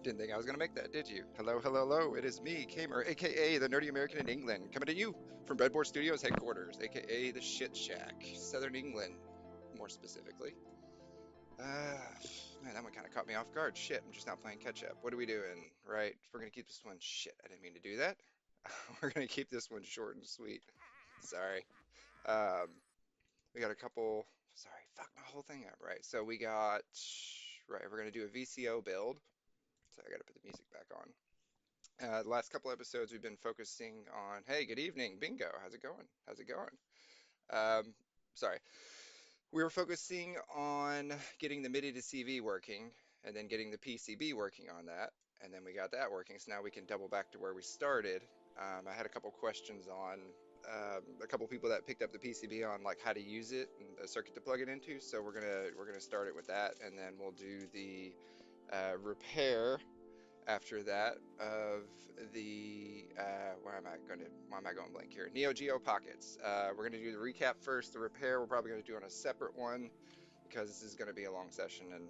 Didn't think I was gonna make that, did you? Hello, hello, hello. It is me, Kamer, aka the Nerdy American in England, coming to you from Breadboard Studios headquarters, aka the Shit Shack, Southern England, more specifically. Man, that one kind of caught me off guard. Shit, I'm just not playing catch up. What are we doing? Right, we're gonna keep this one. Shit, I didn't mean to do that. We're gonna keep this one short and sweet. Sorry. Um, we got a couple. Sorry, fuck my whole thing up. Right, so we got. Right, we're gonna do a VCO build. So I gotta put the music back on. The last couple episodes, we've been focusing on, hey, good evening, bingo. How's it going? How's it going? Um, sorry. We were focusing on getting the Midi to CV working and then getting the PCB working on that. And then we got that working. So now we can double back to where we started. I had a couple questions on a couple people that picked up the PCB on like how to use it and the circuit to plug it into. So we're gonna start it with that, and then we'll do the repair after that of the why am I going blank here? Neo Geo Pockets. We're gonna do the recap first. The repair we're probably gonna do on a separate one because this is gonna be a long session and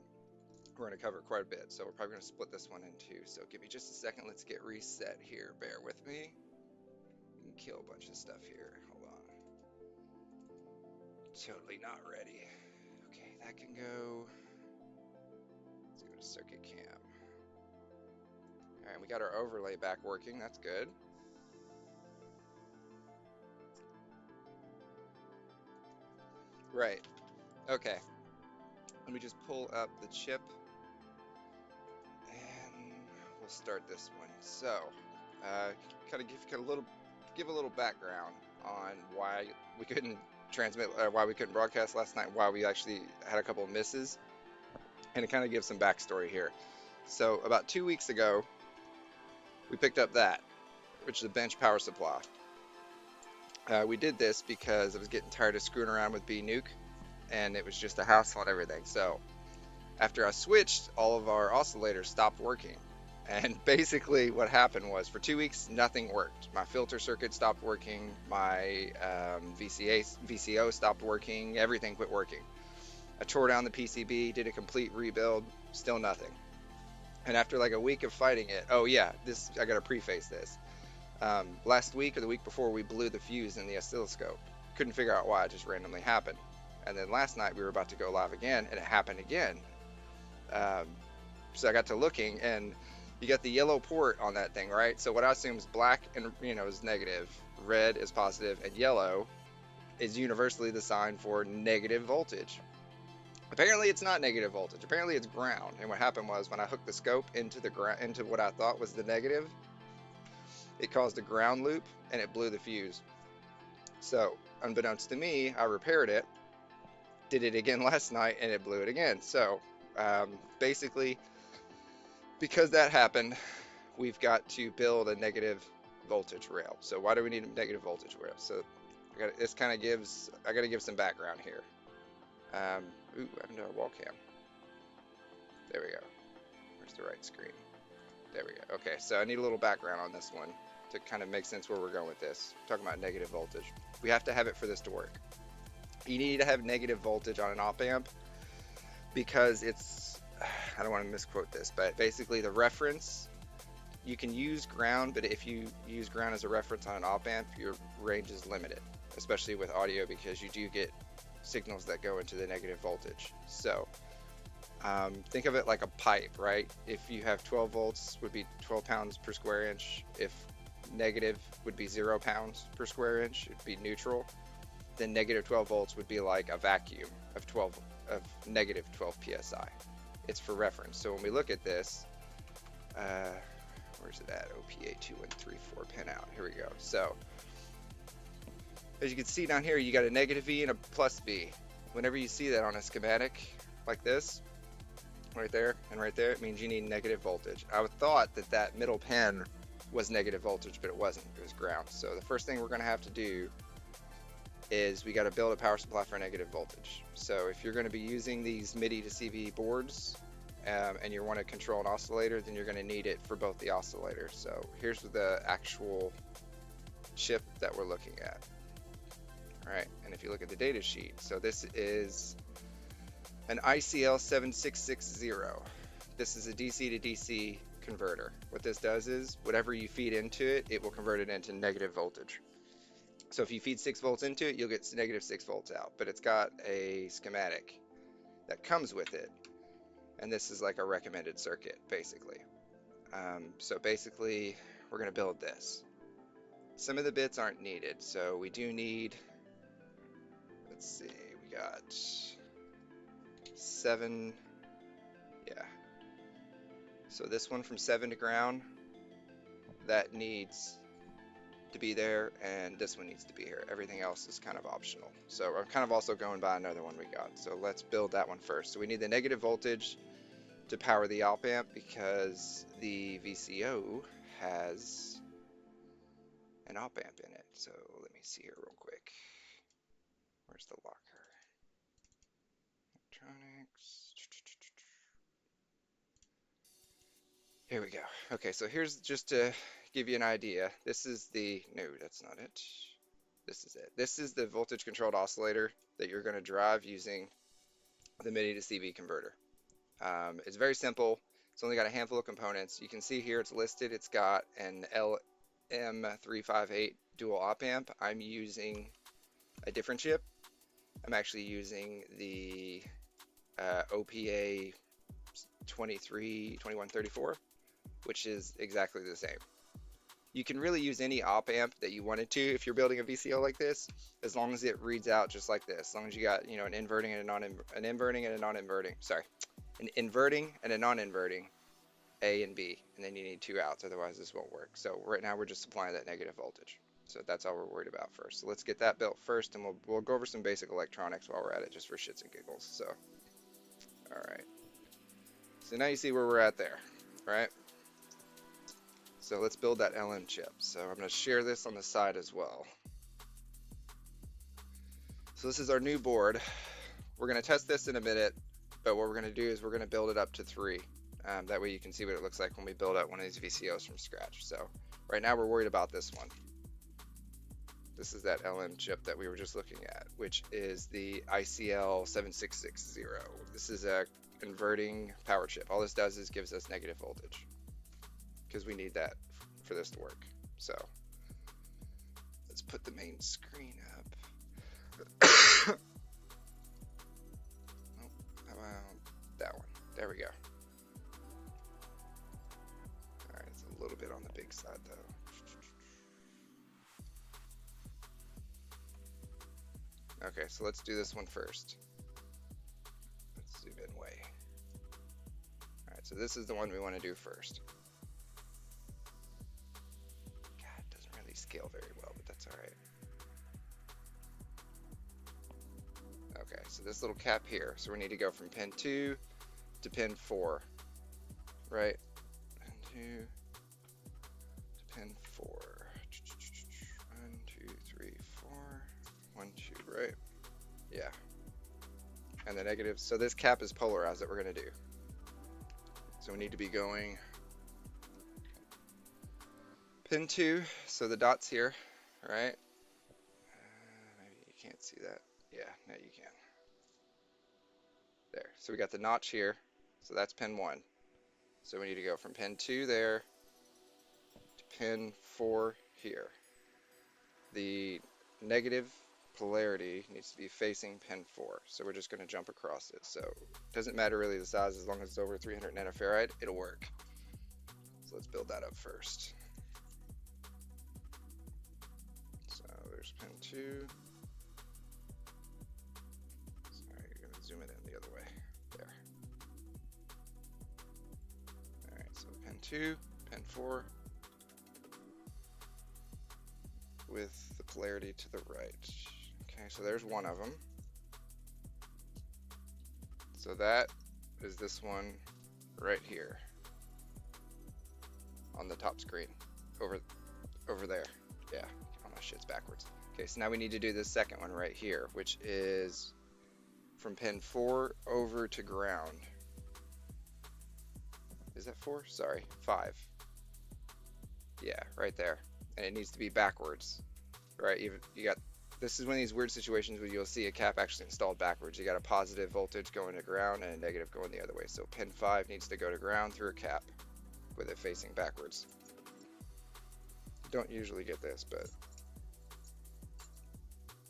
we're gonna cover quite a bit. So we're probably gonna split this one in two. So give me just a second. Let's get reset here. Bear with me. Kill a bunch of stuff here. Hold on. Totally not ready. Okay, that can go. Let's go to circuit cam. All right, we got our overlay back working. That's good. Right. Okay. Let me just pull up the chip and we'll start this one. So, uh, kind of give a little background on why we couldn't why we couldn't broadcast last night, why we actually had a couple of misses, and to kind of give some backstory here. So, about 2 weeks ago, we picked up that, which is a bench power supply. We did this because I was getting tired of screwing around with B Nuke, and it was just a hassle and everything. So, after I switched, all of our oscillators stopped working. And basically, what happened was for 2 weeks, nothing worked. My filter circuit stopped working, my VCO stopped working, everything quit working. I tore down the PCB, did a complete rebuild, still nothing. And after like a week of fighting it, oh yeah, this I gotta preface this. Last week or the week before, we blew the fuse in the oscilloscope. Couldn't figure out why, it just randomly happened. And then last night we were about to go live again, and it happened again. Um, so I got to looking, and you got the yellow port on that thing, right? So what I assume is black and is negative, red is positive, and yellow is universally the sign for negative voltage. Apparently it's not negative voltage. Apparently it's ground. And what happened was when I hooked the scope into the ground into what I thought was the negative, it caused a ground loop and it blew the fuse. So unbeknownst to me, I repaired it, did it again last night, and it blew it again. So basically, because that happened, we've got to build a negative voltage rail. So why do we need a negative voltage rail? So I got to give some background here. Ooh, I haven't done a wall cam. There we go. Where's the right screen? There we go. Okay, so I need a little background on this one to kind of make sense where we're going with this. We're talking about negative voltage. We have to have it for this to work. You need to have negative voltage on an op amp because it's, I don't want to misquote this, but basically the reference, you can use ground, but if you use ground as a reference on an op amp, your range is limited, especially with audio because you do get signals that go into the negative voltage. So think of it like a pipe, right? If you have 12 volts would be 12 pounds per square inch. If negative would be 0 pounds per square inch, it'd be neutral. Then negative 12 volts would be like a vacuum of negative 12 psi. It's for reference. So when we look at this, where's it at? OPA 2134 pin out. Here we go. So as you can see down here, you got a negative V and a plus V. Whenever you see that on a schematic like this, right there and right there, it means you need negative voltage. I thought that that middle pin was negative voltage, but it wasn't. It was ground. So the first thing we're going to have to do is we got to build a power supply for negative voltage. So if you're going to be using these Midi to CV boards and you want to control an oscillator, then you're going to need it for both the oscillators. So here's the actual chip that we're looking at. All right, and if you look at the data sheet, so this is an ICL 7660 This is a DC to DC converter. What this does is whatever you feed into it, it will convert it into negative voltage. So if you feed 6 volts into it, you'll get negative 6 volts out. But it's got a schematic that comes with it. And this is like a recommended circuit, basically. So basically, we're going to build this. Some of the bits aren't needed. So we do need, let's see, we got 7. Yeah. So this one from 7 to ground, that needs to be there, and this one needs to be here. Everything else is kind of optional. So I'm kind of also going by another one we got. So let's build that one first. So we need the negative voltage to power the op amp because the VCO has an op amp in it. So let me see here real quick. Where's the locker? Electronics. Here we go. Okay, so here's just to give you an idea. This is the, no, that's not it. This is it. This is the voltage controlled oscillator that you're going to drive using the Midi to CV converter. It's very simple. It's only got a handful of components. You can see here it's listed. It's got an LM358 dual op amp. I'm using a different chip. I'm actually using the OPA 2134, which is exactly the same. You can really use any op amp that you wanted to if you're building a VCO like this, as long as it reads out just like this. As long as you got, you know, an inverting and an inverting and a non-inverting. Sorry, an inverting and a non-inverting A and B, and then you need 2 outs. Otherwise, this won't work. So right now we're just supplying that negative voltage. So that's all we're worried about first. So let's get that built first, and we'll go over some basic electronics while we're at it, just for shits and giggles. So, all right. So now you see where we're at there, right? So let's build that LM chip. So I'm going to share this on the side as well. So this is our new board. We're going to test this in a minute, but what we're going to do is we're going to build it up to 3. That way you can see what it looks like when we build out one of these VCOs from scratch. So right now we're worried about this one. This is that LM chip that we were just looking at, which is the ICL 7660. This is a converting power chip. All this does is gives us negative voltage, because we need that for this to work. So let's put the main screen up. Oh, how about that one? There we go. All right, it's a little bit on the big side though. Okay, so let's do this one first. Let's zoom in way. All right, so this is the one we want to do first. God, it doesn't really scale very well, but that's all right. Okay, so this little cap here. So we need to go from pin 2 to pin 4, right? Pin 2 to pin 4. 1, 2, 3, 4. 1, 2, right? Yeah. And the negative. So this cap is polarized that we're going to do. So we need to be going pin 2. So the dot's here, right? Maybe you can't see that. Yeah, now you can. There. So we got the notch here. So that's pin 1. So we need to go from pin 2 there to pin 4 here. The negative polarity needs to be facing pin 4. So we're just going to jump across it. So it doesn't matter really the size, as long as it's over 300 nanofarad, it'll work. So let's build that up first. So there's pin 2. Sorry, you're going to zoom it in the other way. There. Alright, so pin 2, pin 4, with the polarity to the right. Okay, so there's one of them. So that is this one right here on the top screen, over there. Yeah, all my shit's backwards. Okay, so now we need to do this second one right here, which is from pin 4 over to ground. Is that 4? Sorry, 5. Yeah, right there. And it needs to be backwards, right? You got This is one of these weird situations where you'll see a cap actually installed backwards. You got a positive voltage going to ground and a negative going the other way. So pin 5 needs to go to ground through a cap with it facing backwards. You don't usually get this, but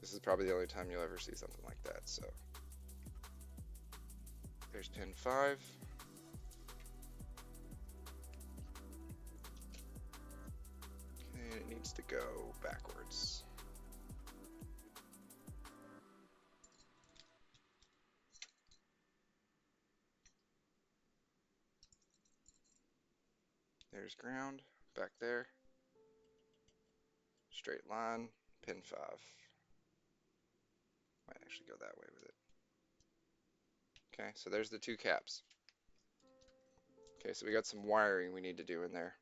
this is probably the only time you'll ever see something like that. So there's pin 5. And it needs to go backwards. There's ground, back there. Straight line, pin 5. Might actually go that way with it. Okay, so there's the two caps. Okay, so we got some wiring we need to do in there.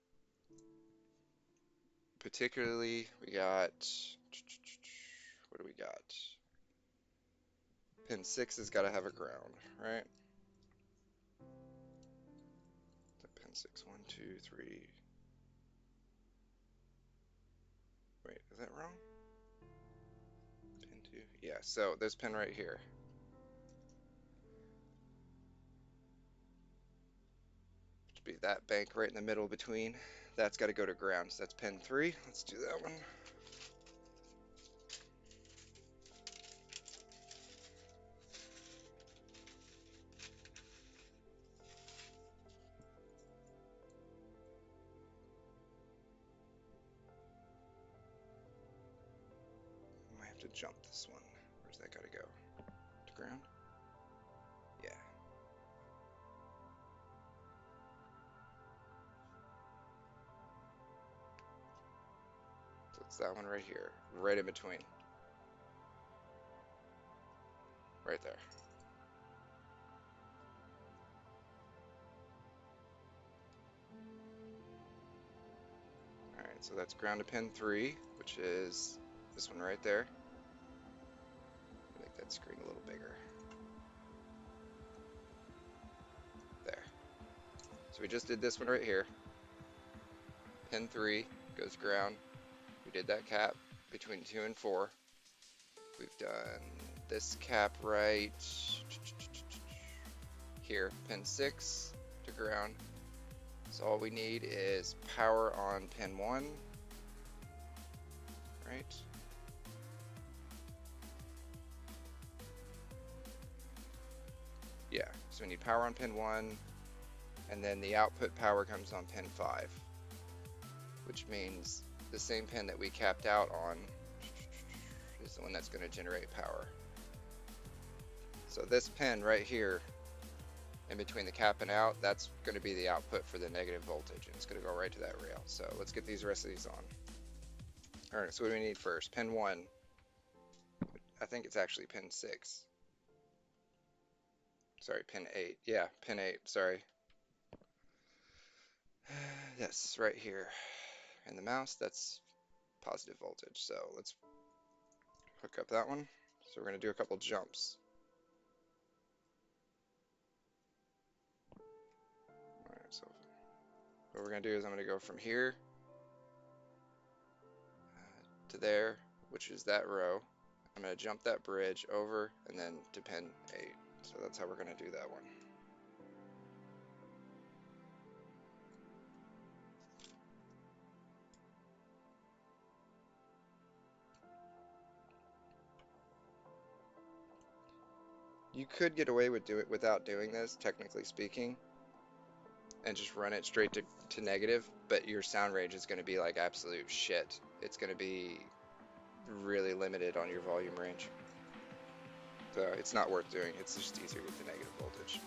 Particularly, we got, what do we got? Pin 6 has got to have a ground, right? Pin 6, 1, 2, 3. Wait, is that wrong? Pin 2, yeah, so this pin right here. Should be that bank right in the middle between. That's got to go to ground, so that's pin 3. Let's do that one. Might have to jump this one. Where's that got to go? To ground? Yeah. So it's that one right here, right in between. Right there. Alright, so that's ground to pin 3, which is this one right there. Make that screen a little bigger. There. So we just did this one right here. Pin 3 goes ground. We did that cap between 2 and 4. We've done this cap right here, pin 6 to ground. So all we need is power on pin 1, right? Yeah, so we need power on pin 1, and then the output power comes on pin 5, which means the same pin that we capped out on is the one that's going to generate power. So this pin right here, in between the cap and out, that's going to be the output for the negative voltage, and it's going to go right to that rail. So let's get the rest of these on. Alright, so what do we need first? Pin 1. I think it's actually pin 6. Sorry, pin 8. Yeah, pin 8, sorry. Yes, right here. And the mouse, that's positive voltage. So let's hook up that one. So we're going to do a couple jumps. Alright, so what we're going to do is I'm going to go from here to there, which is that row. I'm going to jump that bridge over and then to pin 8. So that's how we're going to do that one. You could get away with without doing this, technically speaking, and just run it straight to negative, but your sound range is going to be like absolute shit. It's going to be really limited on your volume range. So it's not worth doing. It's just easier with the negative voltage.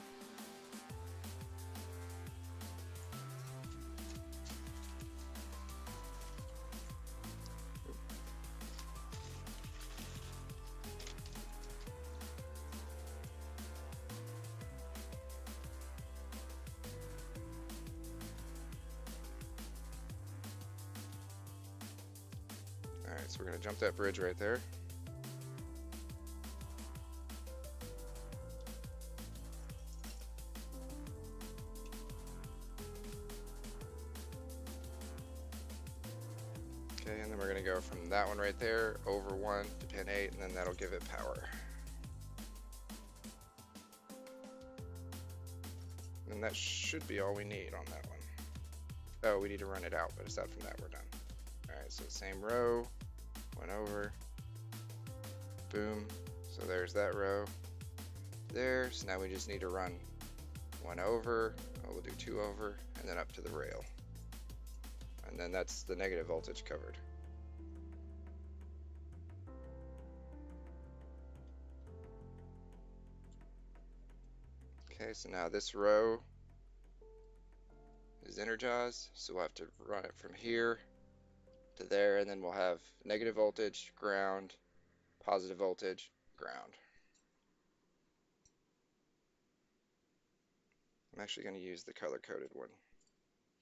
Alright, so we're going to jump that bridge right there. Okay, and then we're going to go from that one right there over 1 to pin 8, and then that'll give it power. And that should be all we need on that one. Oh, we need to run it out, but aside from that, we're done. Alright, so same row, went over, boom. So there's that row there. So now we just need to run 1 over, we'll do 2 over, and then up to the rail. And then that's the negative voltage covered. Okay, so now this row is energized, so we'll have to run it from here to there, and then we'll have negative voltage, ground, positive voltage, ground. I'm actually going to use the color-coded one.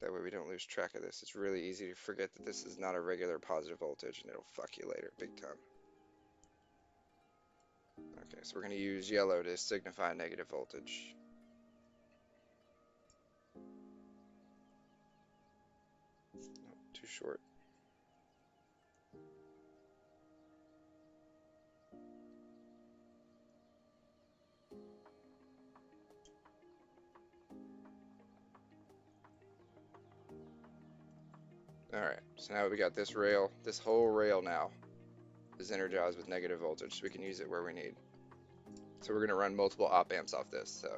That way we don't lose track of this. It's really easy to forget that this is not a regular positive voltage, and it'll fuck you later big time. Okay, so we're going to use yellow to signify negative voltage. Nope, too short. Alright, so now we got this rail. This whole rail now is energized with negative voltage, so we can use it where we need. So we're going to run multiple op amps off this, so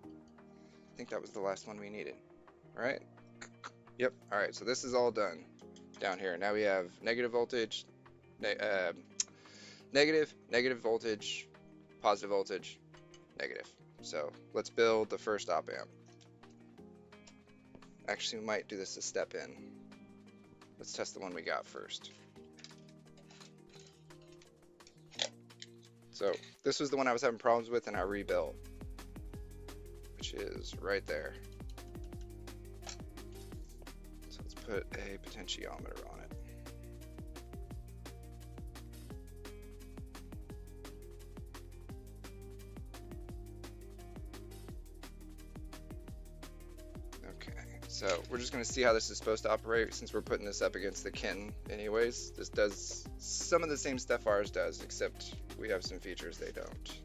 I think that was the last one we needed. Alright? Yep, alright, so this is all done down here. Now we have negative voltage, negative voltage, positive voltage, negative. So let's build the first op amp. Actually, we might do this a step in. Let's test the one we got first. So this was the one I was having problems with, and I rebuilt, which is right there. So let's put a potentiometer on it. Okay, so we're just going to see how this is supposed to operate since we're putting this up against the kitten anyways. This does some of the same stuff ours does, except we have some features they don't.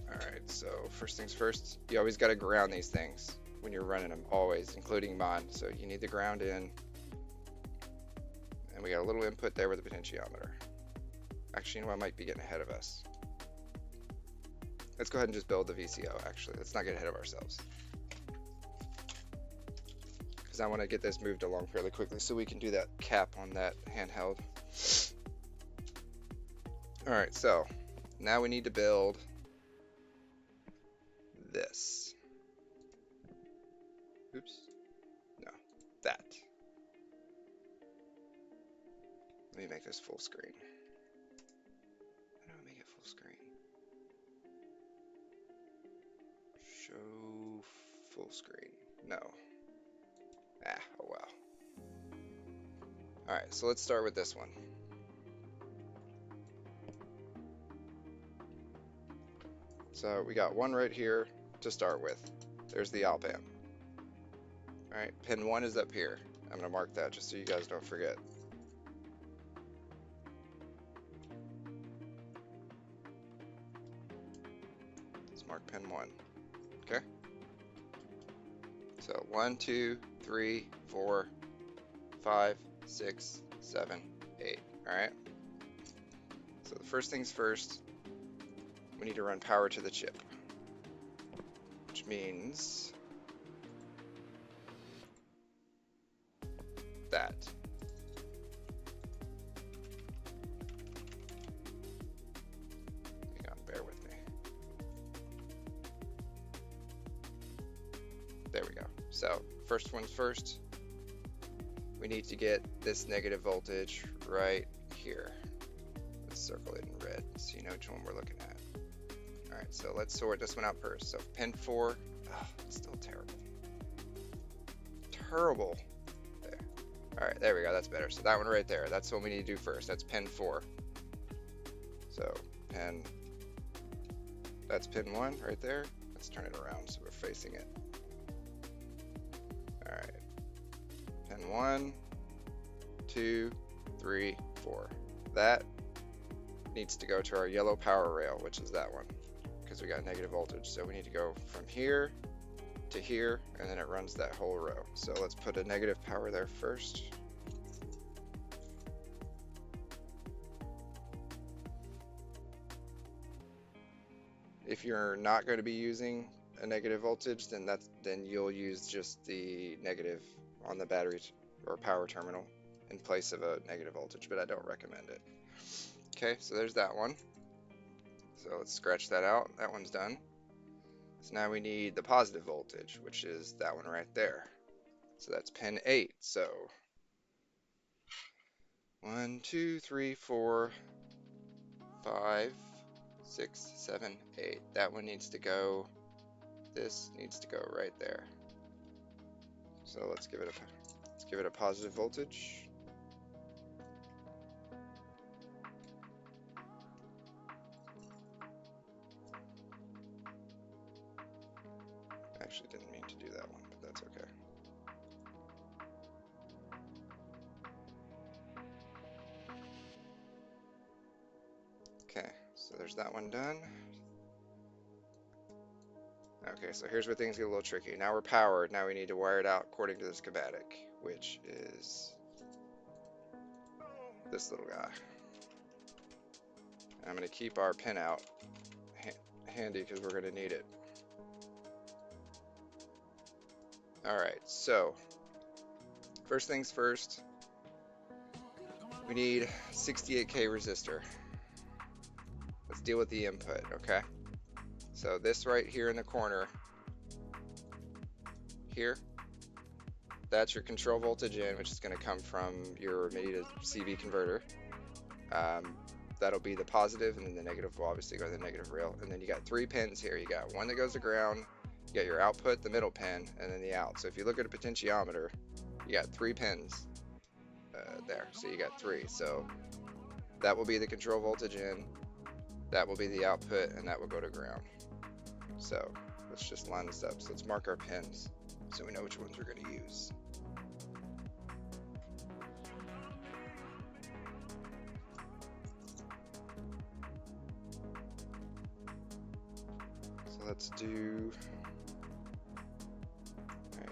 Alright, so first things first, you always got to ground these things when you're running them, always, including mine. So you need the ground in, and we got a little input there with the potentiometer. Actually, you know, I might be getting ahead of us. Let's go ahead and just build the VCO, actually. Let's not get ahead of ourselves, because I want to get this moved along fairly quickly so we can do that cap on that handheld. Alright, so now we need to build this. Oops. No, that. Let me make this full screen. How do I make it full screen? Show full screen. No. Ah, oh well. Alright, so let's start with this one. So we got one right here to start with. There's the op amp. Alright, pin 1 is up here. I'm going to mark that just so you guys don't forget. Let's mark pin 1. Okay? So 1, 2, 3, 4, 5, 6, 7, 8. Alright? So the first things first, we need to run power to the chip, which means that. Hang on, bear with me. There we go. So first one's first, we need to get this negative voltage right here. Let's circle it in red so you know which one we're looking at. Alright, so let's sort this one out first. So pin 4, oh, it's still terrible. Terrible. There. Alright, there we go, that's better. So that one right there, that's what we need to do first. That's pin 4. So that's pin 1 right there. Let's turn it around so we're facing it. All right. Pin 1, 2, 3, 4. That needs to go to our yellow power rail, which is that one, because we got negative voltage. So we need to go from here to here, and then it runs that whole row. So let's put a negative power there first. If you're not going to be using a negative voltage, then you'll use just the negative on the battery or power terminal in place of a negative voltage, but I don't recommend it. Okay, so there's that one. So let's scratch that out. That one's done. So now we need the positive voltage, which is that one right there. So that's pin 8. So 1, 2, 3, 4, 5, 6, 7, 8. That one needs to go. This needs to go right there. So let's give it a positive voltage. Actually didn't mean to do that one, but that's okay. Okay, so there's that one done. Okay, so here's where things get a little tricky. Now we're powered. Now we need to wire it out according to the schematic, which is this little guy. I'm going to keep our pin out handy because we're going to need it. Alright, so first things first, we need 68K resistor. Let's deal with the input, okay? So this right here in the corner, here, that's your control voltage in, which is going to come from your Midi to CV converter. That'll be the positive, and then the negative will obviously go to the negative rail. And then you got 3 pins here. You got one that goes to ground, you got your output, the middle pin, and then the out. So if you look at a potentiometer, you got 3 pins there. So you got 3. So that will be the control voltage in, that will be the output, and that will go to ground. So let's just line this up. So let's mark our pins so we know which ones we're going to use. So let's do, all right.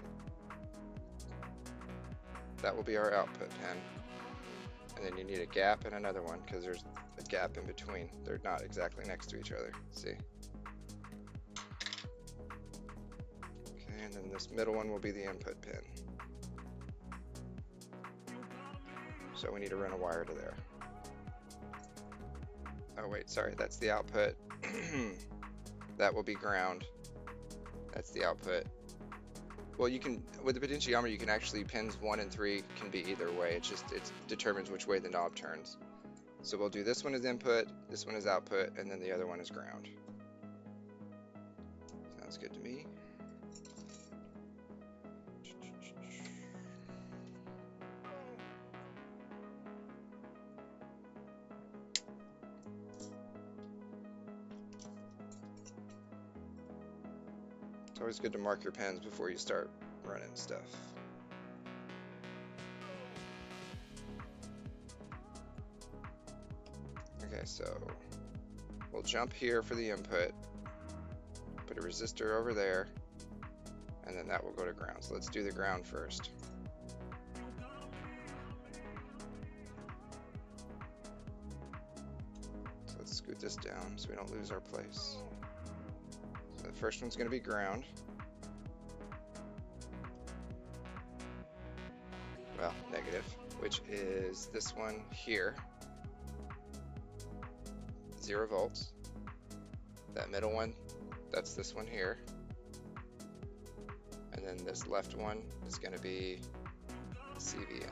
That will be our output pin. And then you need a gap and another one because there's a gap in between. They're not exactly next to each other. See? Okay, and then this middle one will be the input pin. So we need to run a wire to there. Oh wait, sorry, that's the output. That will be ground. That's the output. Well, you can, with the potentiometer, you can actually, pins 1 and 3 can be either way. It determines which way the knob turns. So we'll do this one as input, this one is output, and then the other one is ground. Sounds good to me. It's always good to mark your pins before you start running stuff. Okay, so we'll jump here for the input, put a resistor over there, and then that will go to ground. So let's do the ground first. So let's scoot this down so we don't lose our place. So the first one's going to be ground. Well, negative, which is this one here. 0 volts. That middle one, that's this one here. And then this left one is going to be CVN.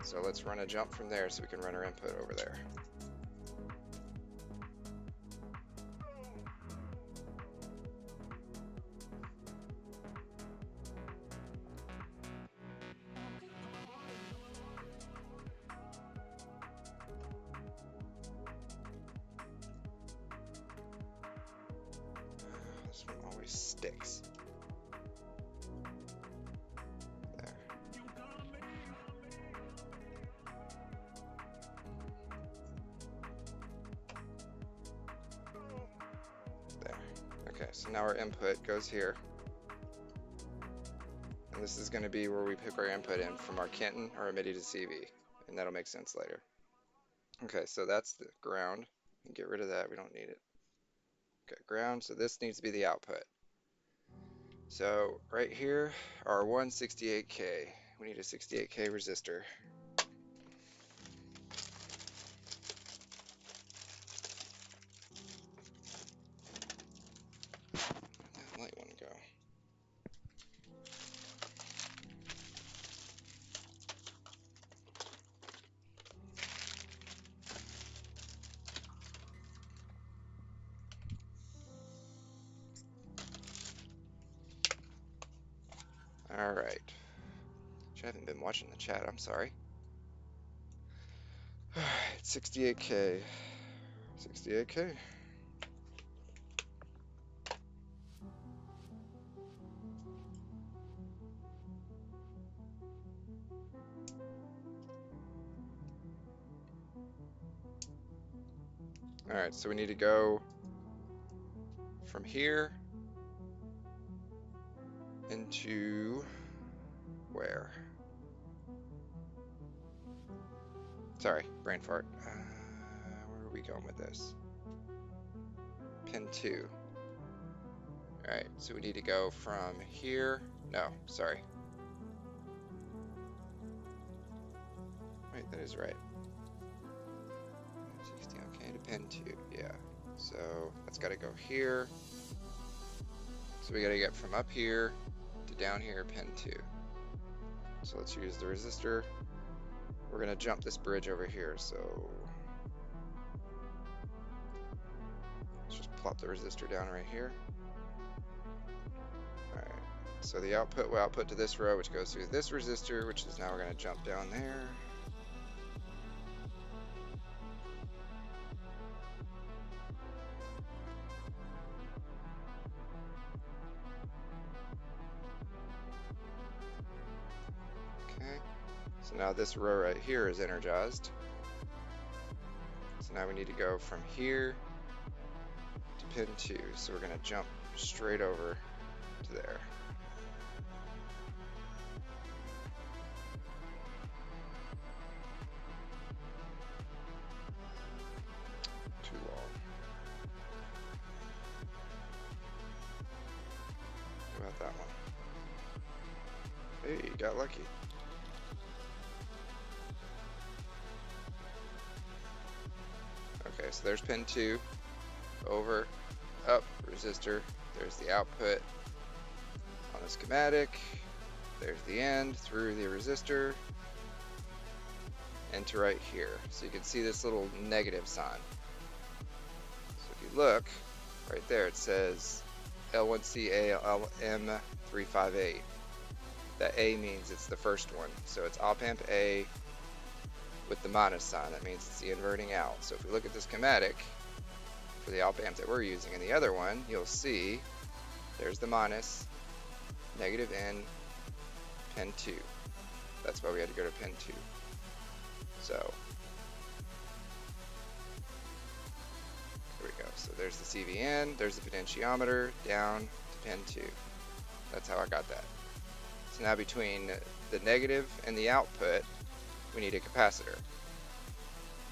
So let's run a jump from there so we can run our input over there. This one always sticks. There. There. Okay, so now our input goes here. And this is going to be where we pick our input in from our Kenton or our Midi to CV. And that'll make sense later. Okay, so that's the ground. Get rid of that, we don't need it. Okay, ground, so this needs to be the output. So right here, our 168K. We need a 68K resistor. Where'd that light one go? All right. I haven't been watching the chat, I'm sorry. All right, 68K. 68K. All right, so we need to go from here into where? Sorry, brain fart. Where are we going with this? Pin 2. All right, so we need to go from here. No, sorry. Wait, that is right. 16, okay, to pin 2, yeah. So that's got to go here. So we got to get from up here to down here, pin 2. So let's use the resistor. We're going to jump this bridge over here, so let's just plop the resistor down right here. Alright, so the output will output to this row, which goes through this resistor, which is now we're going to jump down there. Okay, so now this row right here is energized. So now we need to go from here to pin 2. So we're going to jump straight over to there. Too long. How about that one? Hey, got lucky. Okay, so there's pin 2, over, up, resistor, there's the output on the schematic, there's the end through the resistor, into right here. So you can see this little negative sign. So if you look, right there it says L1CALM358. That A means it's the first one, so it's op amp A with the minus sign. That means it's the inverting out. So if we look at the schematic for the op amp that we're using and the other one, you'll see there's the minus, negative N, pin 2. That's why we had to go to pin 2. So there we go. So there's the CVN, there's the potentiometer, down to pin 2. That's how I got that. So now between the negative and the output, we need a capacitor.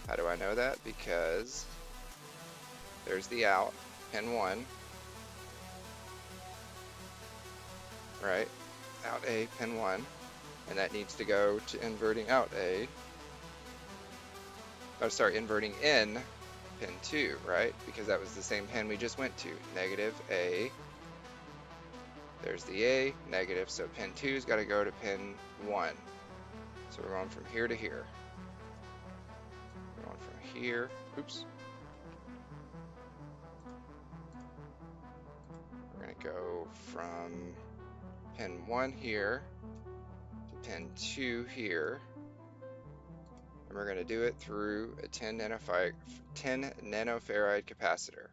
How do I know that? Because there's the out, pin 1, right? Out A, pin 1, and that needs to go to inverting out A. Oh, sorry, inverting in, pin 2, right? Because that was the same pin we just went to. Negative A. There's the A, negative, so pin 2's got to go to pin 1. So we're going from here to here. We're going from here, oops. We're going to go from pin 1 here to pin 2 here. And we're going to do it through a 10 nanofarad capacitor.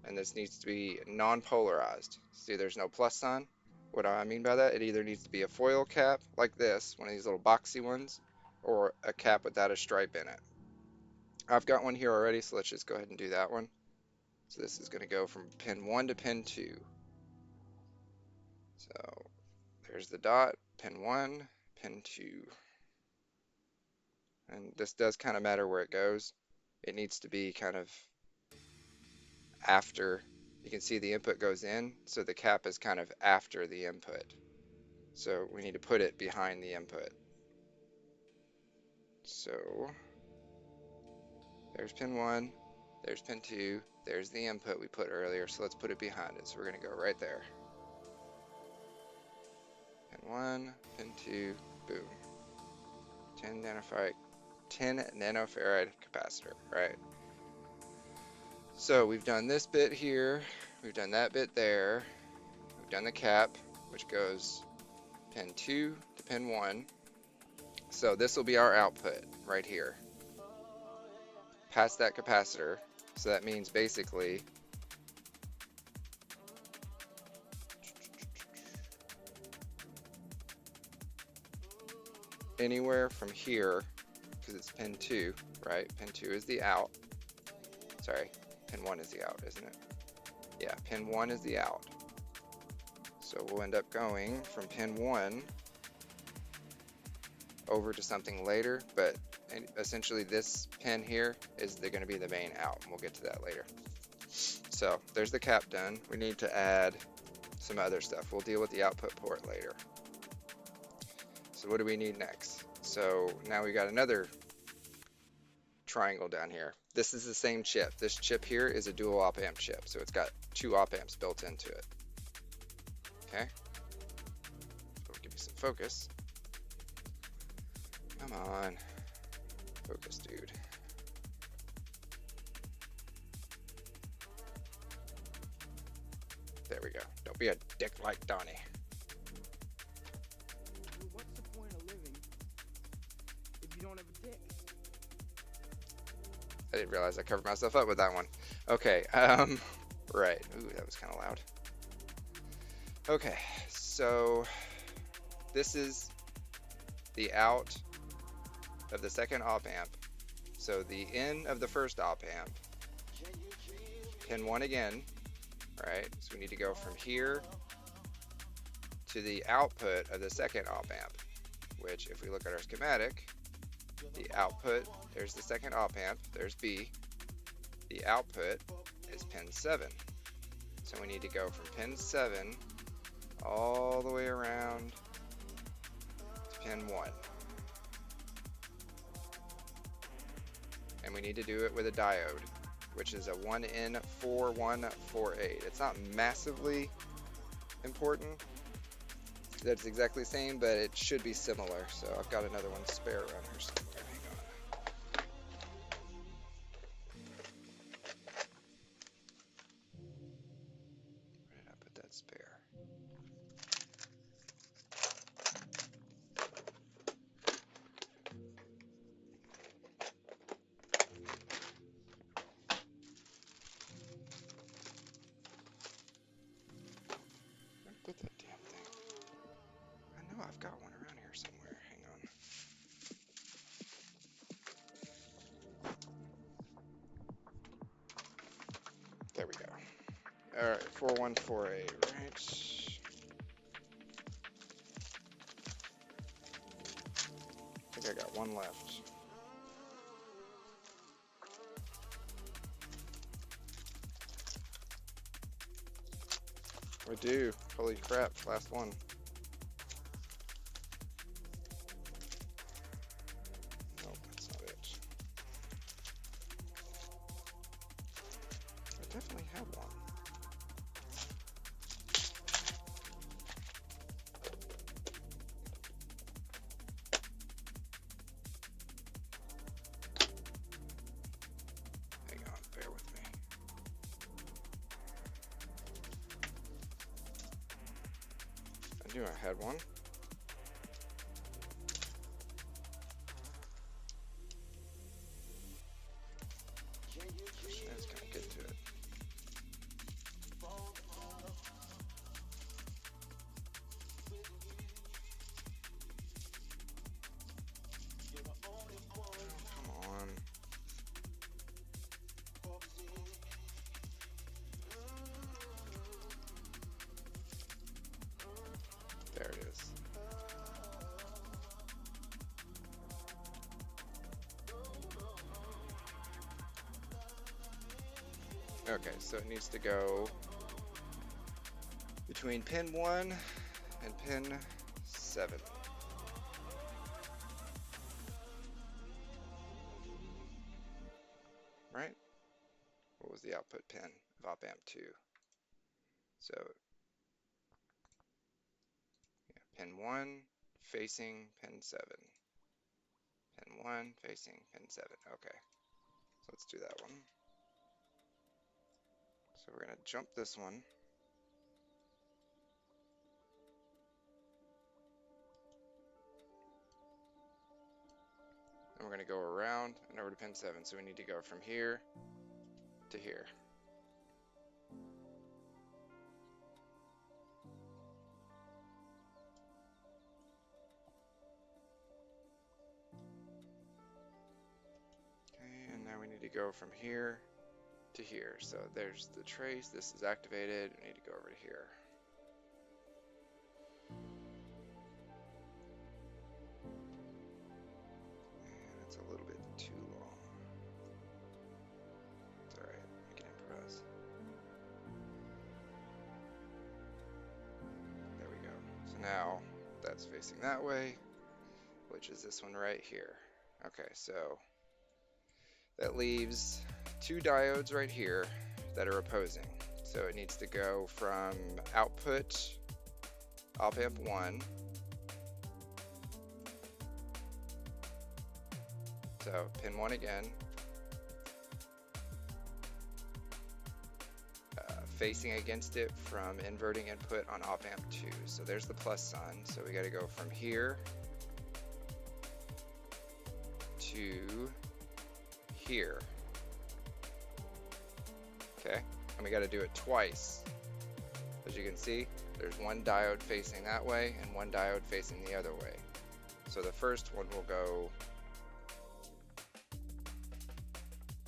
and this needs to be non-polarized. See, there's no plus sign. What do I mean by that? It either needs to be a foil cap like this, one of these little boxy ones, or a cap without a stripe in it. I've got one here already, so let's just go ahead and do that one. So this is going to go from pin 1 to pin 2. So there's the dot, pin 1, pin 2. And this does kind of matter where it goes. It needs to be kind of after. You can see the input goes in, so the cap is kind of after the input. So we need to put it behind the input. So there's pin 1, there's pin 2, there's the input we put earlier, so let's put it behind it. So we're going to go right there. Pin 1, pin 2, boom. 10 nanofarad capacitor, right? So we've done this bit here, we've done that bit there, we've done the cap, which goes pin 2 to pin 1. So this will be our output right here, past that capacitor. So that means basically anywhere from here, because it's pin 2, right? Pin 2 is the out. Sorry, pin 1 is the out, isn't it? Yeah, pin 1 is the out. So we'll end up going from pin 1 over to something later, but essentially this pin here is going to be the main out, and we'll get to that later. So there's the cap done. We need to add some other stuff. We'll deal with the output port later. So what do we need next? So now we got another triangle down here. This is the same chip. This chip here is a dual op amp chip, so it's got 2 op amps built into it. Okay, so we'll give you some focus. Come on, focus, dude. There we go. Don't be a dick like Donnie. What's the point of living if you don't have a dick? I didn't realize I covered myself up with that one. Okay, right. Ooh, that was kind of loud. Okay, so this is the out of the second op amp. So the in of the first op amp, pin 1 again, right? So we need to go from here to the output of the second op amp, which if we look at our schematic, the output, there's the second op amp, there's B. The output is pin 7. So we need to go from pin 7 all the way around to pin 1. And we need to do it with a diode, which is a 1N4148. It's not massively important. That's exactly the same, but it should be similar. So I've got another one spare around here somewhere. Hang on. Where did I put that spare? Where did I put that damn thing? I know I've got one around here somewhere. Hang on. There we go. All right, 4148, right? I think I got one left. We do. Holy crap, last one. Nope, that's not it. I definitely have one. Hang on, bear with me. I knew I had one. Let's kind of get to it. Okay, so it needs to go between pin 1 and pin 7. Right? What was the output pin of op amp 2? So yeah, pin 1 facing pin 7. Pin 1 facing pin 7. Okay, so let's do that one. So we're going to jump this one. And we're going to go around and over to pin 7. So we need to go from here to here. Okay, and now we need to go from here to here. So there's the trace. This is activated. We need to go over to here. And it's a little bit too long. It's alright. We can improvise. There we go. So now that's facing that way, which is this one right here. Okay, so that leaves 2 diodes right here that are opposing. So it needs to go from output op amp 1. So pin 1 again. Facing against it from inverting input on op amp 2. So there's the plus sign. So we got to go from here to here. Okay, and we got to do it twice. As you can see, there's one diode facing that way and one diode facing the other way. So the first one will go,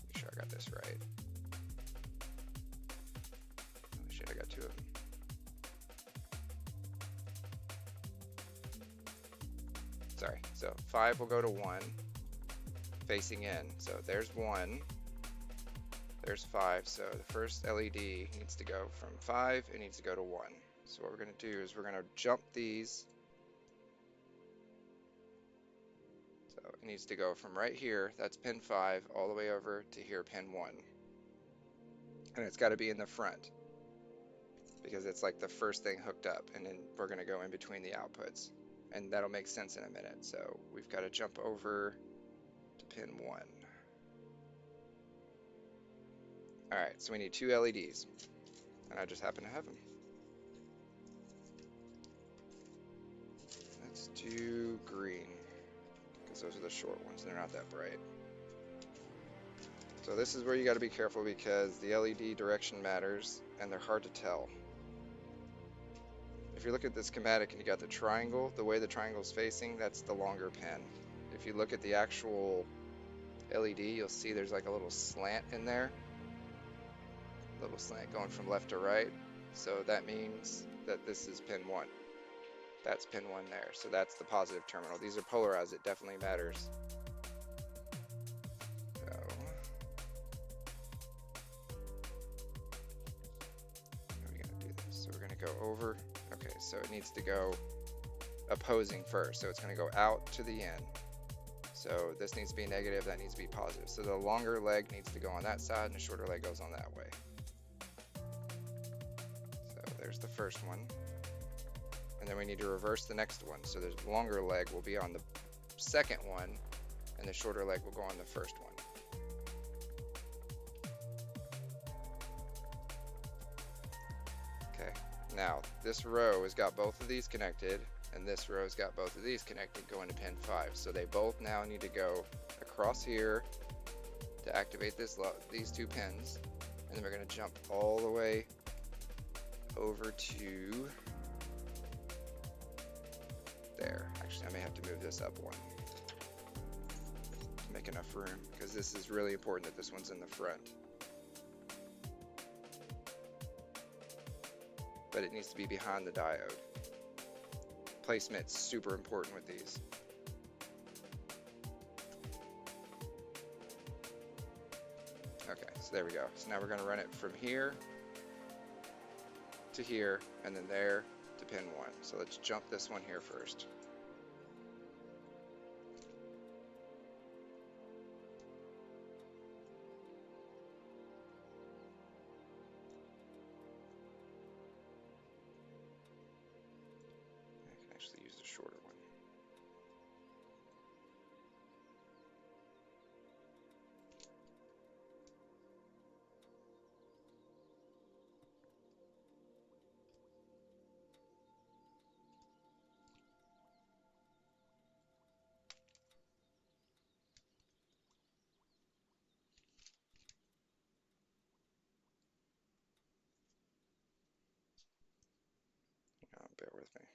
make sure I got this right. Oh shit, I got 2 of them. Sorry, so 5 will go to 1, facing in. So there's 1, there's 5. So the first LED needs to go from 5, it needs to go to 1. So what we're going to do is we're going to jump these. So it needs to go from right here, that's pin 5, all the way over to here, pin 1. And it's got to be in the front, because it's like the first thing hooked up, and then we're going to go in between the outputs. And that'll make sense in a minute. So we've got to jump over to pin 1. Alright, so we need 2 LEDs. And I just happen to have them. Let's do green, because those are the short ones, they're not that bright. So this is where you got to be careful, because the LED direction matters, and they're hard to tell. If you look at the schematic and you got the triangle, the way the triangle's facing, that's the longer pin. If you look at the actual LED, you'll see there's like a little slant in there. Little slant going from left to right. So that means that this is pin 1. That's pin 1 there. So that's the positive terminal. These are polarized, it definitely matters. So how are we gonna do this? So we're gonna go over. Okay, so it needs to go opposing first. So it's going to go out to the end. So this needs to be negative, that needs to be positive. So the longer leg needs to go on that side and the shorter leg goes on that way. So there's the first one. And then we need to reverse the next one. So the longer leg will be on the second one and the shorter leg will go on the first one. Okay. Now, this row has got both of these connected, and this row's got both of these connected going to pin 5. So they both now need to go across here to activate these 2 pins, and then we're going to jump all the way over to there. Actually, I may have to move this up one to make enough room, because this is really important that this one's in the front. But it needs to be behind the diode. Placement's super important with these. Okay, So there we go. So now we're going to run it from here to here, and then there to pin 1. So let's jump this one here first. I can actually use the shorter one. Bear with me.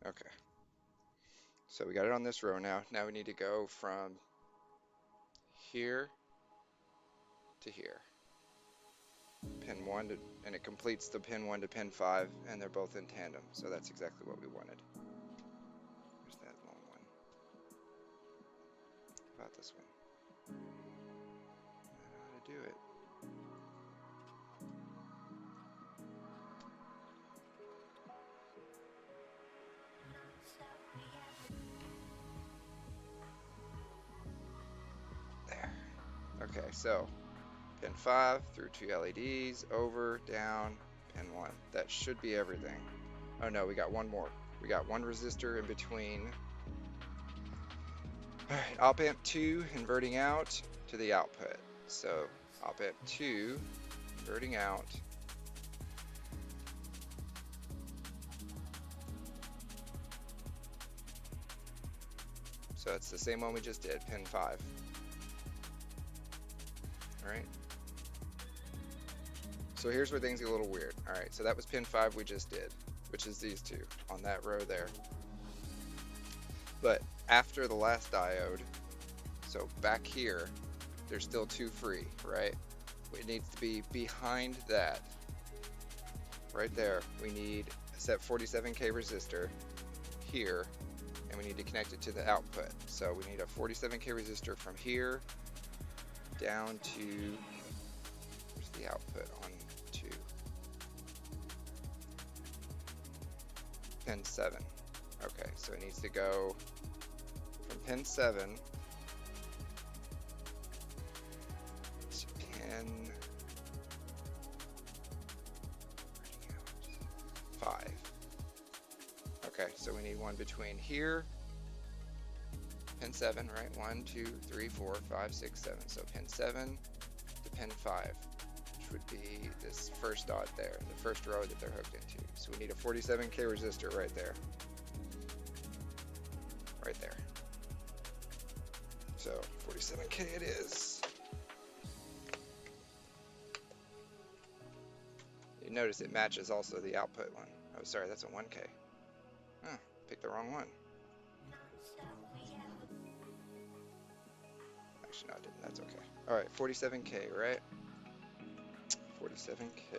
Okay. So we got it on this row now. Now we need to go from here to here. Pin 1 to, and it completes the pin 1 to pin 5, and they're both in tandem. So that's exactly what we wanted. Where's that long one? How about this one? I know how to do it. There. Okay, so pin 5 through 2 LEDs, over, down, pin 1. That should be everything. Oh no, we got one more. We got one resistor in between. Alright, op amp 2 inverting out to the output. So op amp 2 inverting out. So it's the same one we just did, pin 5. Alright. So here's where things get a little weird. Alright, so that was pin 5 we just did, which is these two on that row there. But after the last diode, so back here, there's still 2 free, right? It needs to be behind that. Right there, we need a set 47K resistor here, and we need to connect it to the output. So we need a 47K resistor from here down to, where's the output on 2? Pin 7. Okay, so it needs to go from pin 7 to pin 5. Okay, so we need one between here, pin 7, right? 1, 2, 3, 4, 5, 6, 7. So pin 7 to pin 5, which would be this first dot there, the first row that they're hooked into. So we need a 47K resistor right there. Right there. So 47K it is. You notice it matches also the output one. Oh, sorry, that's a 1K. Oh, picked the wrong one. Actually, no, I didn't. That's okay. All right, 47K, right? 47K.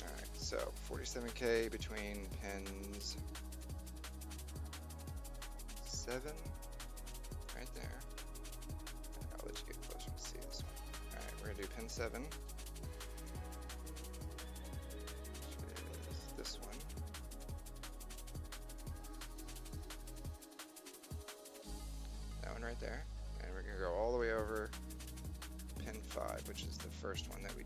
All right. So 47K between pins 7, right there. I'll let you get closer to see this one. All right, we're gonna do pin 7, which is this one. That one right there. And we're gonna go all the way over pin 5, which is the first one that we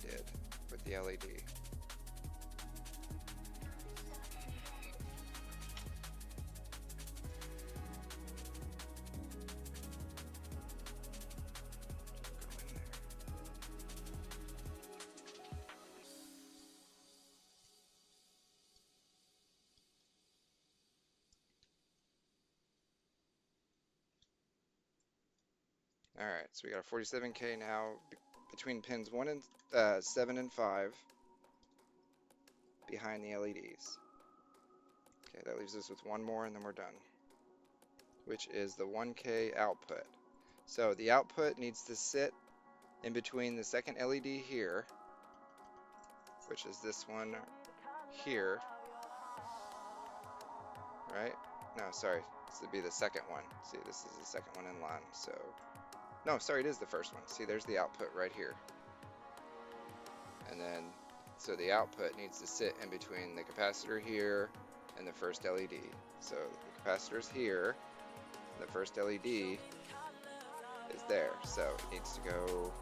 Alright, so we got a 47K now between pins 1 and 7 and 5 behind the LEDs. Okay, that leaves us with one more and then we're done, which is the 1K output. So the output needs to sit in between the second LED here, which is this one here, right? No, sorry, this would be the second one. See, this is the second one in line, so... No, sorry, it is the first one. See, there's the output right here. And then, so the output needs to sit in between the capacitor here and the first LED. So the capacitor's here, the first LED is there. So it needs to go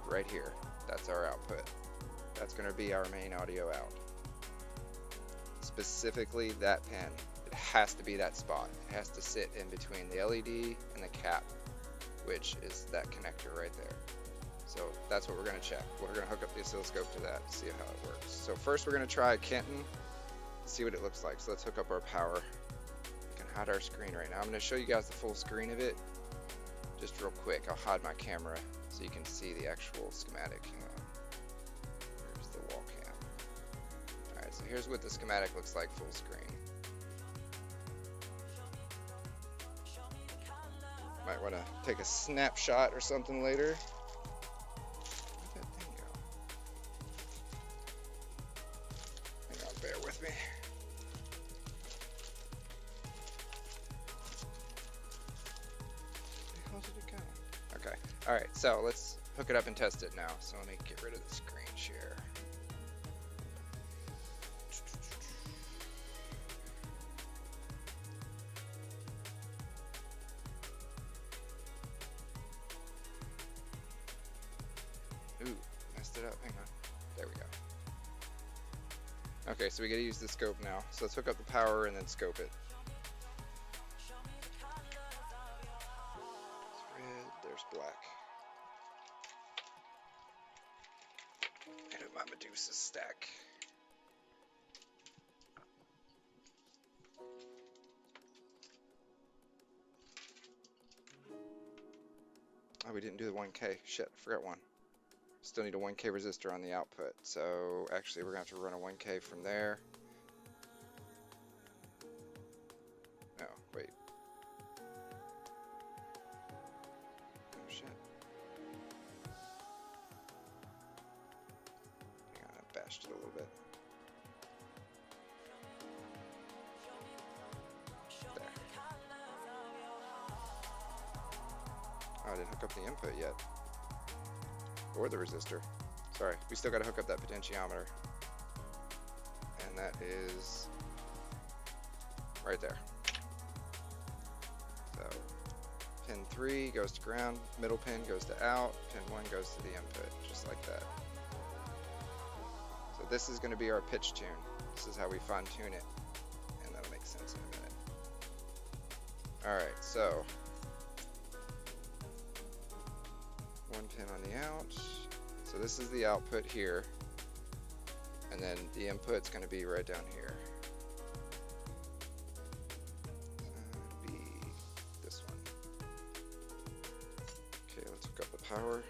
right here. That's our output. That's going to be our main audio out. Specifically that pin. It has to be that spot. It has to sit in between the LED and the cap, which is that connector right there. So that's what we're going to check. We're going to hook up the oscilloscope to that to see how it works. So first we're going to try Kenton to see what it looks like. So let's hook up our power. We can hide our screen right now. I'm going to show you guys the full screen of it just real quick. I'll hide my camera so you can see the actual schematic. Here's the wall cam. Alright, so here's what the schematic looks like full screen. Might want to take a snapshot or something later. Where'd that thing go? Hang on, bear with me. Where the hell did it go? Okay, alright, so let's hook it up and test it now. So let me get rid of the screen share. Ooh, messed it up. Hang on. There we go. Okay, so we gotta use the scope now. So let's hook up the power and then scope it. There's red, there's black. And my Medusa's stack. Oh, we didn't do the 1K. Shit, I forgot one. Still need a 1K resistor on the output. So actually we're going to have to run a 1K from there. No, wait. Oh shit. Hang on, I bashed it a little bit. There. Oh, I didn't hook up the input yet. Or the resistor. Sorry, we still got to hook up that potentiometer. And that is right there. So pin 3 goes to ground, middle pin goes to out, pin 1 goes to the input, just like that. So this is going to be our pitch tune. This is how we fine tune it, and that'll make sense in a minute. Alright, so 1 pin on the out. So this is the output here, and then the input's going to be right down here. Be this one. Okay, let's hook up the power.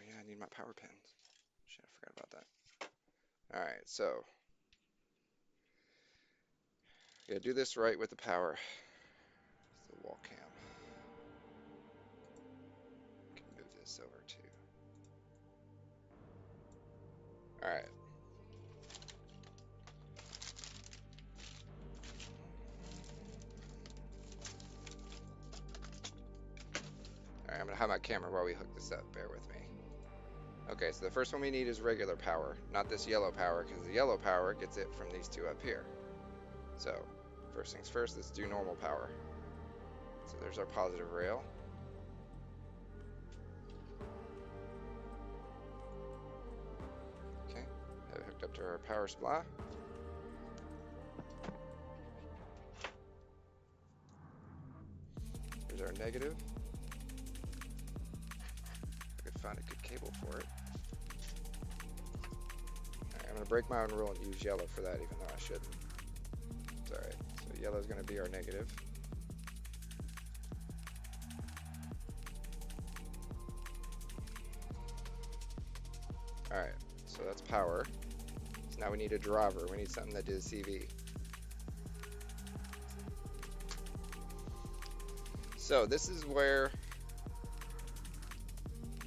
I need my power pins. Shit, I forgot about that. Alright, so we gotta do this right with the power. It's the wall cam. Can move this over too. Alright. Alright, I'm gonna hide my camera while we hook this up. Bear with me. Okay, so the first one we need is regular power, not this yellow power, because the yellow power gets it from these two up here. So, first things first, let's do normal power. So there's our positive rail. Okay, have it hooked up to our power supply. negative. I could find a good cable for it. Alright, I'm going to break my own rule and use yellow for that, even though I shouldn't. It's alright. So yellow is going to be our negative. Alright, so that's power. So now we need a driver. We need something that does CV. So this is where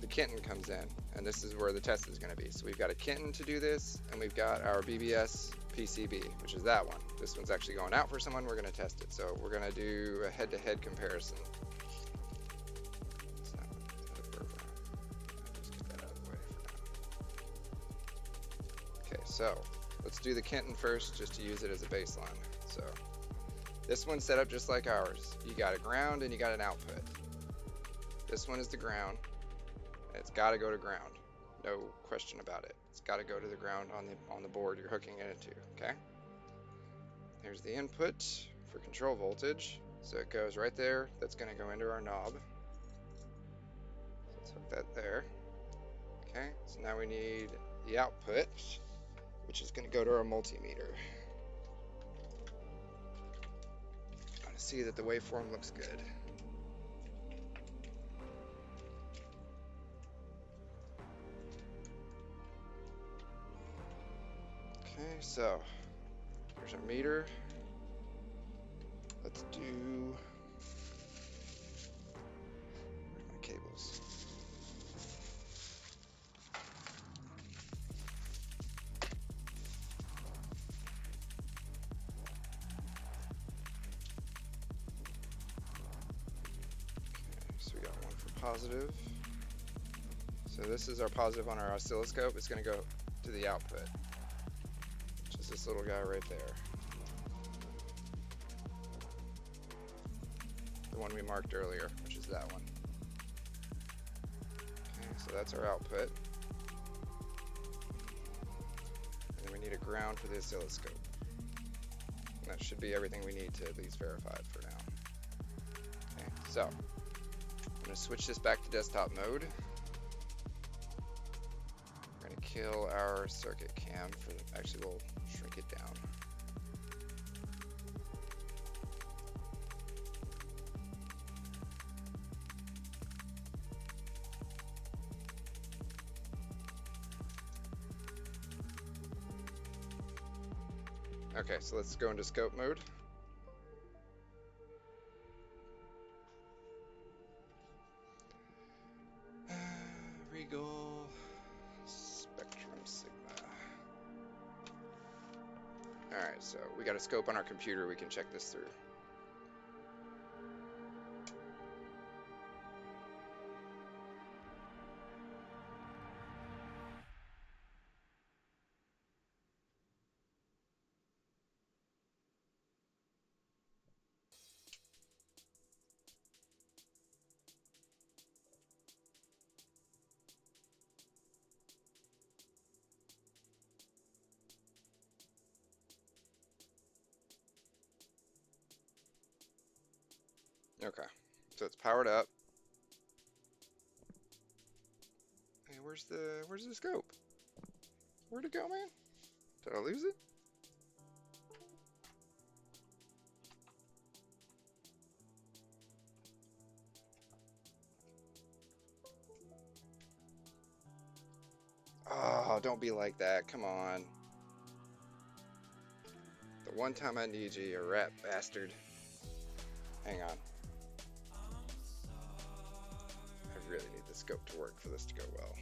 the kitten comes in, and this is where the test is going to be. So we've got a kitten to do this, and we've got our BBS PCB, which is that one. This one's actually going out for someone. We're going to test it. So we're going to do a head-to-head comparison. Okay, so let's do the kitten first, just to use it as a baseline. So this one's set up just like ours. You got a ground and you got an output. This one is the ground. It's got to go to ground. No question about it. It's got to go to the ground on the board you're hooking it into, okay? Here's the input for control voltage. So it goes right there. That's going to go into our knob. Let's hook that there. Okay, so now we need the output, which is going to go to our multimeter. I see that the waveform looks good. Okay, so here's our meter. Let's do, where's my cables? Okay, so we got one for positive. So this is our positive on our oscilloscope. It's going to go to the output, which is this little guy right there. The one we marked earlier, which is that one. Okay, so that's our output. And then we need a ground for the oscilloscope. And that should be everything we need to at least verify it for now. Okay, so I'm going to switch this back to desktop mode. We're going to kill our circuit cam for the, actually we'll shrink it down. Okay, so let's go into scope mode. Regal Spectrum Sigma. Alright, so we got a scope on our computer. We can check this through. Okay, so it's powered up. Hey, where's the scope? Where'd it go, man? Did I lose it? Oh, don't be like that. Come on. The one time I need you, you rat bastard. Hang on. I really need the scope to work for this to go well.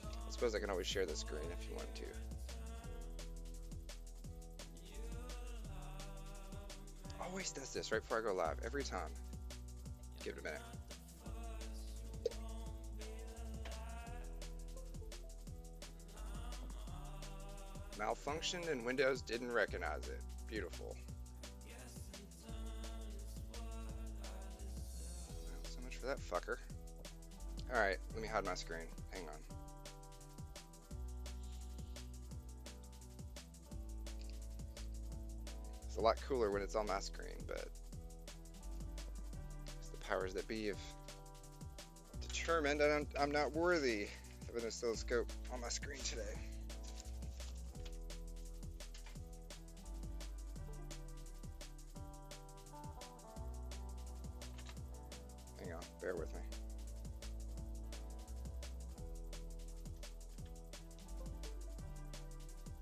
I suppose I can always share the screen if you want to. Always does this right before I go live, every time. Give it a minute. Malfunctioned and Windows didn't recognize it. Beautiful. Well, so much for that fucker. Alright, let me hide my screen. Hang on. It's a lot cooler when it's on my screen, but it's the powers that be have determined that I'm not worthy of an oscilloscope on my screen today. Hang on, bear with me.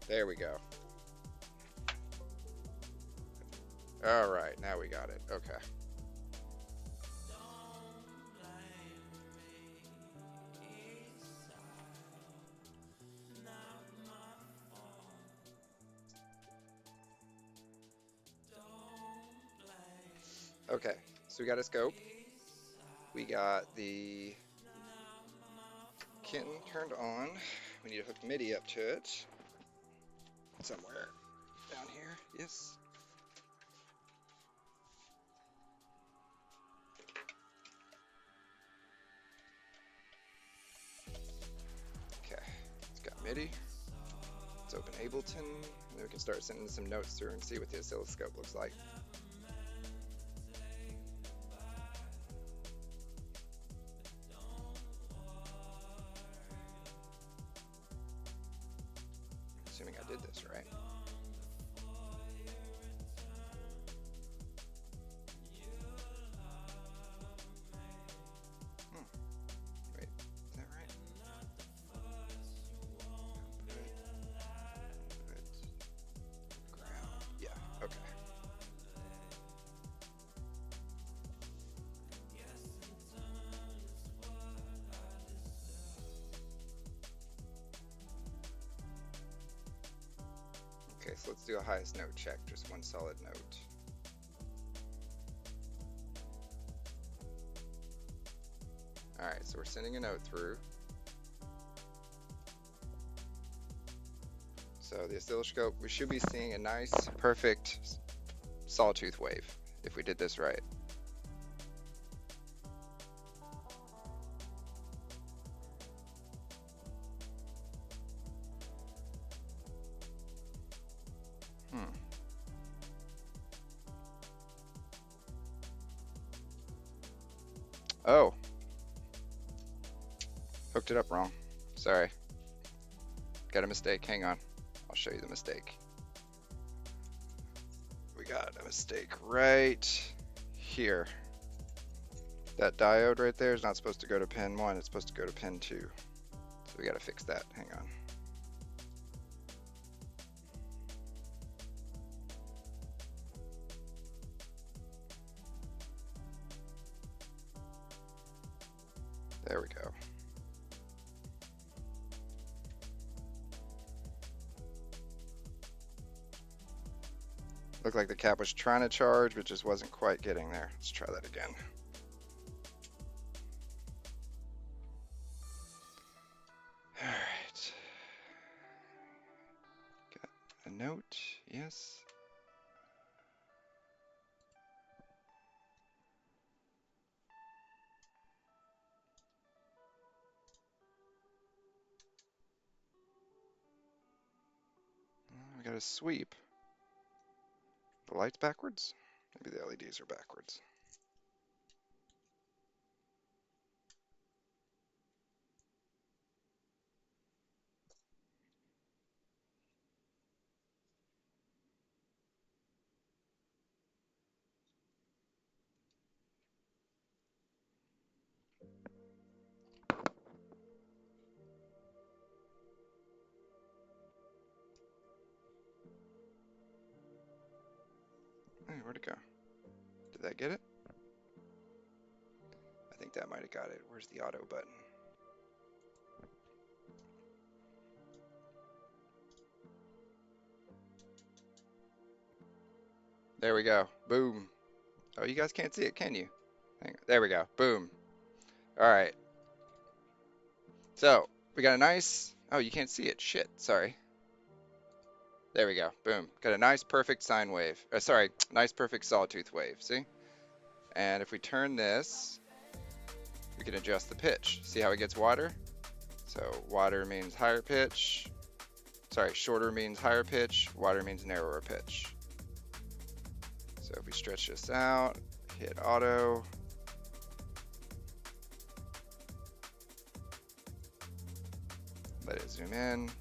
There we go. All right, now we got it. Okay. Okay, so we got a scope. We got the kitten turned on. We need to hook Midi up to it. Somewhere down here. Yes. Okay, it's got Midi. Let's open Ableton, and then we can start sending some notes through and see what the oscilloscope looks like. Assuming I did this right. Wait, is that right? Ground. Yeah, okay. Okay, so let's do a highest note check, just one solid note. Alright, so we're sending a note through. So the oscilloscope, we should be seeing a nice, perfect sawtooth wave if we did this right. Oh. Hooked it up wrong. Sorry. Got a mistake. Hang on. I'll show you the mistake. We got a mistake right here. That diode right there is not supposed to go to pin 1. It's supposed to go to pin 2. So we got to fix that. Hang on. There we go. Looked like the cap was trying to charge, but just wasn't quite getting there. Let's try that again. All right. Got a note, yes. We got a sweep. The light's backwards? Maybe the LEDs are backwards. Hey, where'd it go? Did that get it? I think that might have got it. Where's the auto button? There we go. Boom. Oh, you guys can't see it, can you? Hang on. There we go. Boom. All right. So we got a nice. Oh, you can't see it. Shit. Sorry. There we go. Boom. Got a nice, perfect sine wave. Sorry, nice, perfect sawtooth wave. See? And if we turn this, we can adjust the pitch. See how it gets wider? So wider means higher pitch. Sorry, shorter means higher pitch. Wider means narrower pitch. So if we stretch this out, hit auto. Let it zoom in.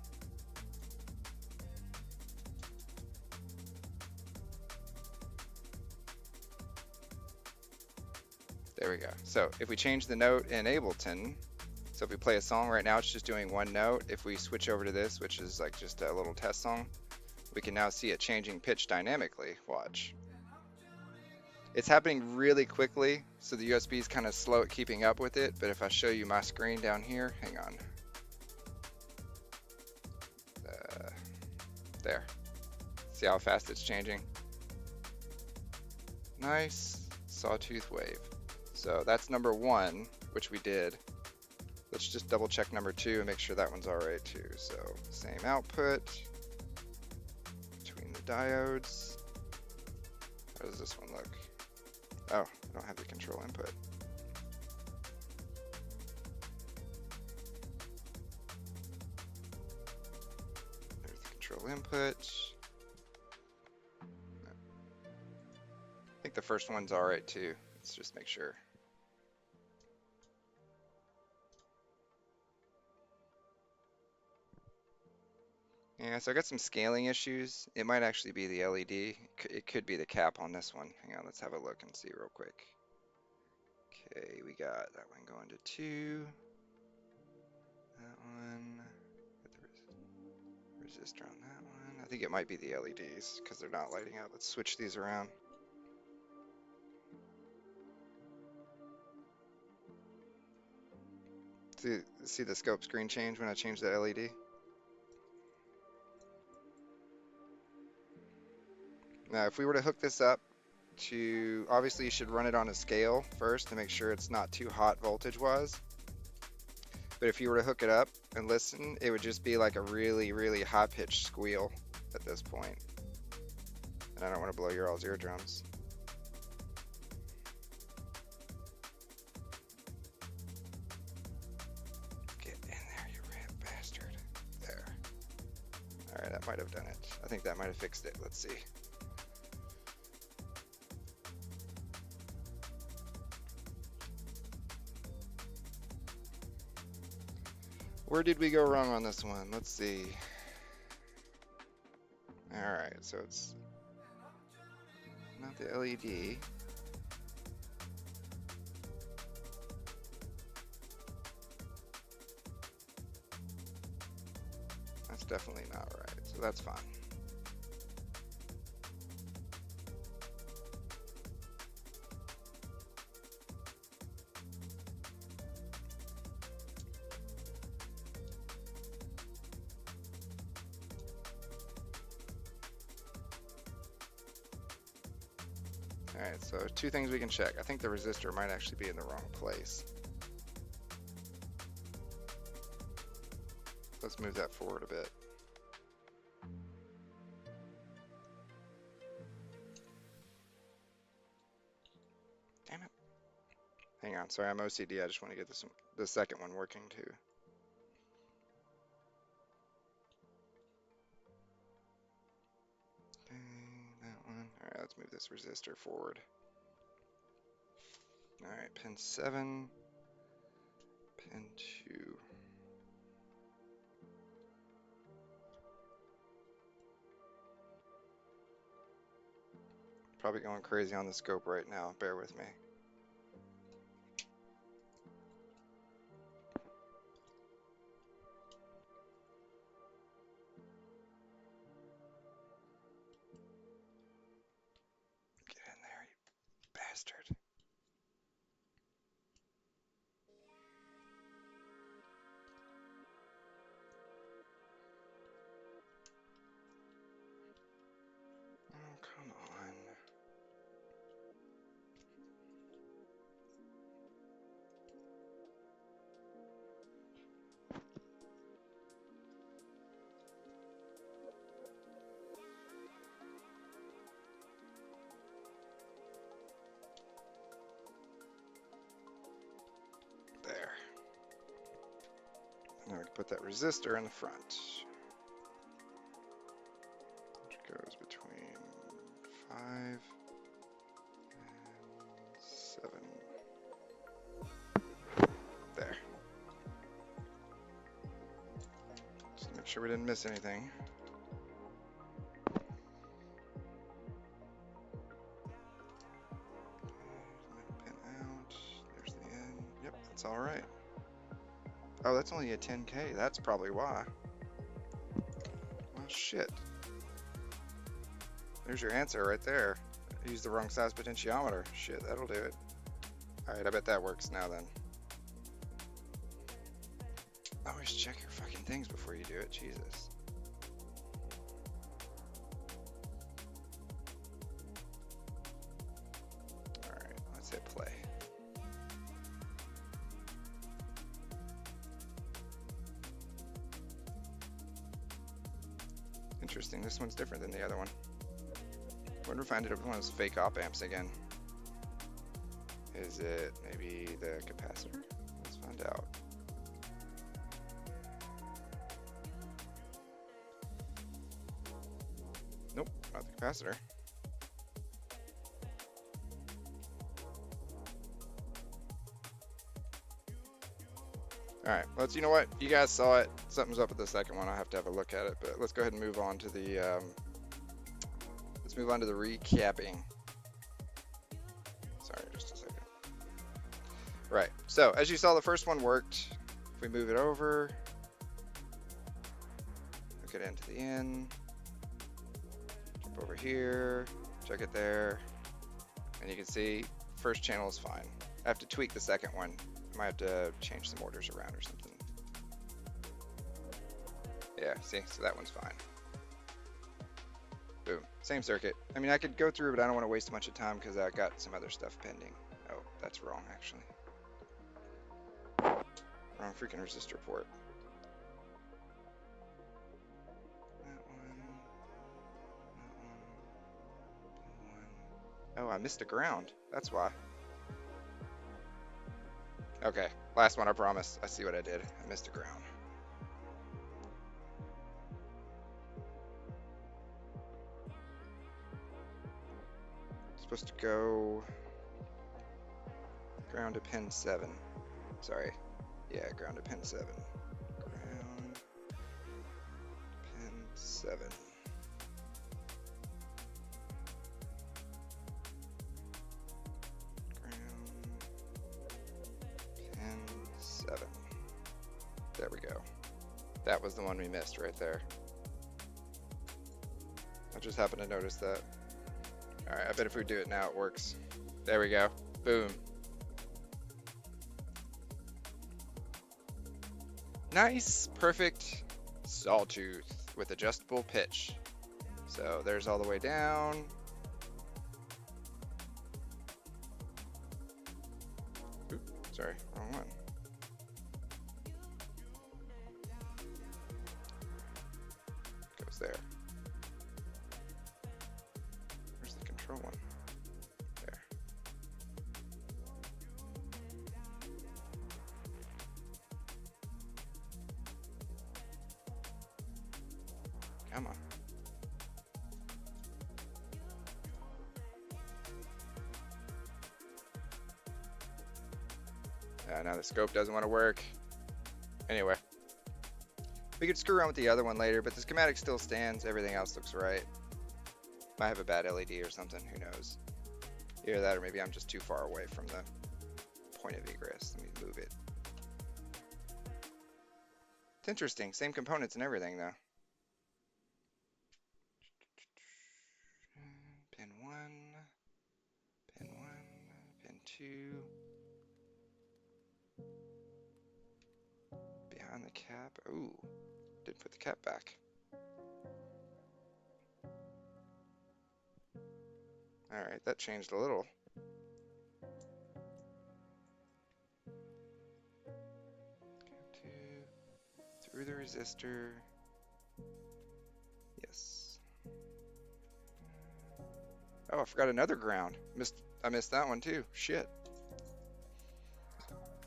There we go. So if we change the note in Ableton, so if we play a song right now, it's just doing one note. If we switch over to this, which is like just a little test song, we can now see it changing pitch dynamically. Watch. It's happening really quickly, so the USB is kind of slow at keeping up with it. But if I show you my screen down here, hang on. There. See how fast it's changing? Nice Sawtooth wave. So that's number 1, which we did. Let's just double check number 2 and make sure that one's all right too. So same output between the diodes. How does this one look? Oh, I don't have the control input. There's the control input. I think the first one's all right too. Let's just make sure. Yeah, so I got some scaling issues. It might actually be the LED. It could be the cap on this one. Hang on, let's have a look and see real quick. Okay, we got that one going to 2. That one. Put the resistor on that one. I think it might be the LEDs because they're not lighting up. Let's switch these around. See the scope screen change when I change the LED? Now, if we were to hook this up to, obviously you should run it on a scale first to make sure it's not too hot voltage-wise. But if you were to hook it up and listen, it would just be like a really, really high-pitched squeal at this point. And I don't want to blow your all's eardrums. Get in there, you red bastard. There. All right, that might have done it. I think that might have fixed it. Let's see. Where did we go wrong on this one? Let's see. All right, so it's not the LED. That's definitely not right, so that's fine. Alright, so 2 things we can check. I think the resistor might actually be in the wrong place. Let's move that forward a bit. Damn it. Hang on, sorry, I'm OCD. I just want to get the second one working too. Alright, let's move this resistor forward. Alright, pin 7, pin 2. Probably going crazy on the scope right now, bear with me. Bastard. Oh, come on. put that resistor in the front, which goes between 5 and 7. There. Just make sure we didn't miss anything. Pin out. There's the end. Yep, that's all right. Oh, that's only a 10K. That's probably why. Well, shit. There's your answer right there. I used the wrong size potentiometer. Shit, that'll do it. Alright, I bet that works now then. Always check your fucking things before you do it. Jesus. Alright, let's hit play. Interesting, this one's different than the other one. Wonder if I ended up with one of those fake op amps again. Is it maybe the capacitor? Let's find out. Nope, not the capacitor. Alright, you know what? You guys saw it. Something's up with the second one. I'll have to have a look at it, but let's go ahead and move on to the recapping. Sorry, just a second. Right, so as you saw, the first one worked. If we move it over, hook it into the in, jump over here, check it there, and you can see first channel is fine. I have to tweak the second one. I might have to change some orders around or something. Yeah, see, so that one's fine. Boom, same circuit. I mean, I could go through, but I don't want to waste a bunch of time because I got some other stuff pending. Oh, that's wrong, actually. Wrong freaking resistor port. That one. Oh, I missed a ground. That's why. Okay, last one, I promise. I see what I did. I missed a ground. Supposed to go ground to pin 7. Sorry. Yeah, ground to pin 7. Ground pin 7. Ground pin 7. There we go. That was the one we missed right there. I just happened to notice that. Alright, I bet if we do it now it works. There we go. Boom. Nice, perfect Sawtooth with adjustable pitch. So there's all the way down. Oop, sorry, wrong one. Goes there. Where's the control one? There. Come on. Now the scope doesn't want to work. Anyway. We could screw around with the other one later, but the schematic still stands. Everything else looks right. Might have a bad LED or something, who knows. Either that or maybe I'm just too far away from the point of egress. Let me move it. It's interesting, same components and everything though. Pin 1, pin 1, pin 2. Behind the cap, ooh, didn't put the cap back. Alright, that changed a little. Through the resistor. Yes. Oh, I forgot another ground. I missed that one too. Shit.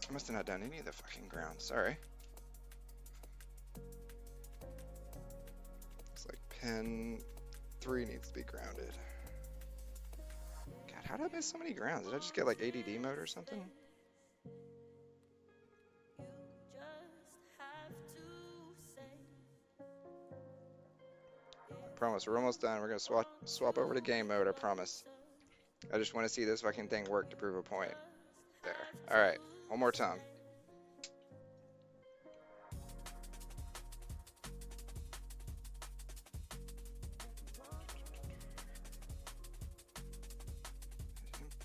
I must have not done any of the fucking ground. Sorry. Pin 3 needs to be grounded. God, how did I miss so many grounds? Did I just get like ADD mode or something? I promise, we're almost done. We're gonna swap over to game mode, I promise. I just want to see this fucking thing work to prove a point. There. Alright, one more time.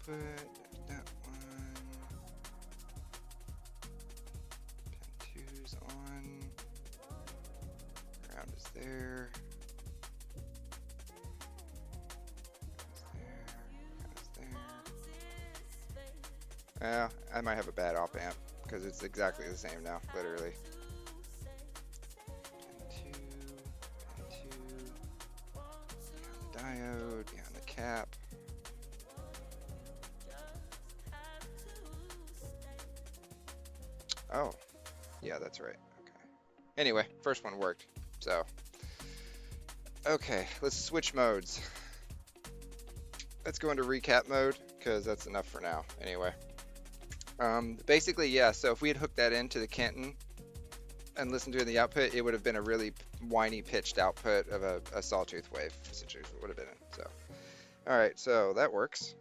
Input, there's that one. Pin 2's on. Ground is there. Yeah, I might have a bad op amp because it's exactly the same now, literally. Pin 2, behind the diode, behind the cap. Oh, yeah, that's right. Okay. Anyway, first one worked, so. Okay, let's switch modes. Let's go into recap mode because that's enough for now, anyway. Basically, yeah, so if we had hooked that into the Kenton and listened to it in the output, it would have been a really whiny pitched output of a Sawtooth wave, essentially, it would have been. So, all right, so that works.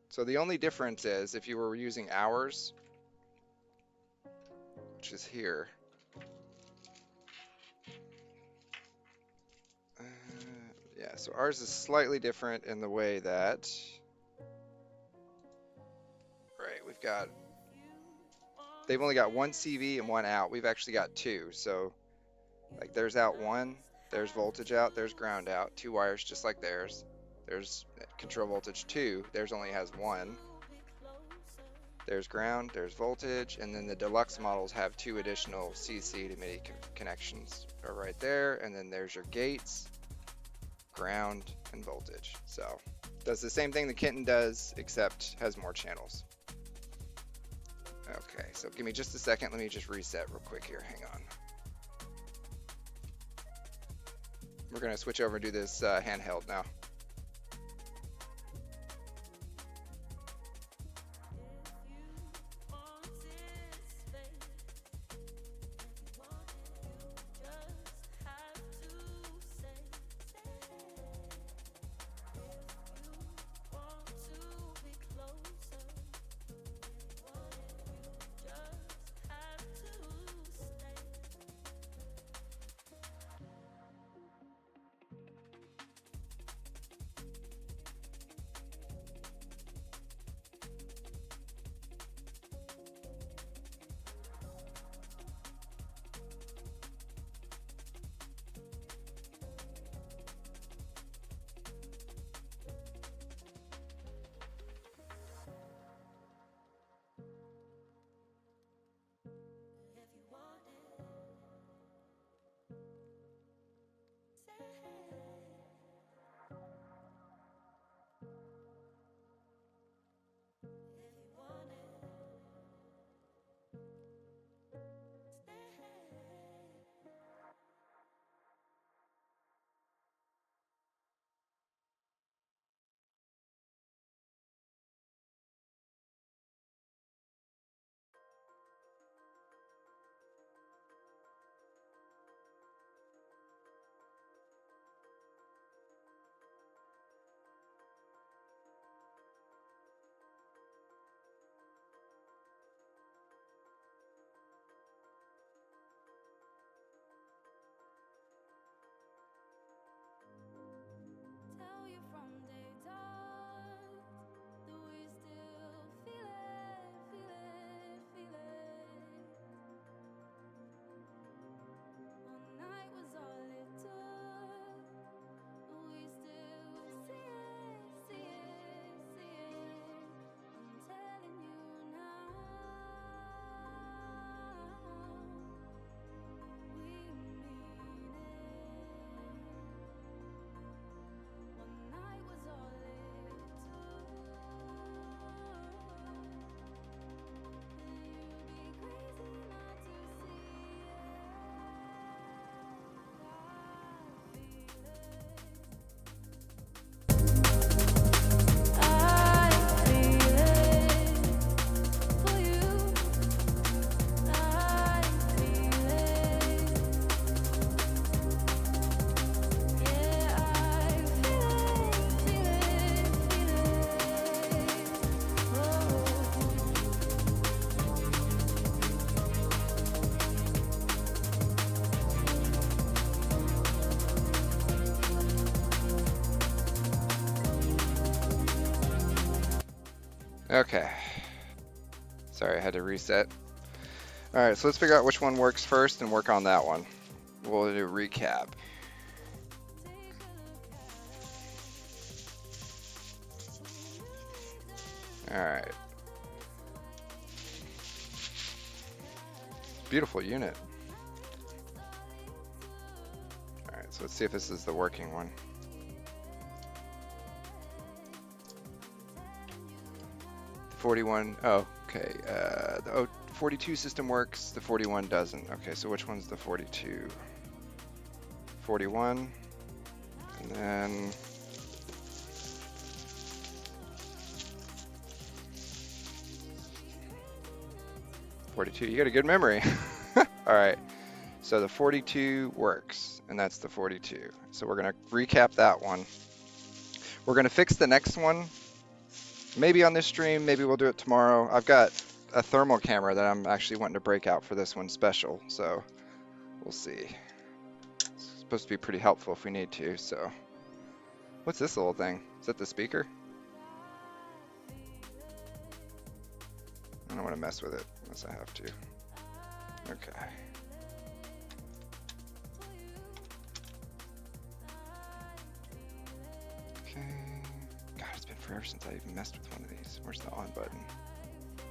So the only difference is if you were using ours, which is here. Yeah, so ours is slightly different in the way that, right, we've got, they've only got one CV and one out. We've actually got two. So like there's out one, there's voltage out, there's ground out, two wires just like theirs. There's control voltage 2, theirs only has one. There's ground, there's voltage, and then the deluxe models have 2 additional CC to MIDI connections are right there. And then there's your gates, ground, and voltage. So does the same thing the Kenton does, except has more channels. Okay, so give me just a second. Let me just reset real quick here. Hang on. We're gonna switch over and do this handheld now. Okay. Sorry, I had to reset. All right, so let's figure out which one works first and work on that one. We'll do a recap. All right. Beautiful unit. All right, so let's see if this is the working one. The 41, oh, okay. The 42 system works, the 41 doesn't. Okay, so which one's the 42? 41, and then '42. You got a good memory. All right, so the 42 works, and that's the 42. So we're gonna recap that one. We're gonna fix the next one, maybe on this stream, maybe we'll do it tomorrow. I've got a thermal camera that I'm actually wanting to break out for this one special, so we'll see. It's supposed to be pretty helpful if we need to, so. What's this little thing? Is that the speaker? I don't want to mess with it unless I have to. Okay. Okay. God, it's been forever since I even messed with one of these. Where's the on button?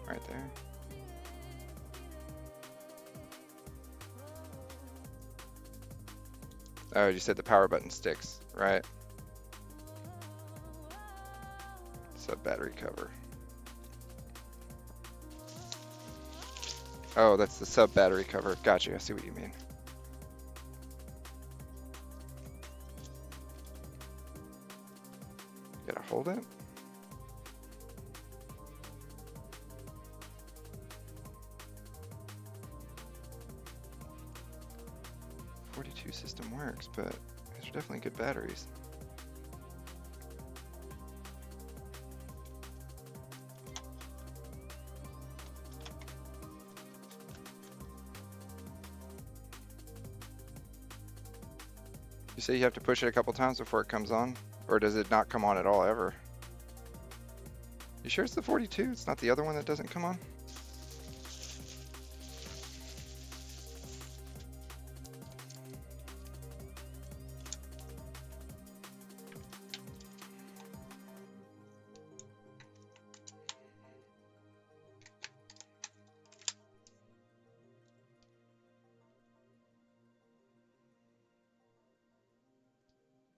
Right there. Oh, you said the power button sticks, right? Sub battery cover. Oh, that's the sub battery cover. Gotcha, I see what you mean. Gotta hold it. '42 system works, but these are definitely good batteries. You say you have to push it a couple times before it comes on? Or does it not come on at all ever? You sure it's the 42? It's not the other one that doesn't come on?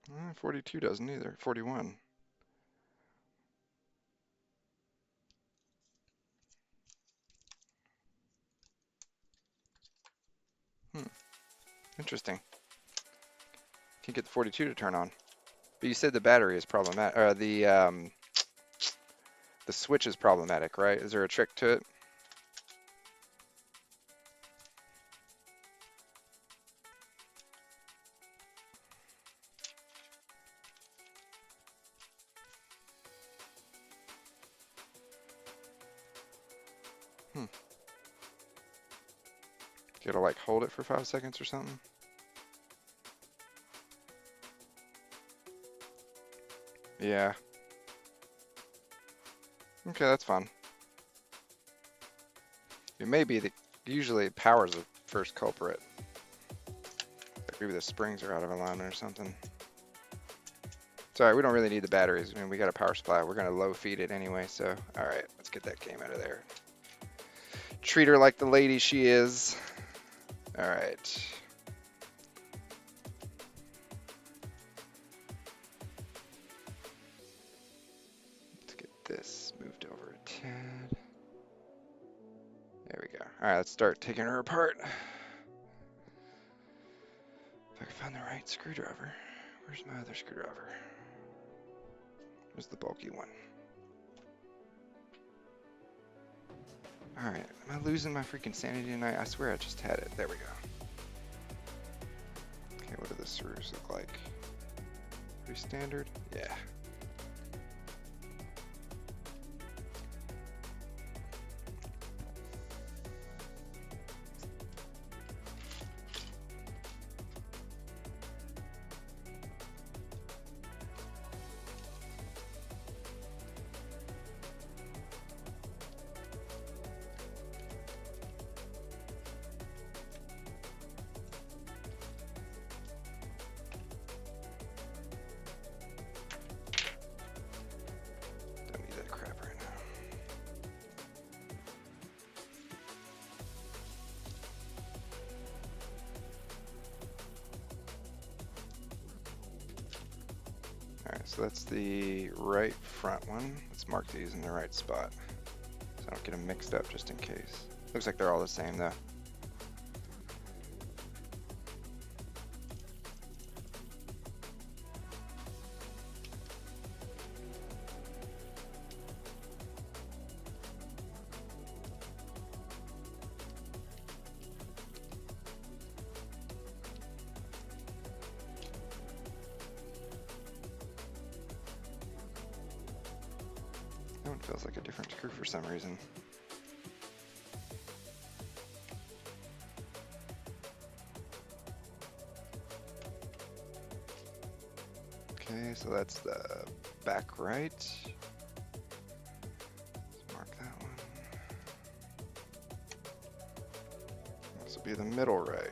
Eh, 42 doesn't either. 41. Interesting. Can't get the 42 to turn on. But you said the battery is problematic. The switch is problematic, right? Is there a trick to it? You gotta like hold it for 5 seconds or something? Yeah. Okay, that's fun. It may be that usually power's the first culprit. Like maybe the springs are out of alignment or something. Sorry, we don't really need the batteries. I mean, we got a power supply. We're gonna low feed it anyway, so all right, let's get that game out of there. Treat her like the lady she is. All right. Let's get this moved over a tad. There we go. All right, let's start taking her apart. If I can find the right screwdriver. Where's my other screwdriver? Where's the bulky one? All right, am I losing my freaking sanity tonight? I swear I just had it. There we go. Okay, what do the screws look like? Pretty standard? Yeah. So that's the right front one. Let's mark these in the right spot so I don't get them mixed up just in case. Looks like they're all the same though. That one feels like a different screw for some reason. Okay, so that's the back right. Let's mark that one. This will be the middle right.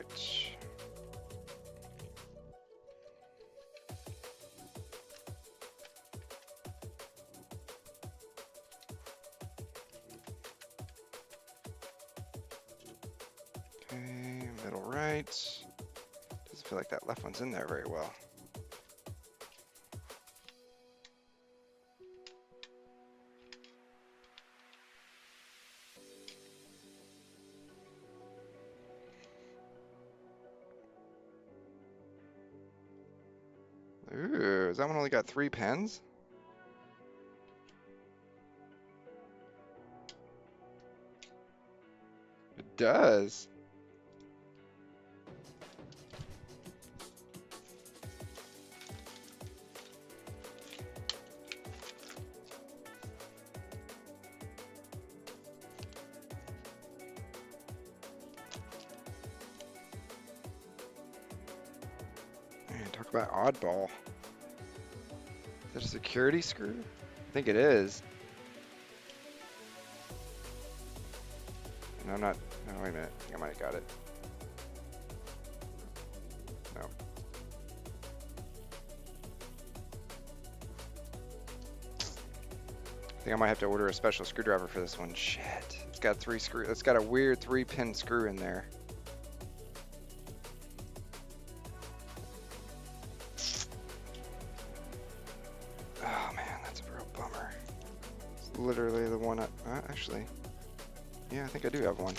Okay, middle right. Doesn't feel like that left one's in there very well. Ooh, has that one only got 3 pins? It does. Man, talk about oddball. Is that a security screw? I think it is. No, not. No, wait a minute. I think I might have got it. No. I think I might have to order a special screwdriver for this one. Shit. It's got 3 screws. It's got a weird 3-pin screw in there. Oh man, that's a real bummer. It's literally the one actually. Yeah, I think I do have one.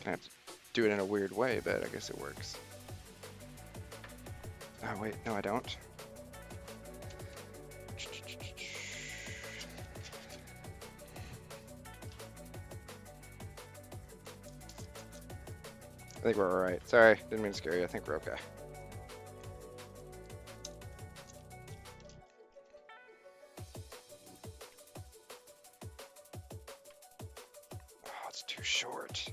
Gonna have to do it in a weird way, but I guess it works. Oh wait, no I don't. I think we're alright. Sorry, didn't mean to scare you. I think we're okay. Oh, it's too short.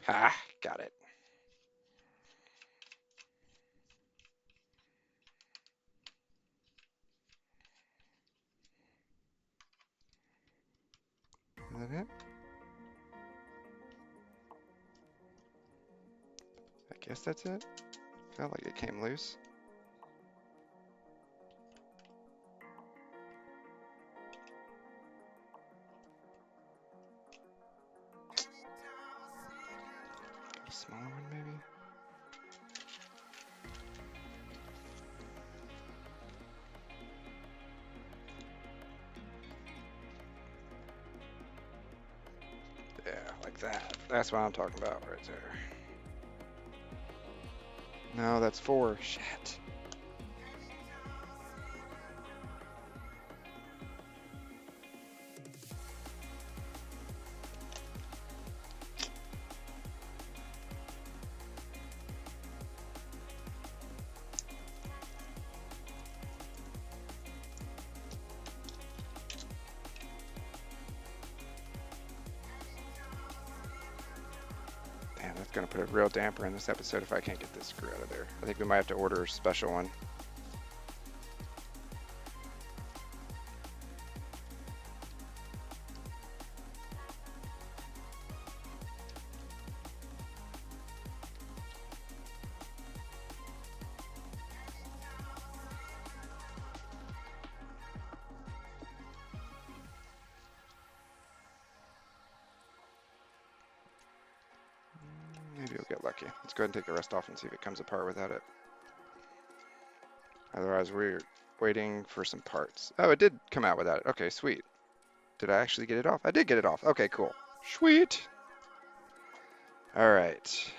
Ha, got it. Is that it? I guess that's it. Felt like it came loose. A smaller one, maybe? Yeah, like that. That's what I'm talking about right there. No, that's 4. Shit. Damn, that's gonna put a real damper in this episode if I can't get this screw out of there. I think we might have to order a special one. lucky. Let's go ahead and take the rest off and see if it comes apart without it. Otherwise, we're waiting for some parts. Oh, it did come out without it. Okay, sweet. Did I actually get it off? I did get it off. Okay, cool. Sweet. All right.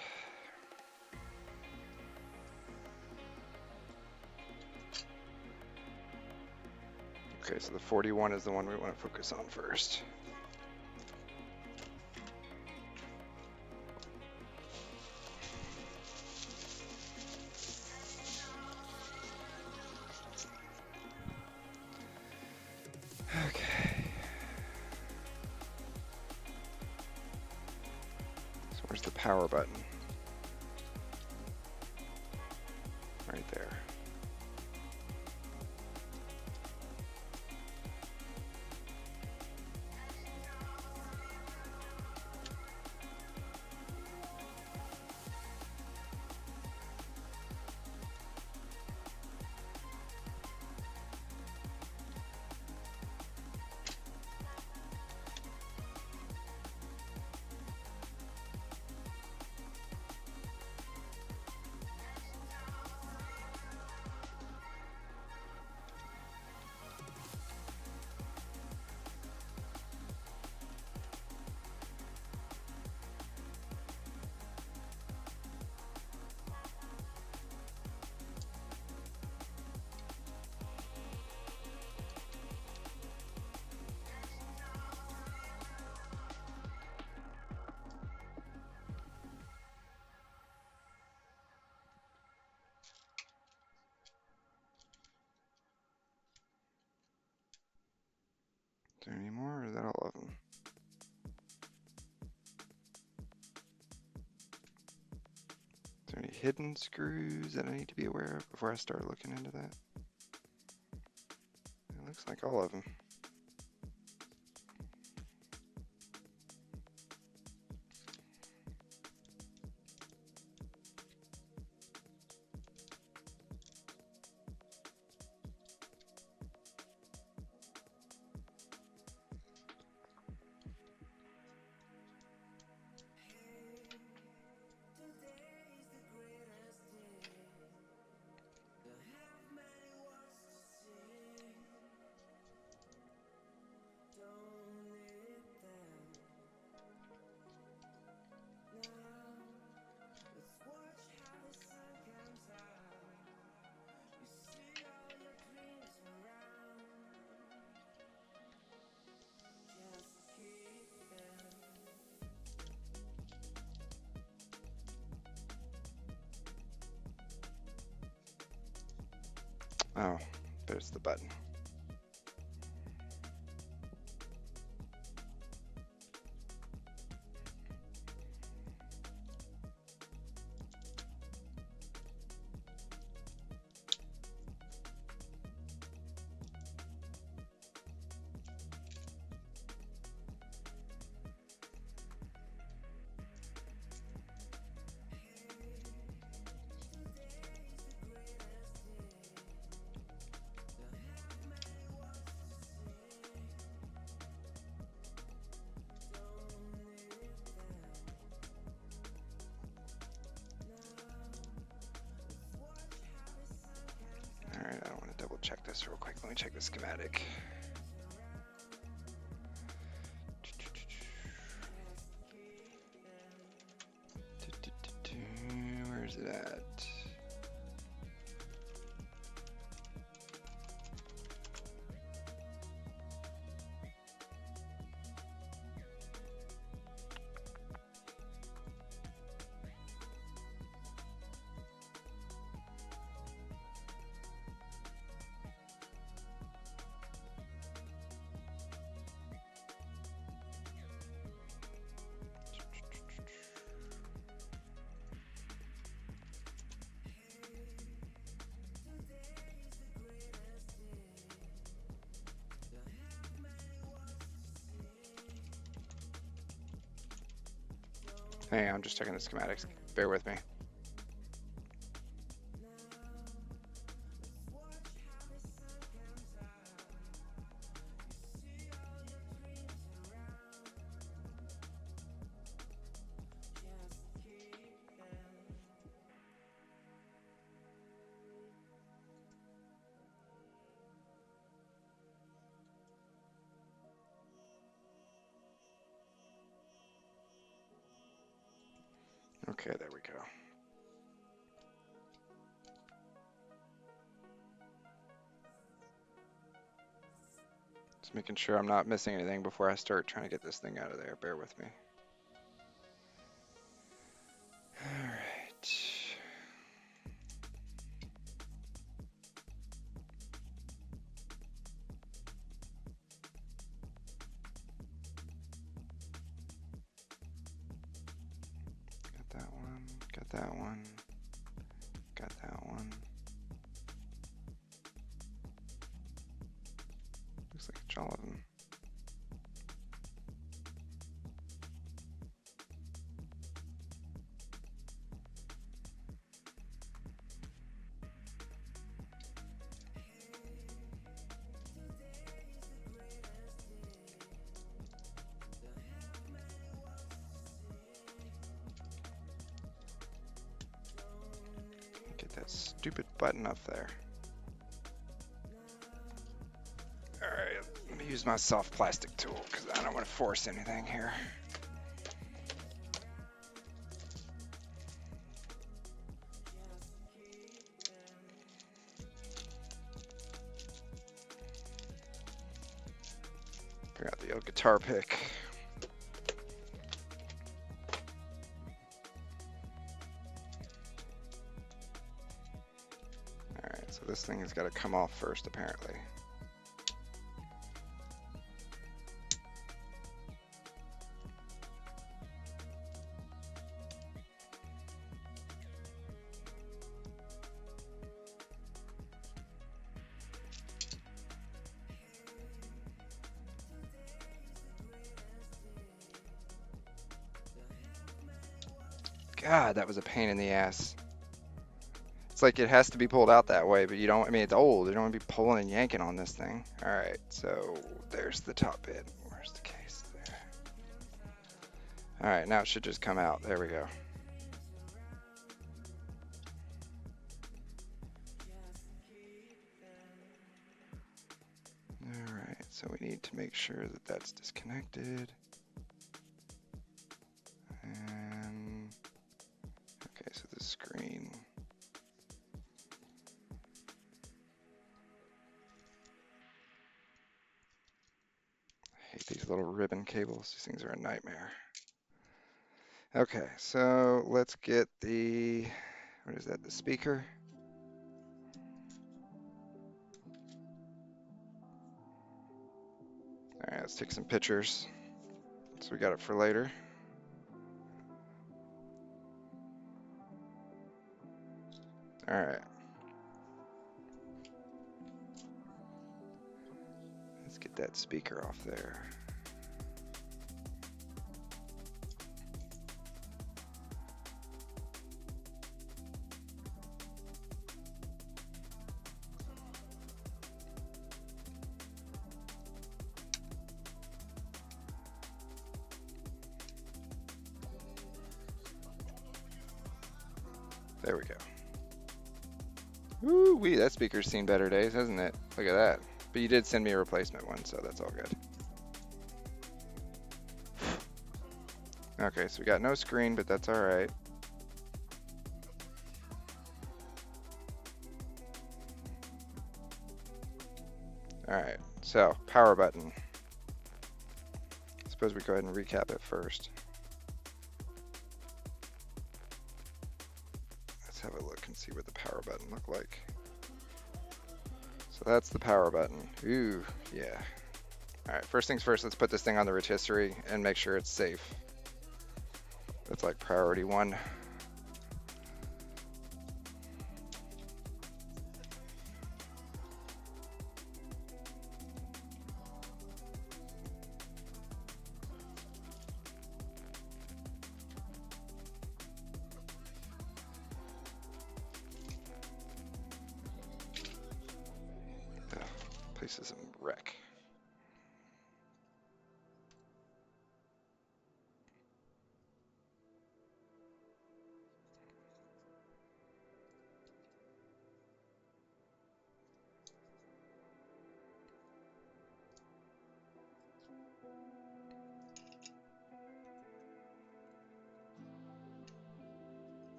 Okay, so the 41 is the one we want to focus on first. Okay. So where's the power button? Right there. Is there any more, or is that all of them? Is there any hidden screws that I need to be aware of before I start looking into that? It looks like all of them. Oh, there's the button. Alright, I want to double check this real quick. Let me check the schematic. Where's it at? Hey, I'm just checking the schematics. Bear with me. Okay, there we go. Just making sure I'm not missing anything before I start trying to get this thing out of there. Bear with me. All right. Got that one. Got that one. Got that one. Looks like it's all of them. Get that stupid button up there. Alright, let me use my soft plastic tool because I don't want to force anything here. Bring out the old guitar pick. Alright, so this thing has got to come off first apparently. God, that was a pain in the ass. It's like it has to be pulled out that way, but you don't, I mean, it's old. You don't want to be pulling and yanking on this thing. All right, so there's the top bit. Where's the case there? All right, now it should just come out. There we go. All right, so we need to make sure that that's disconnected. And, okay, so the screen. I hate these little ribbon cables. These things are a nightmare. Okay, so let's get the, what is that, the speaker? All right, let's take some pictures. So we got it for later. All right. Let's get that speaker off there. There we go. Woo wee, that speaker's seen better days, hasn't it? Look at that. But you did send me a replacement one, so that's all good. Okay, so we got no screen, but that's all right. All right, so power button. I suppose we go ahead and recap it first. Let's have a look and see what the power button looked like. So that's the power button. Ooh, yeah. All right, first things first, let's put this thing on the rotisserie and make sure it's safe. That's like priority one. Ugh, place is a wreck.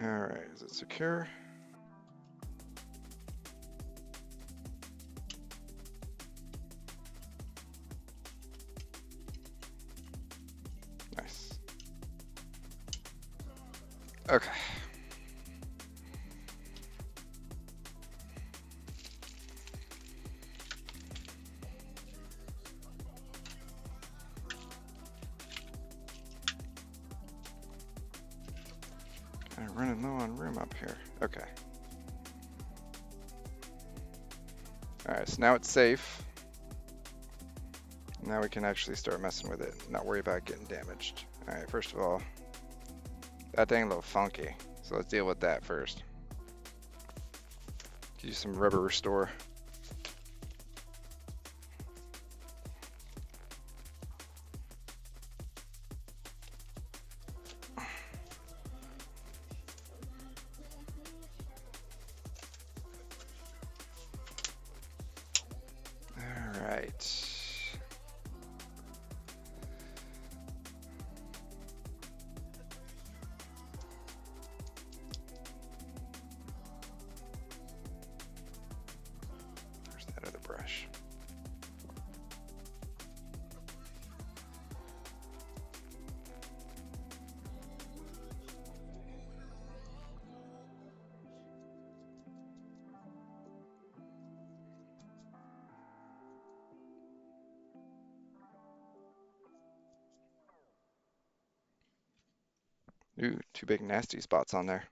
Alright, is it secure? Nice. Okay. Kind of running low on room up here. Okay. Alright, so now it's safe. Now we can actually start messing with it, not worry about getting damaged. Alright, first of all, that thing a little funky, so let's deal with that first. Use some rubber restore. Alright. Where's that other brush? Ooh, two big nasty spots on there.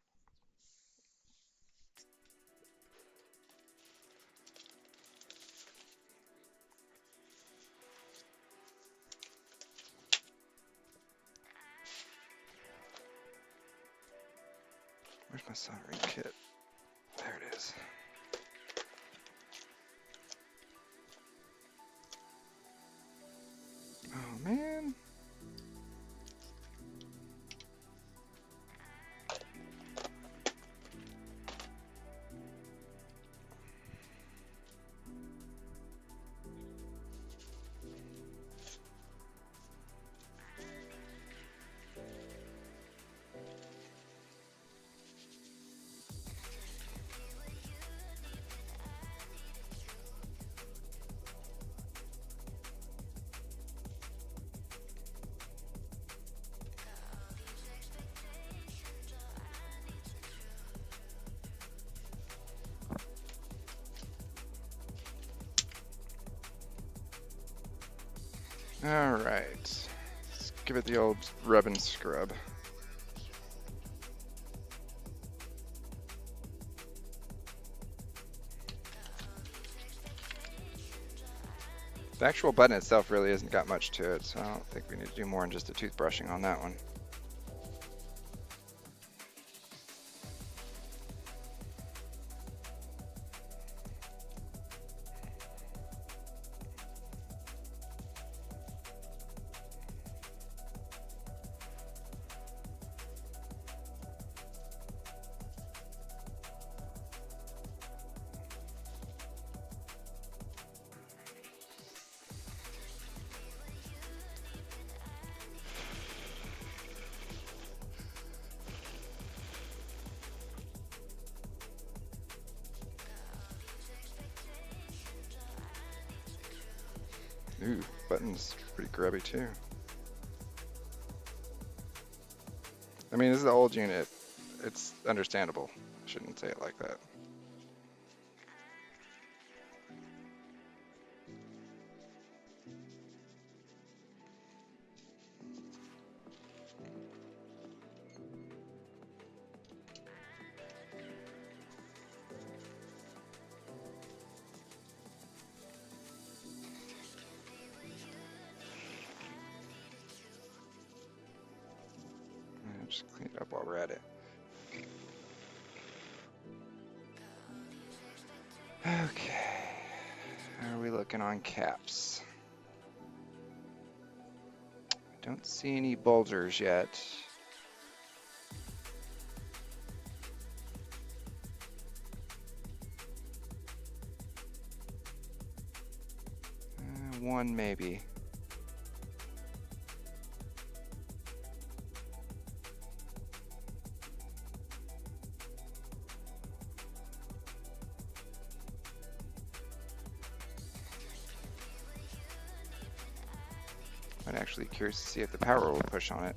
Where's my soldering kit? There it is. Oh man. All right, let's give it the old rub and scrub. The actual button itself really hasn't got much to it, so I don't think we need to do more than just a toothbrushing on that one. Ooh, button's pretty grubby too. I mean, this is the old unit. It's understandable. I shouldn't say it like that. Just clean it up while we're at it. Okay, how are we looking on caps? Don't see any bulgers yet. One maybe. I'm actually curious to see if the power will push on it.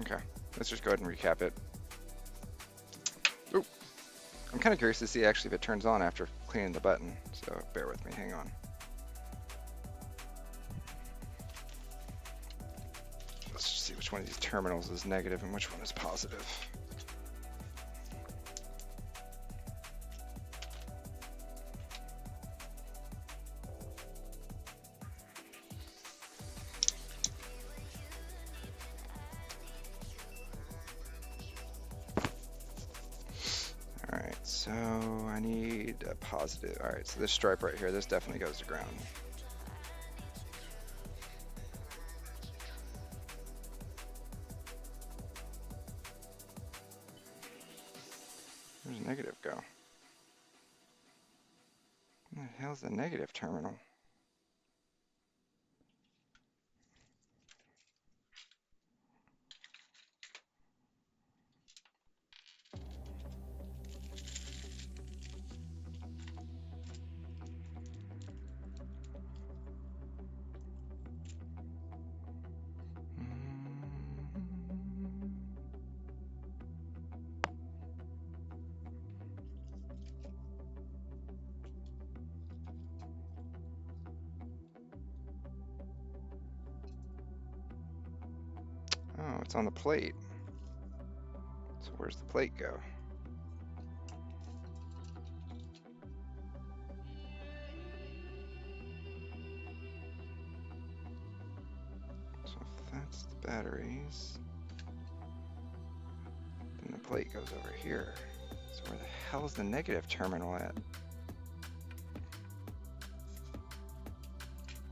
Okay, let's just go ahead and recap it. Oop. I'm kind of curious to see actually if it turns on after cleaning the button, so bear with me, hang on. Let's just see which one of these terminals is negative and which one is positive. Alright, so I need a positive. Alright, so this stripe right here, this definitely goes to ground. Where's negative go? Where the hell's the negative terminal? Oh, it's on the plate. So where's the plate go? So if that's the batteries, then the plate goes over here. So where the hell is the negative terminal at?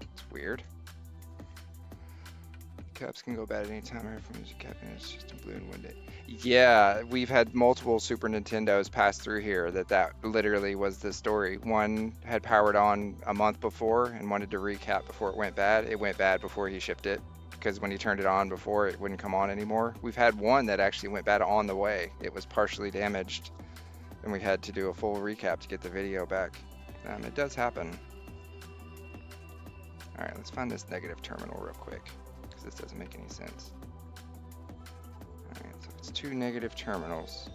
It's weird. Caps can go bad at any time. Everyone's cap and it's just in blue and windy. Yeah, we've had multiple Super Nintendos pass through here that literally was the story. One had powered on a month before and wanted to recap before it went bad. It went bad before he shipped it because when he turned it on before, it wouldn't come on anymore. We've had one that actually went bad on the way. It was partially damaged and we had to do a full recap to get the video back. It does happen. All right, let's find this negative terminal real quick. This doesn't make any sense. Alright, so it's two negative terminals.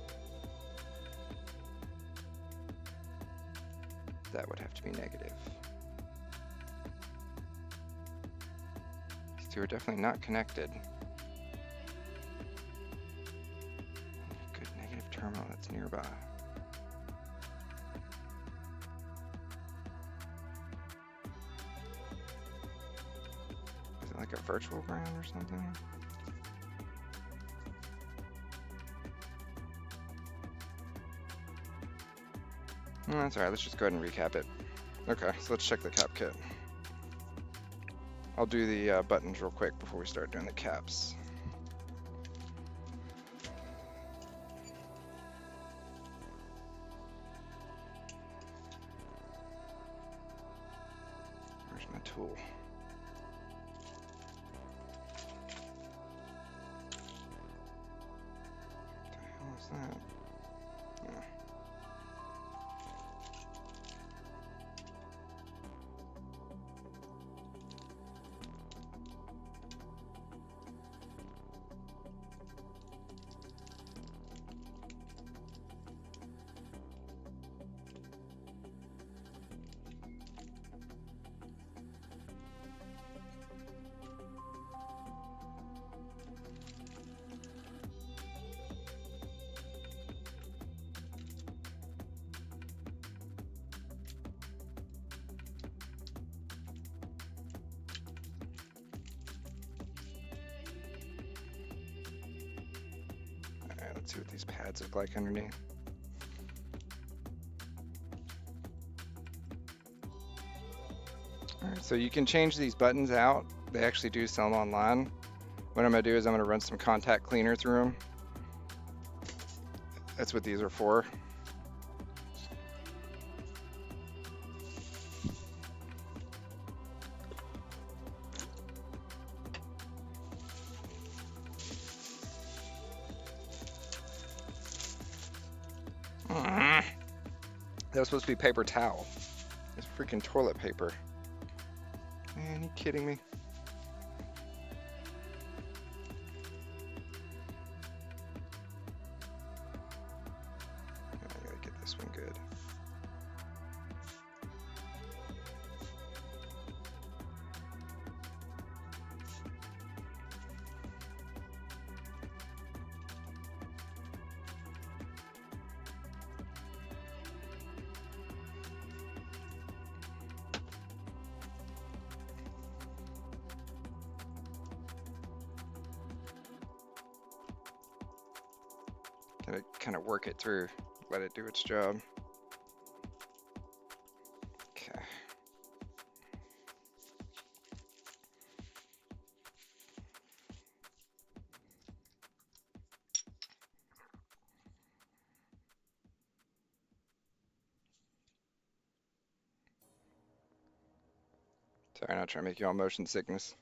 That would have to be negative. These two are definitely not connected. Good negative terminal that's nearby. Like a virtual ground or something? No, that's alright, let's just go ahead and recap it. Okay, so let's check the cap kit. I'll do the buttons real quick before we start doing the caps. Where's my tool? That? Yeah. Let's see what these pads look like underneath. Alright, so you can change these buttons out. They actually do sell them online. What I'm going to do is I'm going to run some contact cleaner through them. That's what these are for. That was supposed to be paper towel. It's freaking toilet paper. Man, you kidding me? I gotta get this one good. Gotta kind of work it through, let it do its job. Okay. Sorry, not trying to make you all motion sickness.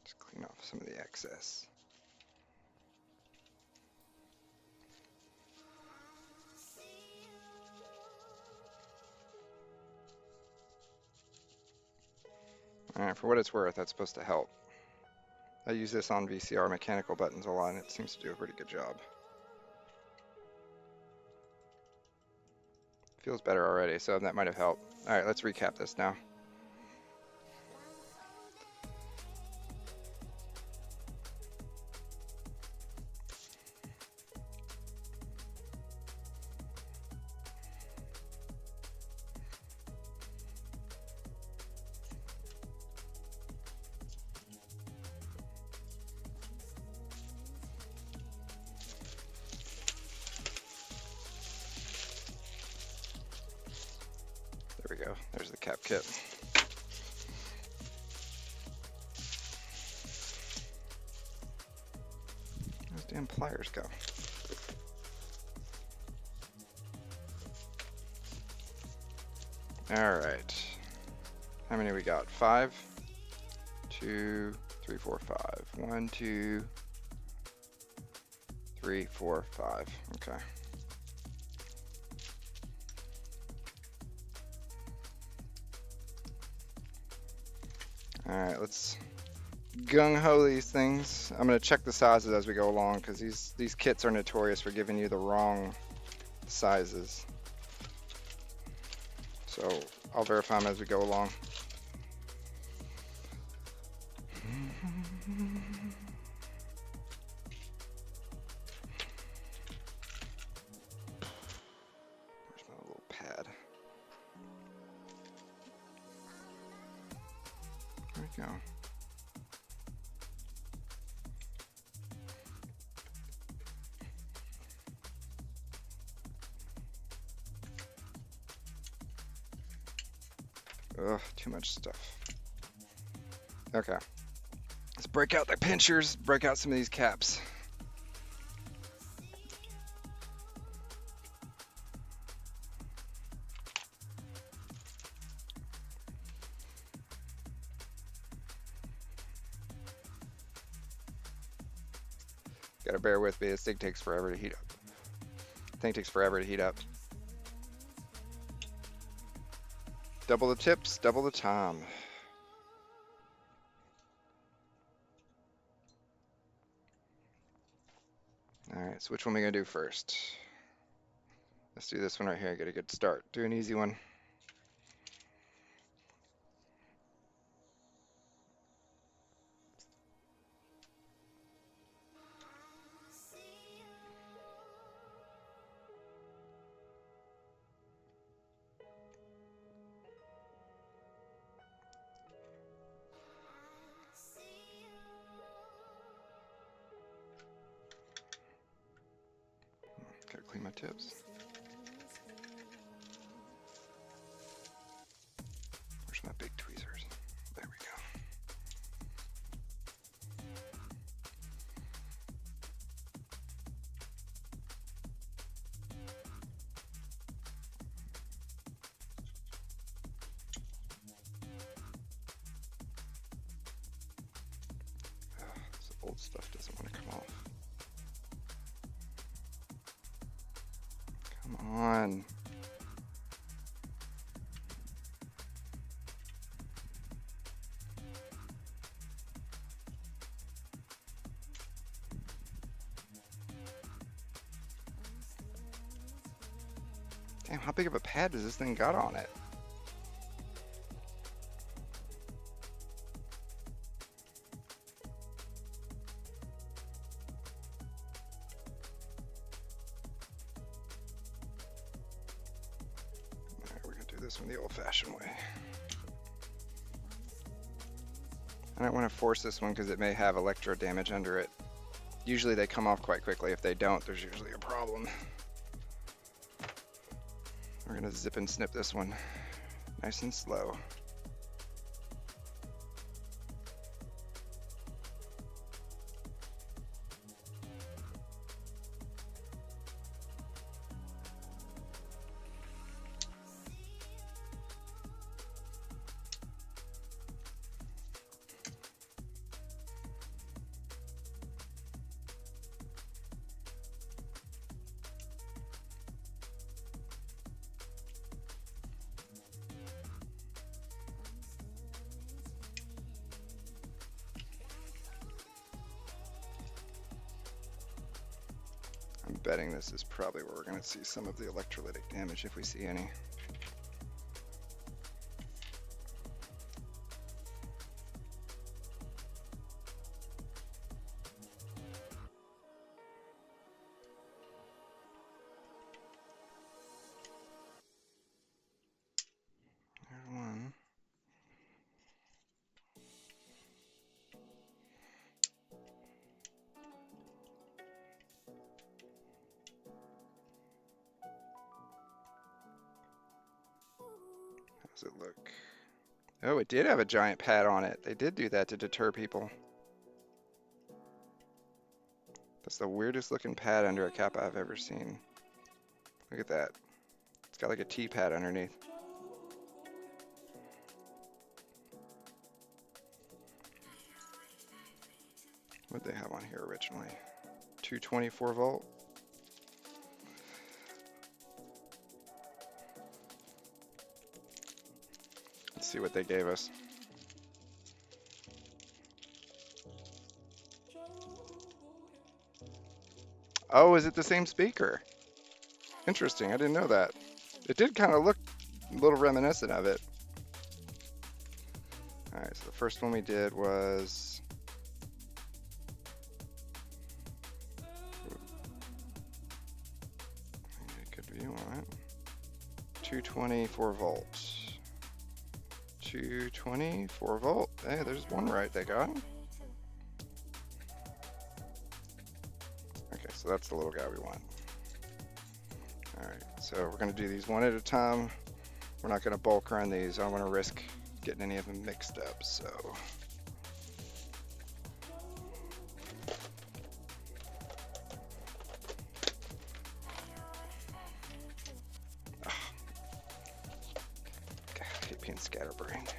Just clean off some of the excess. Alright, for what it's worth, that's supposed to help. I use this on VCR mechanical buttons a lot, and it seems to do a pretty good job. Feels better already, so that might have helped. Alright, let's recap this now. There we go. There's the cap kit. Those damn pliers go. Alright. How many we got? 5, 2, 3, 4, 5. 1, 2, 3, 4, 5. Okay. Alright, let's gung-ho these things. I'm going to check the sizes as we go along, because these kits are notorious for giving you the wrong sizes. So I'll verify them as we go along. Where's my little pad? There we go. Ugh, too much stuff. Okay. Let's break out the pinchers, break out some of these caps. Gotta bear with me, this thing takes forever to heat up. Thing takes forever to heat up. Double the tips, double the time. Alright, so which one are we gonna do first? Let's do this one right here, get a good start. Do an easy one. Gotta clean my tips. Where's my big tweezers? There we go. Stuff doesn't want to come off. Come on. Damn, how big of a pad does this thing got on it? Alright, we're gonna do this one the old-fashioned way. I don't want to force this one because it may have electro damage under it. Usually they come off quite quickly. If they don't, there's usually a problem. We're gonna zip and snip this one nice and slow. I'm betting this is probably where we're going to see some of the electrolytic damage if we see any. There's one. How does it look? Oh, it did have a giant pad on it. They did do that to deter people. That's the weirdest looking pad under a Kappa I've ever seen. Look at that. It's got like a T-pad underneath. What did they have on here originally? 224 volt. Let's see what they gave us. Oh, is it the same speaker? Interesting, I didn't know that. It did kind of look a little reminiscent of it. Alright, so the first one we did was... Good view on it. 224 volts. 224 volt. Hey, there's one right they got. Okay, so that's the little guy we want. Alright, so we're going to do these one at a time. We're not going to bulk run these. I don't want to risk getting any of them mixed up, so... Oh. God, I keep being scatterbrained.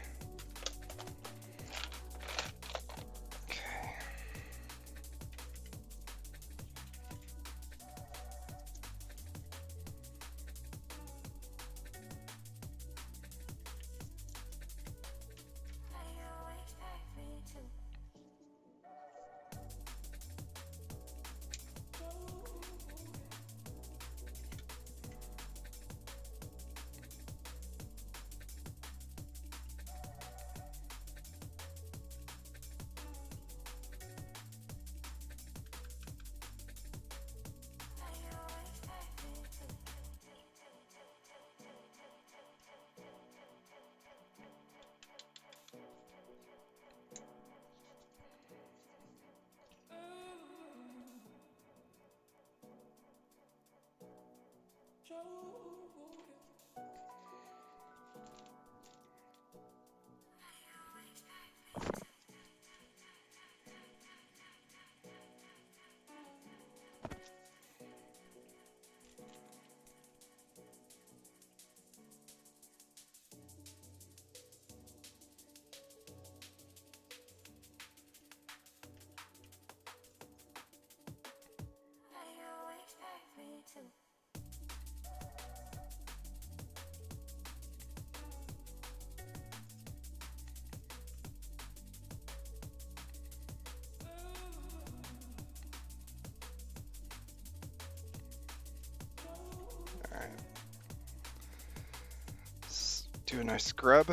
Do a nice scrub,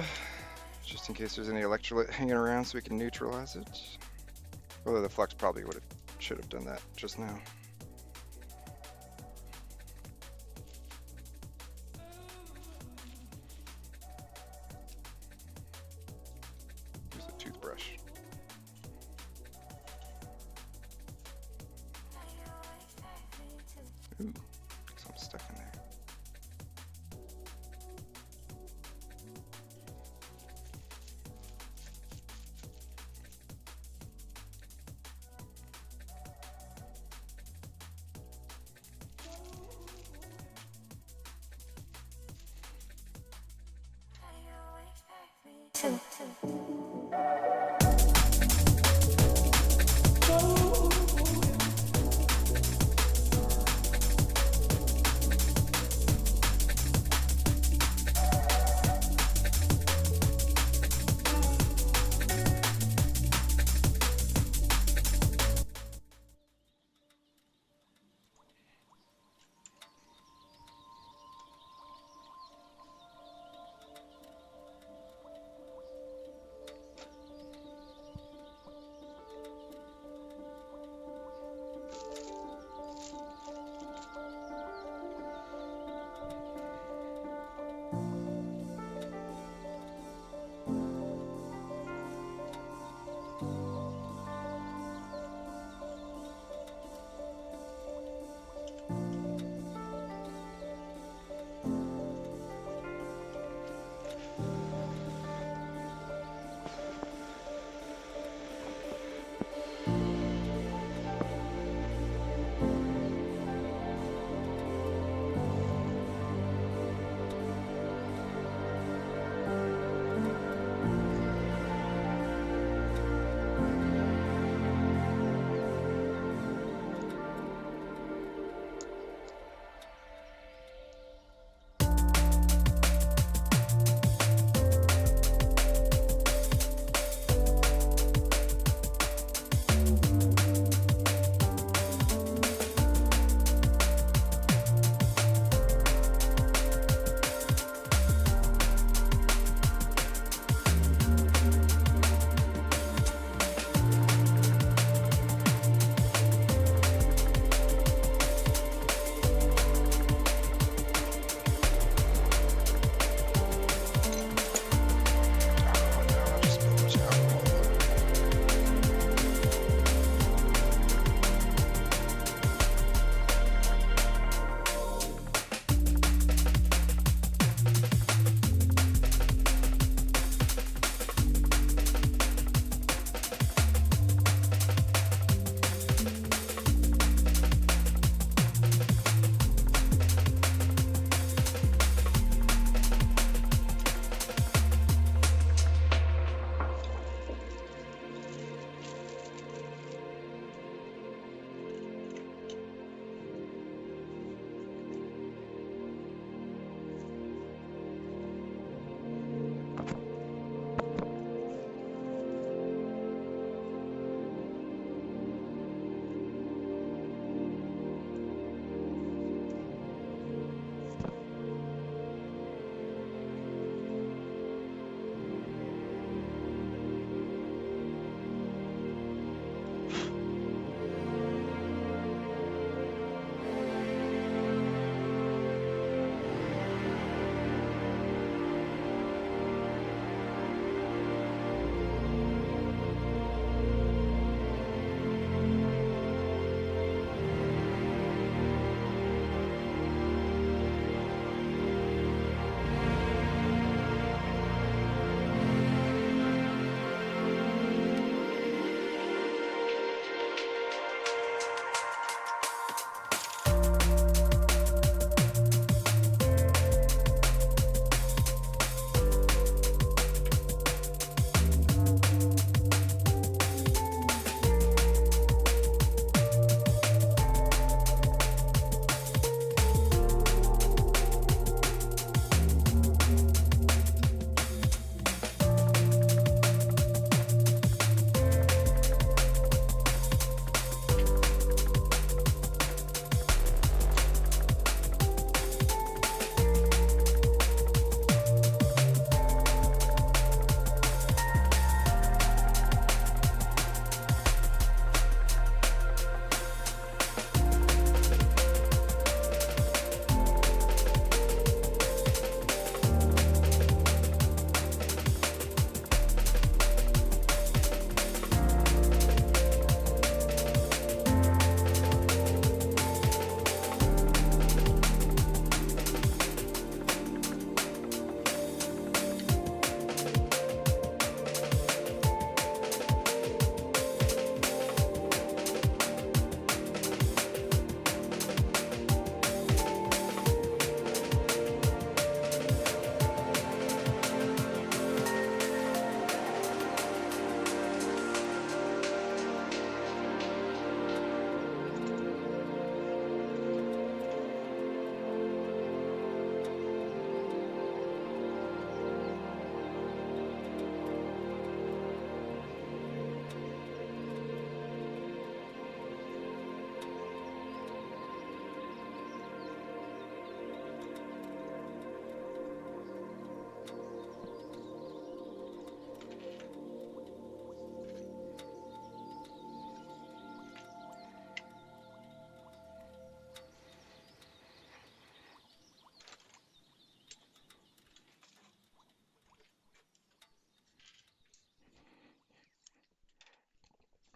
just in case there's any electrolyte hanging around so we can neutralize it. Although the flux probably should have done that just now. Use a toothbrush. Ooh, something stuck in there.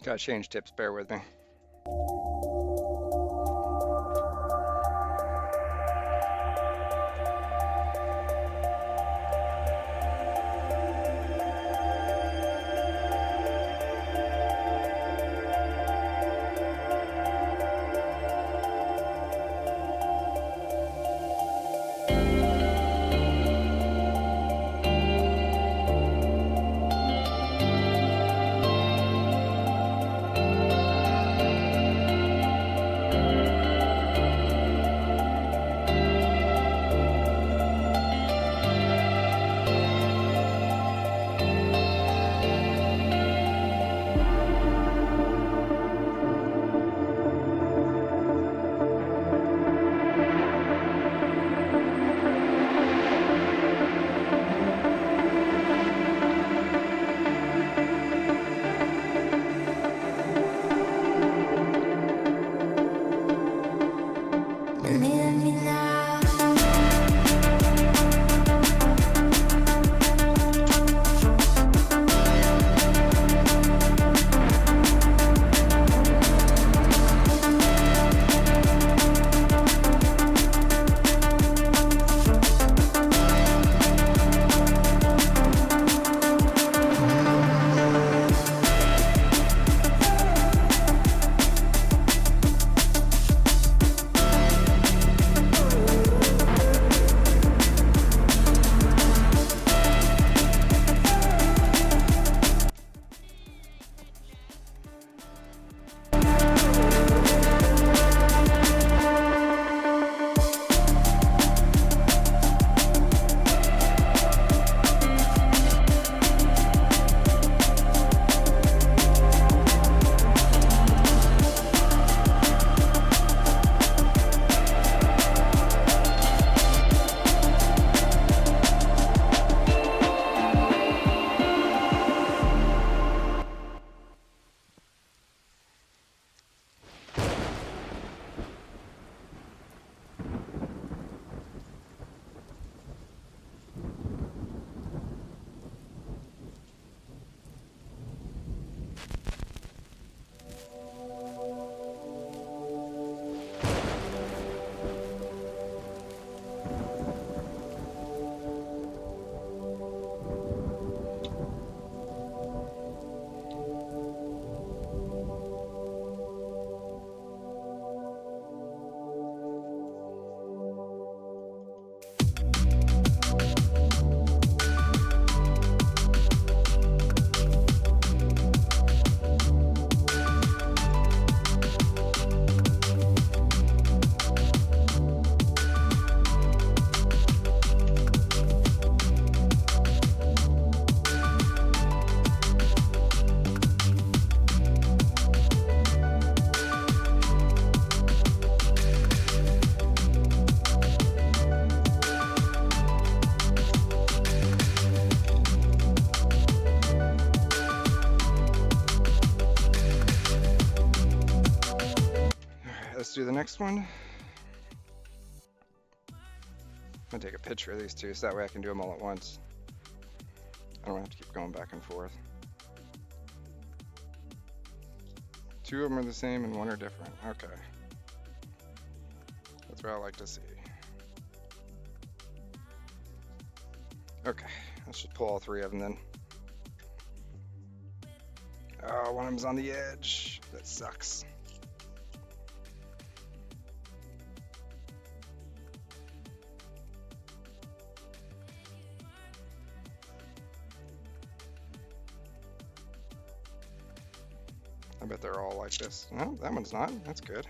Gotta change tips, bear with me. Let's do the next one. I'm gonna take a picture of these two so that way I can do them all at once. I don't have to keep going back and forth. Two of them are the same and one are different. Okay. That's what I like to see. Okay, let's just pull all three of them then. Oh, one of them's on the edge. That sucks. I bet they're all like this. No, that one's not. That's good.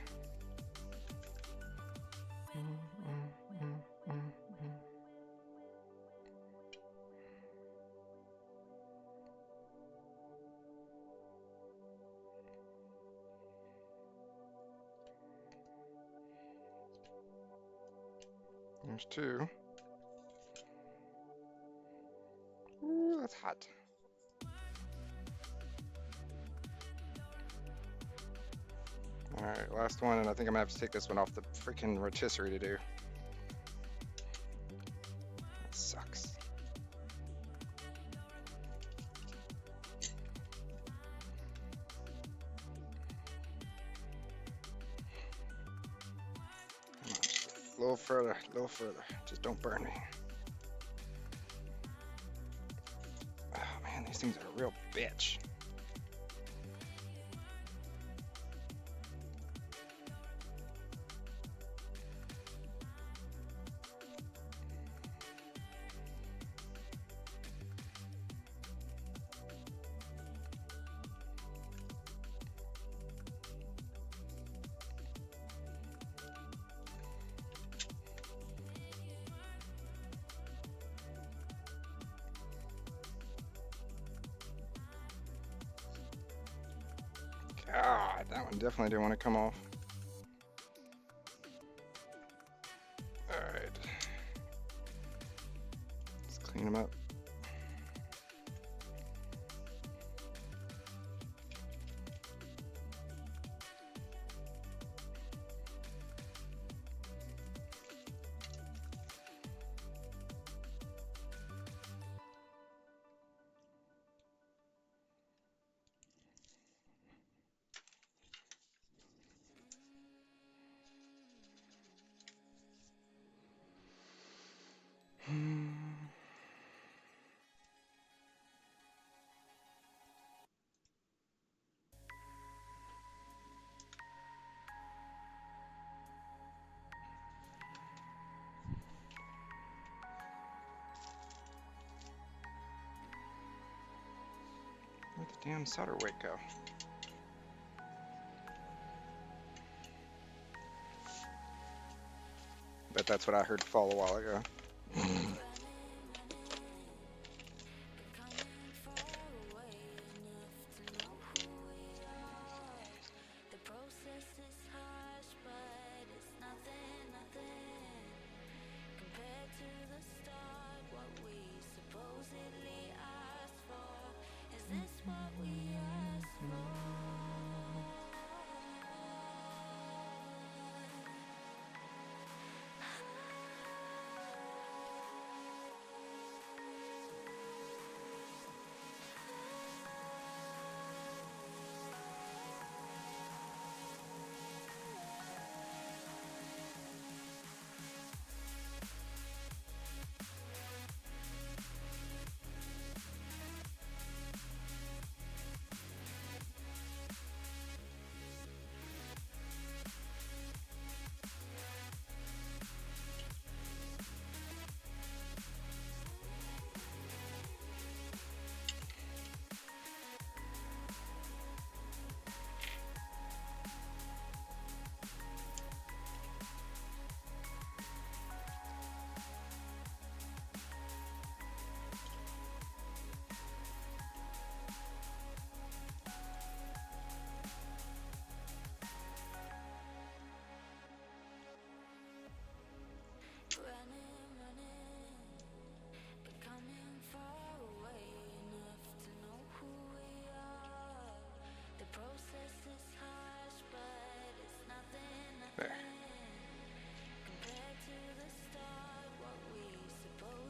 There's two. Ooh, that's hot. All right, last one, and I think I'm gonna have to take this one off the freaking rotisserie to do. That sucks. A little further, a little further. Just don't burn me. Oh man, these things are a real bitch. God, that one definitely didn't want to come off. Alright. Let's clean them up. Where'd the damn solder weight go? Bet that's what I heard fall a while ago. There.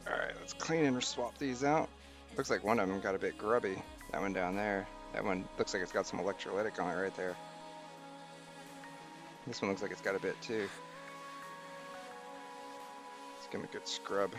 Alright, let's clean and swap these out. Looks like one of them got a bit grubby. That one down there. That one looks like it's got some electrolytic on it right there. This one looks like it's got a bit too. Let's give them a good scrub.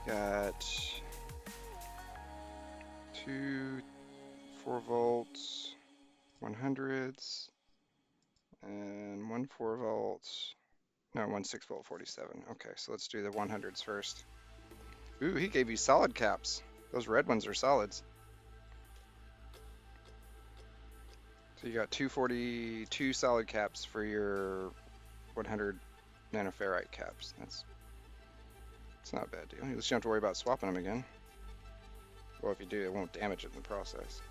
Got two 4-volt 100s and one 4-volt. No, one 6-volt 47. Okay, so let's do the 100s first. Ooh, he gave you solid caps. Those red ones are solids. So you got 242 solid caps for your 100 nanoferrite caps. It's not a bad deal. At least you don't have to worry about swapping them again. Well, if you do, it won't damage it in the process.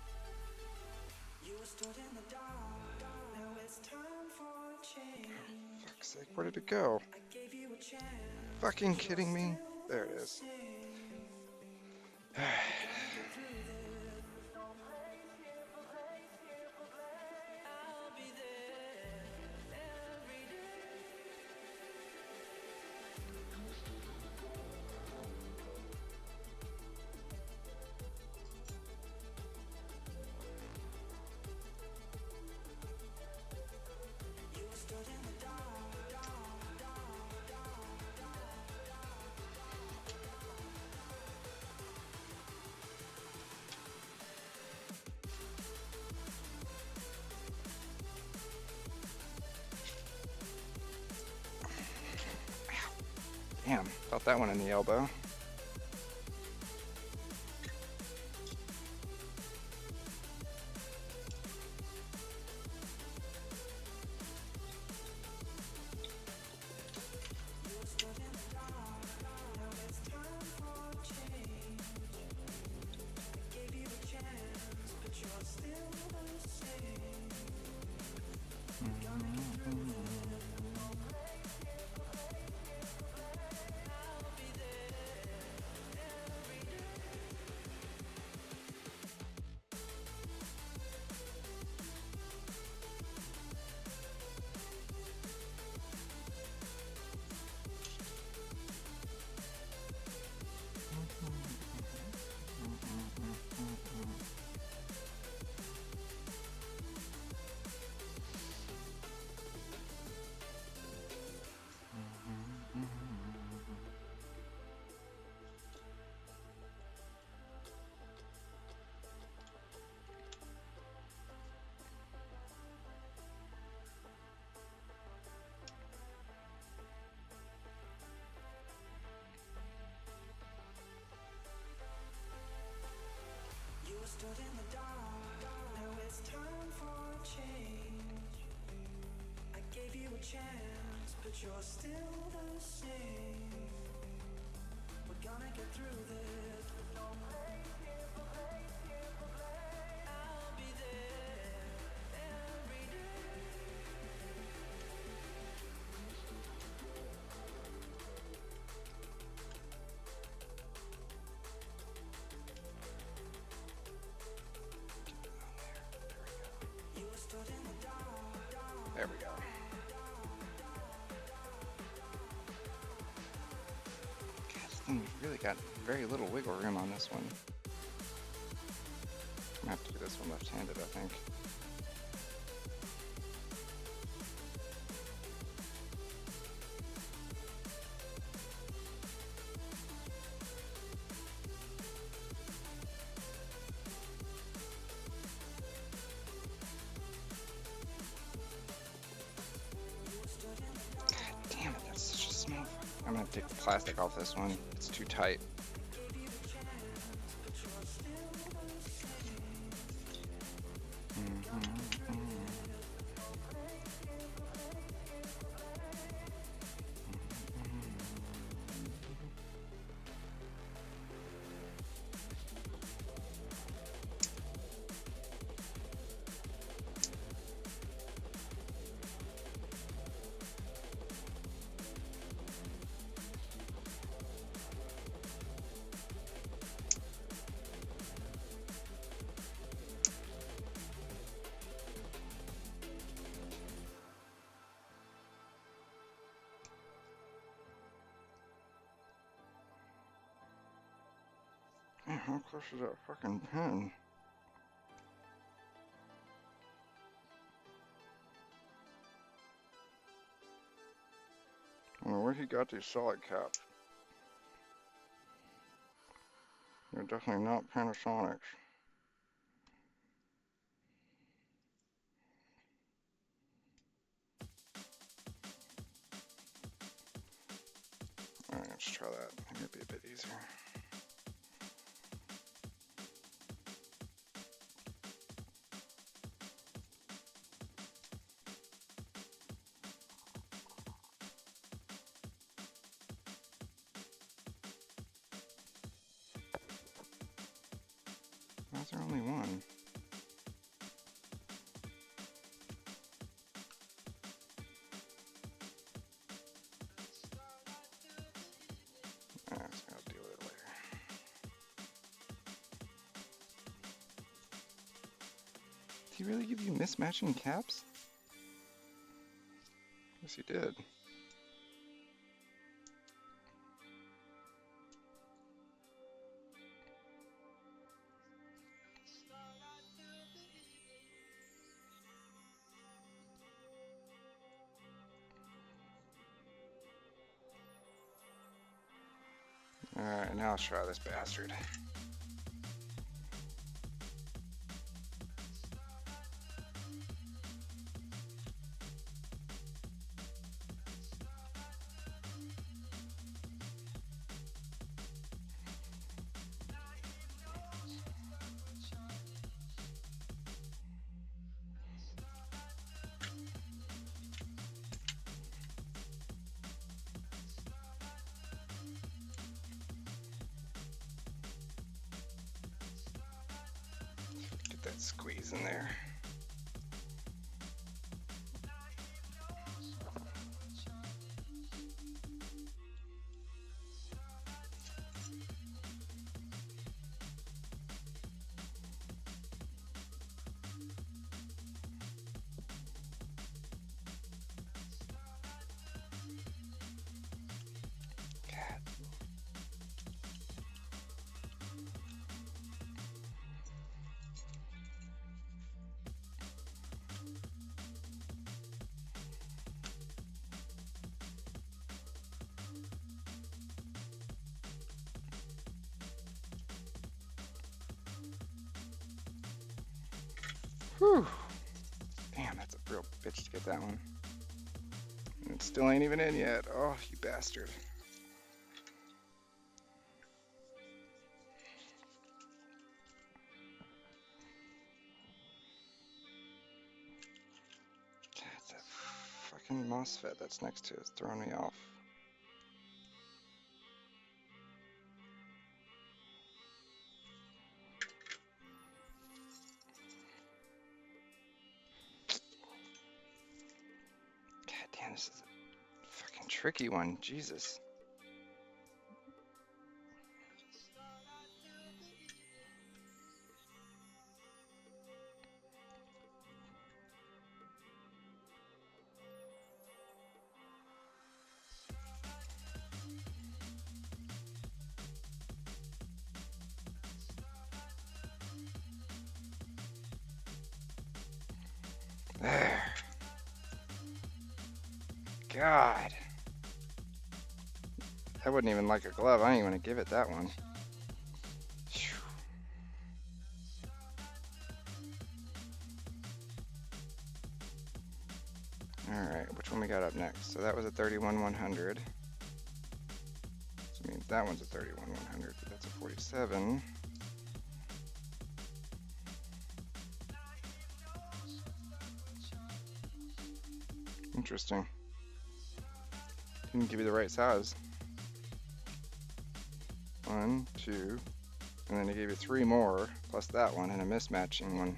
Fuck's sake, where did it go? Fucking kidding me? There it is. Damn, felt that one in the elbow. There we go. God, this thing really got very little wiggle room on this one. I'm gonna have to do this one left-handed, I think. Damn it, that's such a small. I'm gonna take the plastic off this one. It's too tight. How close is that fucking pen? I don't know where he got these solid caps. They're definitely not Panasonics. Alright, let's try that. It might be a bit easier. Why is there only one? Alright, so I'll deal with it later. Did he really give you mismatching caps? Yes, he did. Alright, now let's try this bastard. Get that squeeze in there. God. Whew. Damn, that's a real bitch to get that one. And it still ain't even in yet. Oh, you bastard. God, that fucking MOSFET that's next to it is throwing me off. God damn, this is a fucking tricky one. Jesus. There. God. That wasn't even like a glove. I didn't even want to give it that one. Phew. Alright, which one we got up next? So that was a 31-100. So it means that one's a 31-100, but that's a 47. Interesting. Didn't give you the right size. 1, 2, and then he gave you 3 more, plus that one, and a mismatching one.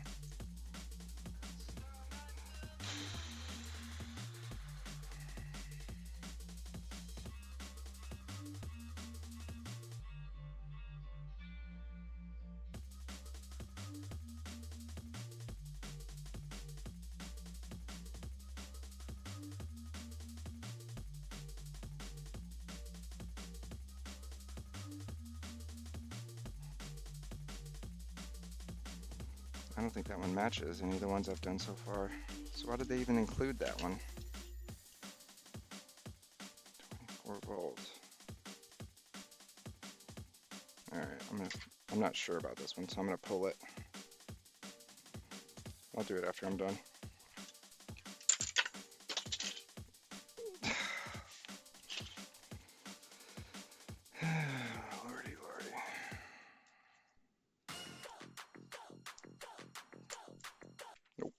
I don't think that one matches any of the ones I've done so far. So why did they even include that one? 24 volts. All right, I'm not sure about this one, so I'm gonna pull it. I'll do it after I'm done. Lordy, lordy. Nope.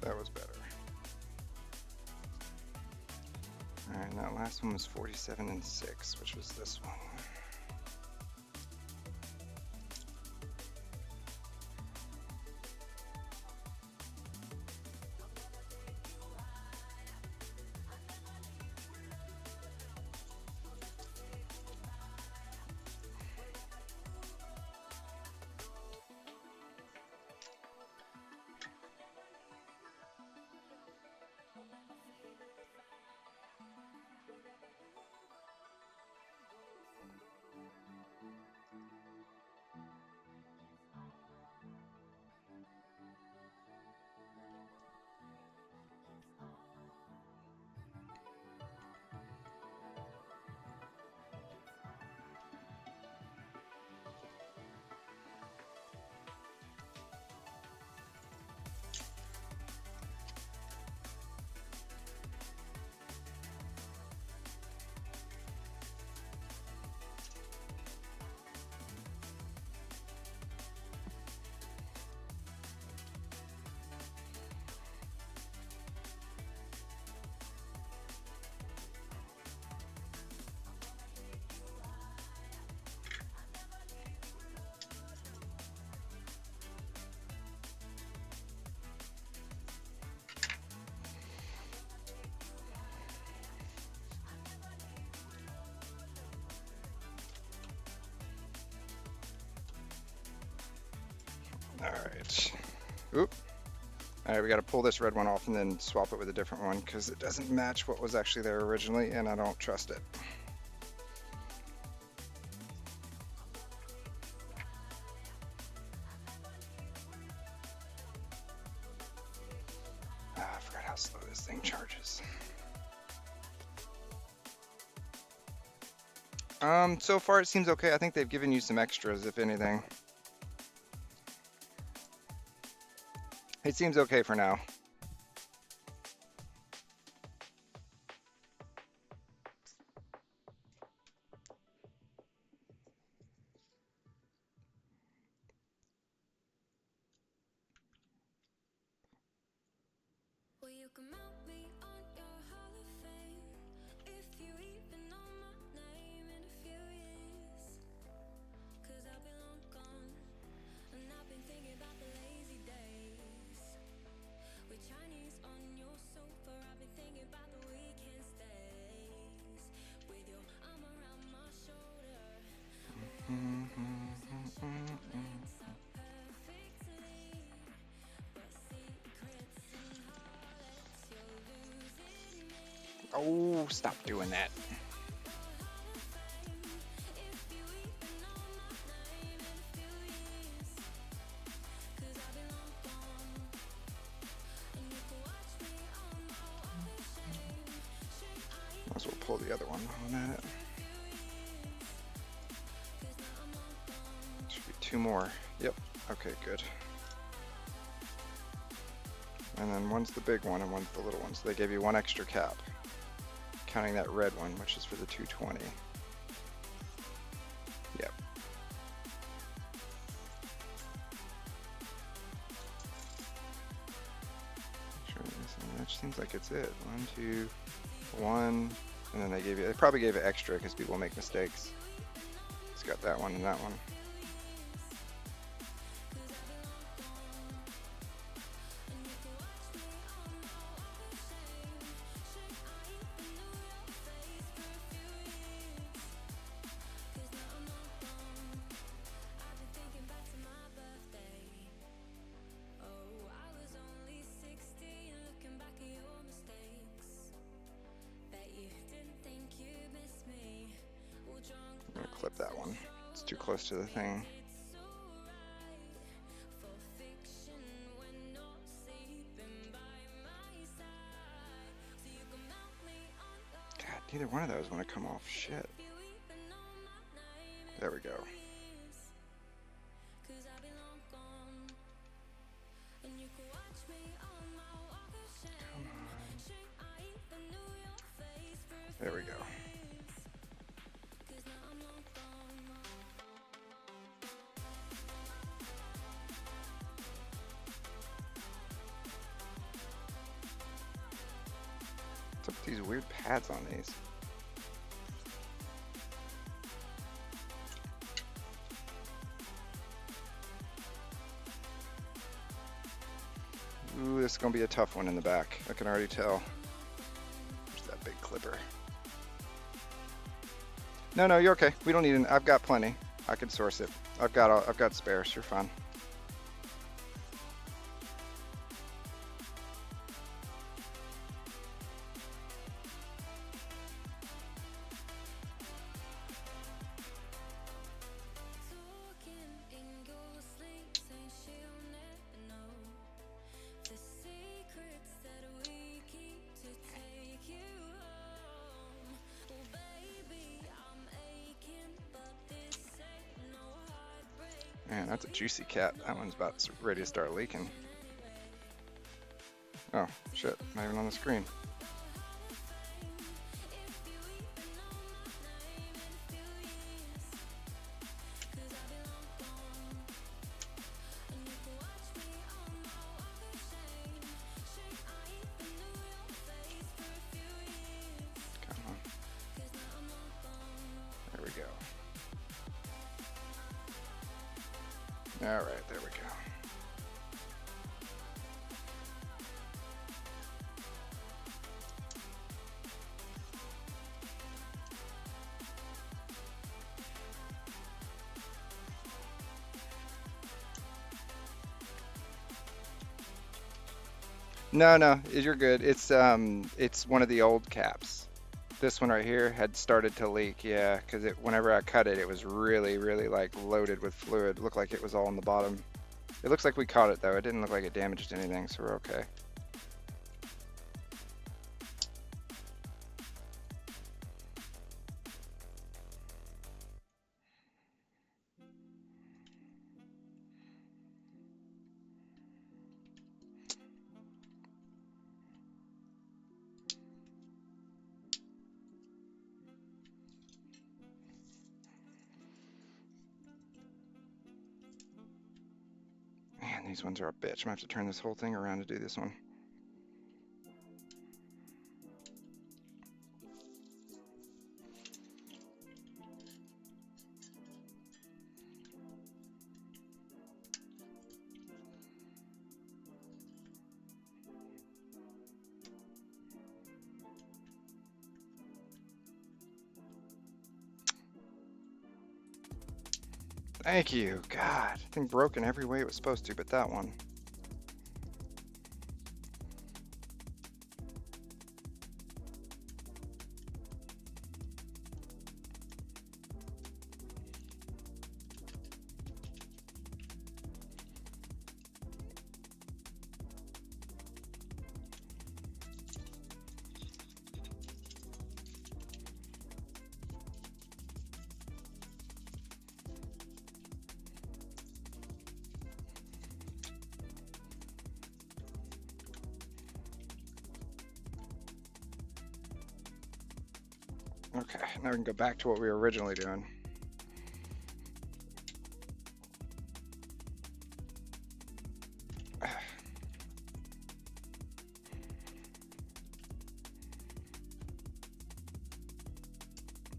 That was better. All right, that last one was 47 and 6, which was this one. All right. Oop. All right, we got to pull this red one off and then swap it with a different one because it doesn't match what was actually there originally, and I don't trust it. I forgot how slow this thing charges. So far it seems okay. I think they've given you some extras, if anything. It seems okay for now. Oh, stop doing that. Might as well pull the other one on that. Should be 2 more. Yep. Okay, good. And then one's the big one and one's the little one. So they gave you 1 extra cap, counting that red one, which is for the 220. Yep. That seems like it's it. 1, 2, 1, and then they probably gave it extra because people make mistakes. It's got that one and that one. I'm gonna clip that one. It's too close to the thing. God, neither one of those want to come off. Shit. There we go. Come on. There we go. What's up with these weird pads on these? Ooh, this is gonna be a tough one in the back. I can already tell. There's that big clipper. No, you're okay. We don't need an. I've got plenty. I can source it. I've got spares. You're fine. Man, that's a juicy cat. That one's about ready to start leaking. Oh, shit. Not even on the screen. Come on. There we go. All right, there we go. No, you're good. It's one of the old caps. This one right here had started to leak, yeah, because whenever I cut it, it was really, really like loaded with fluid. It looked like it was all on the bottom. It looks like we caught it though. It didn't look like it damaged anything, so we're okay. Man, these ones are a bitch. I'm gonna have to turn this whole thing around to do this one. Thank you. God, thing broke in every way it was supposed to, but that one. Okay, now we can go back to what we were originally doing.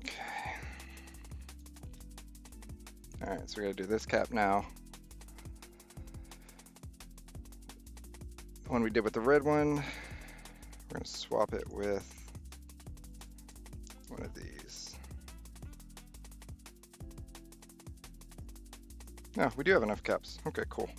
Okay. Alright, so we gotta do this cap now. The one we did with the red one, we're gonna swap it with one of these. No, we do have enough caps. Okay, cool.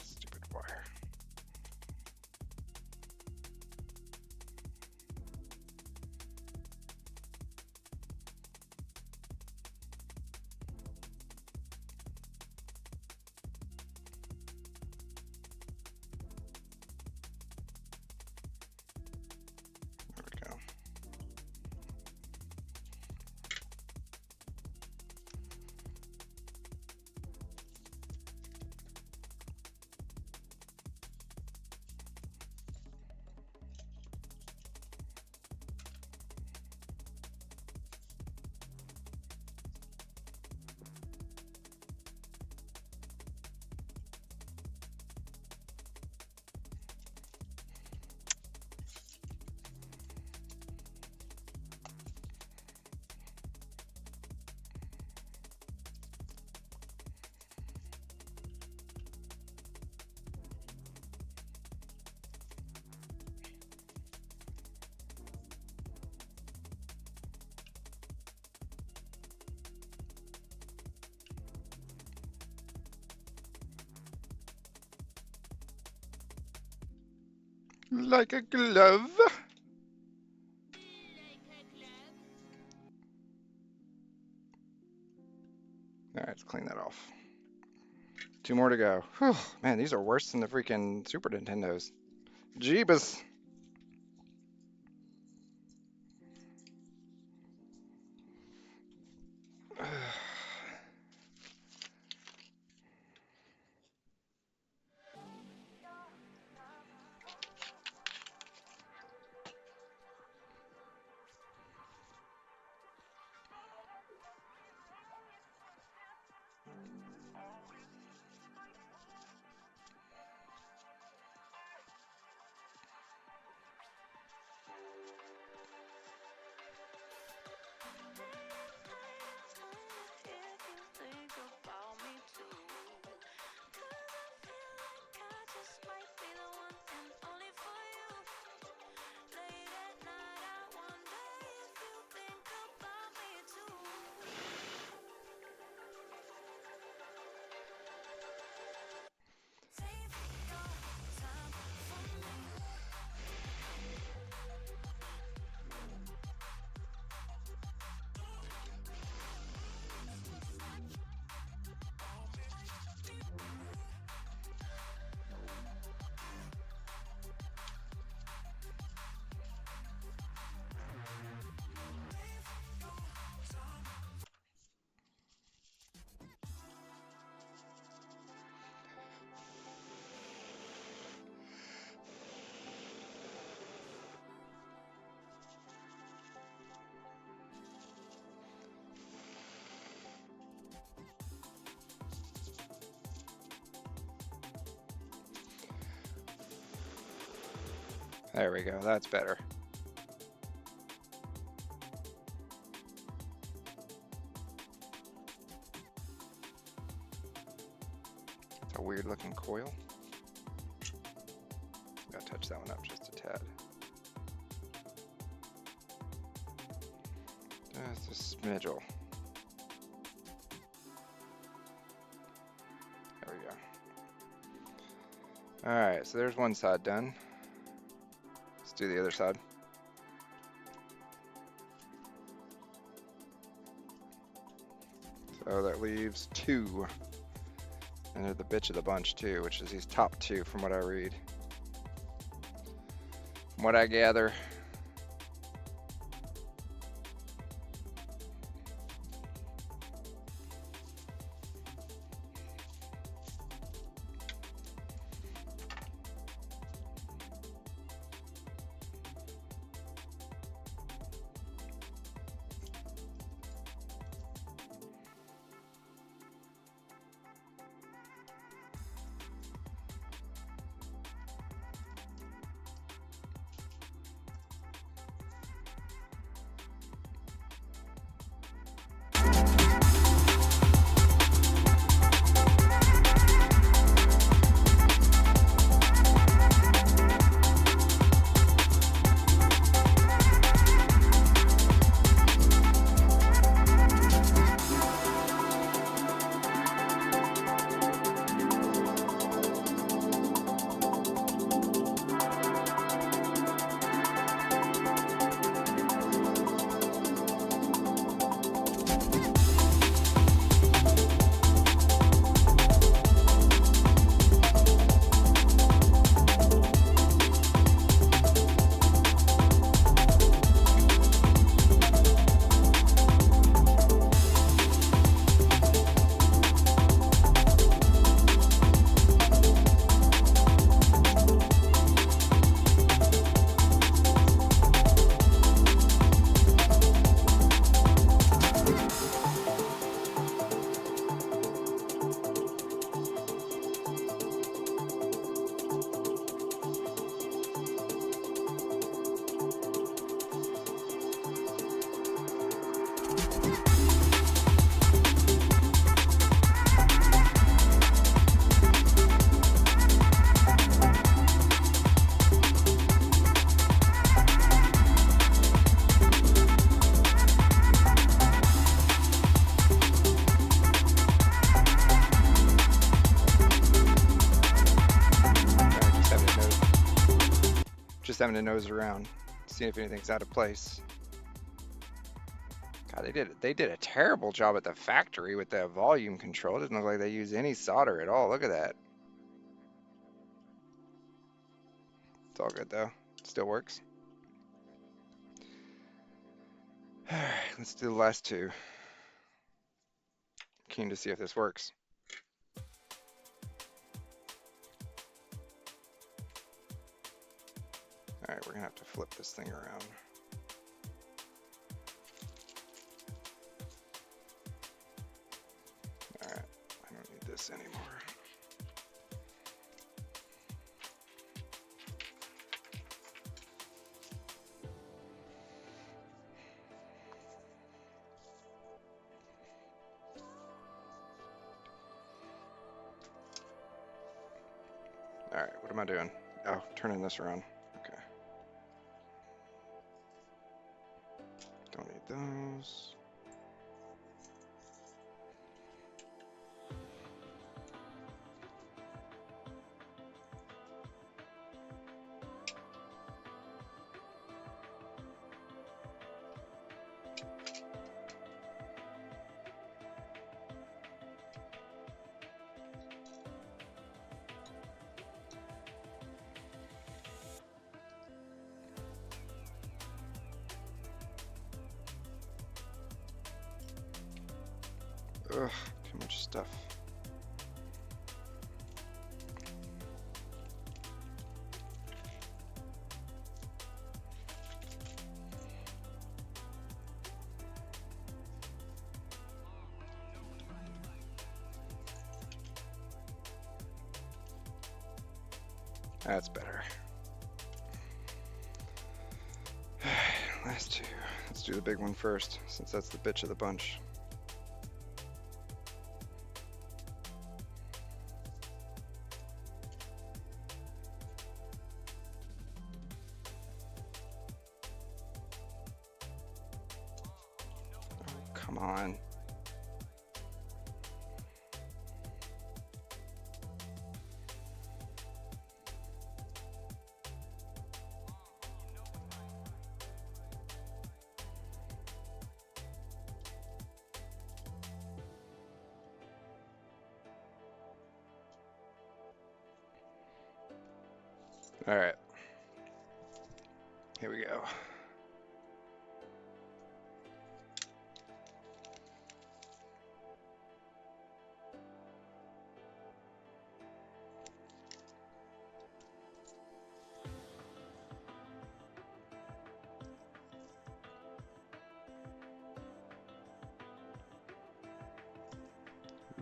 Stupid wire. There we go. Like a glove. Alright, let's clean that off. 2 more to go. Whew, man, these are worse than the freaking Super Nintendos. Jeebus. There we go, that's better. It's a weird looking coil. Gotta touch that one up just a tad. Just a smidgel. There we go. Alright, so there's one side done. Let's do the other side. So that leaves 2. And they're the bitch of the bunch too, which is these top 2 from what I read. From what I gather. Having to nose around, see if anything's out of place. God, they did a terrible job at the factory with that volume control. It doesn't look like they used any solder at all. Look at that. It's all good though. It still works. All right, let's do the last 2. Keen to see if this works. All right, we're gonna have to flip this thing around. All right, I don't need this anymore. All right, what am I doing? Oh, turning this around. Okay. Don't need those. Ugh, too much stuff. That's better. last two. Let's do the big one first, since that's the bitch of the bunch. Oh, come on. All right, here we go.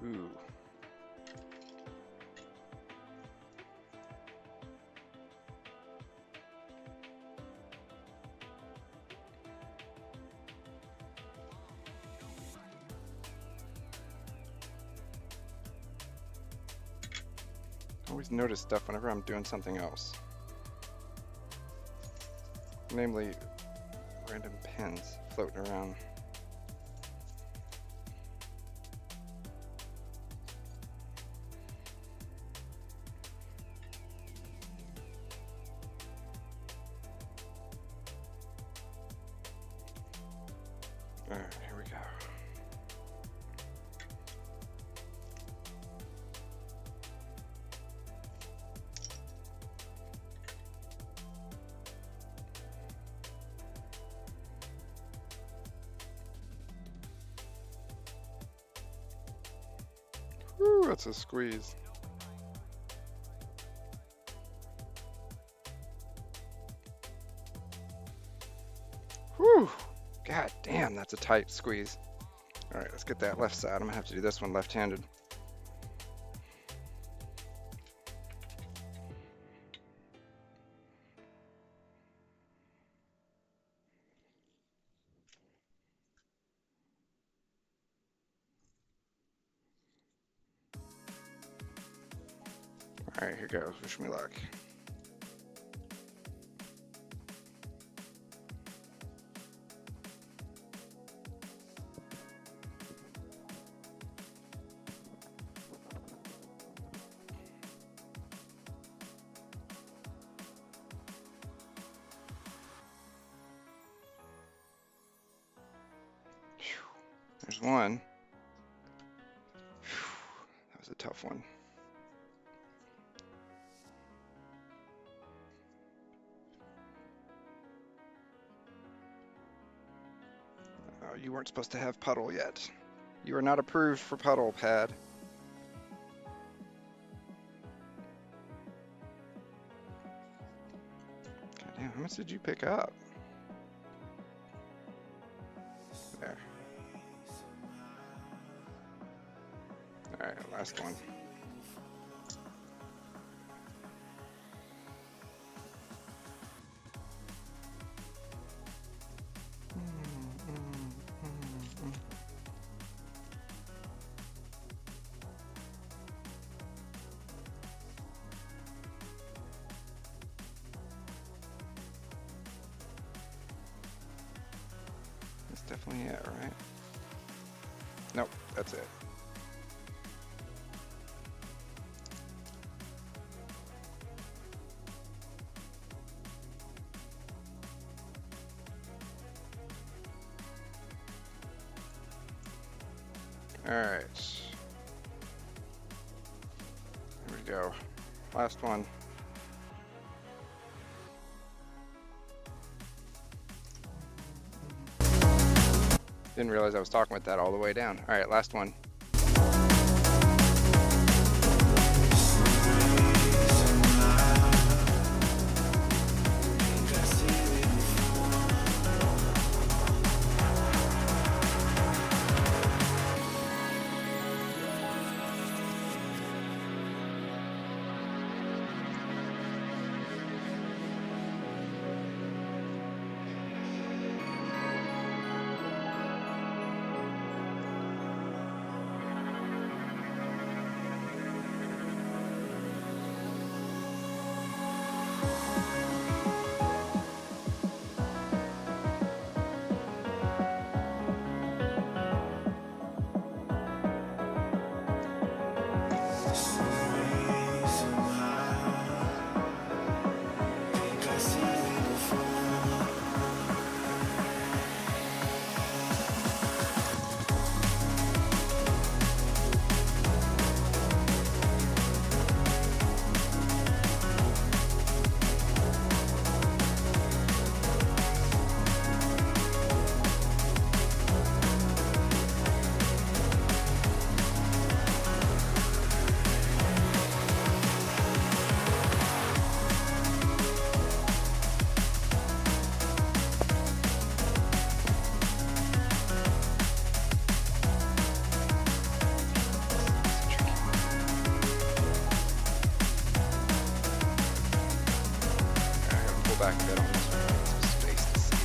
Ooh. I always notice stuff whenever I'm doing something else. Namely, random pins floating around. All right, here we go. Whew, that's a squeeze. Whew, god damn, that's a tight squeeze. All right, let's get that left side. I'm gonna have to do this one left-handed. All right, here goes. Wish me luck. There's one. That was a tough one. Oh, you weren't supposed to have puddle yet. You are not approved for puddle, pad. God damn, how much did you pick up? There. All right, last one. That's definitely it, right? Nope, that's it. All right. Here we go. Last one. Didn't realize I was talking with that all the way down. All right, last one. back a bit on this one. Get some space to see.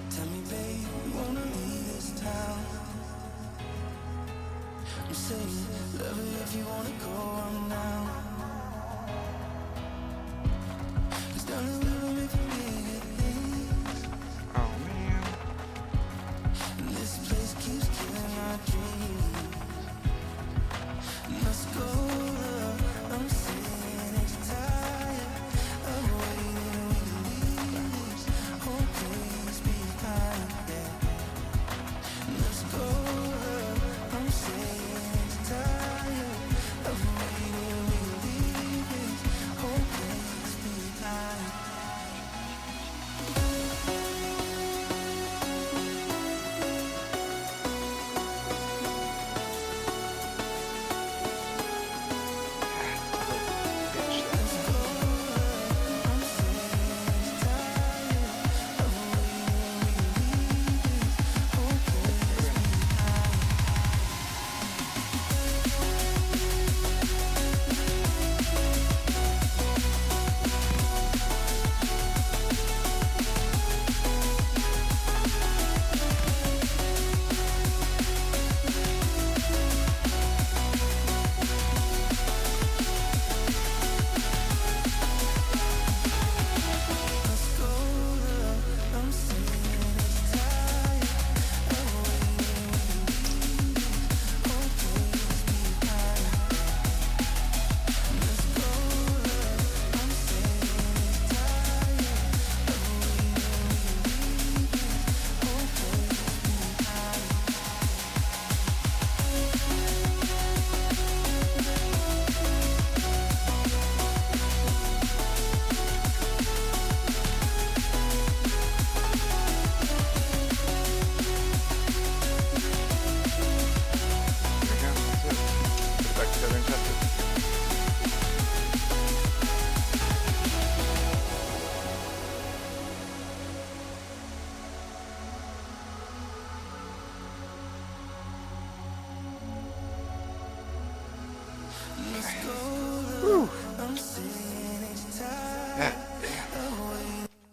Tell me, babe, you wanna leave this town? I'm saying, love it if you wanna go on now. 'Cause darling, we will make bigger things. Oh man. And this place keeps killing our dreams. Let's go, love. I'm saying it's tired of waiting. We can leave this whole place behind. Yeah. Let's go, love. I'm saying it's tired of waiting. We can leave this whole place behind.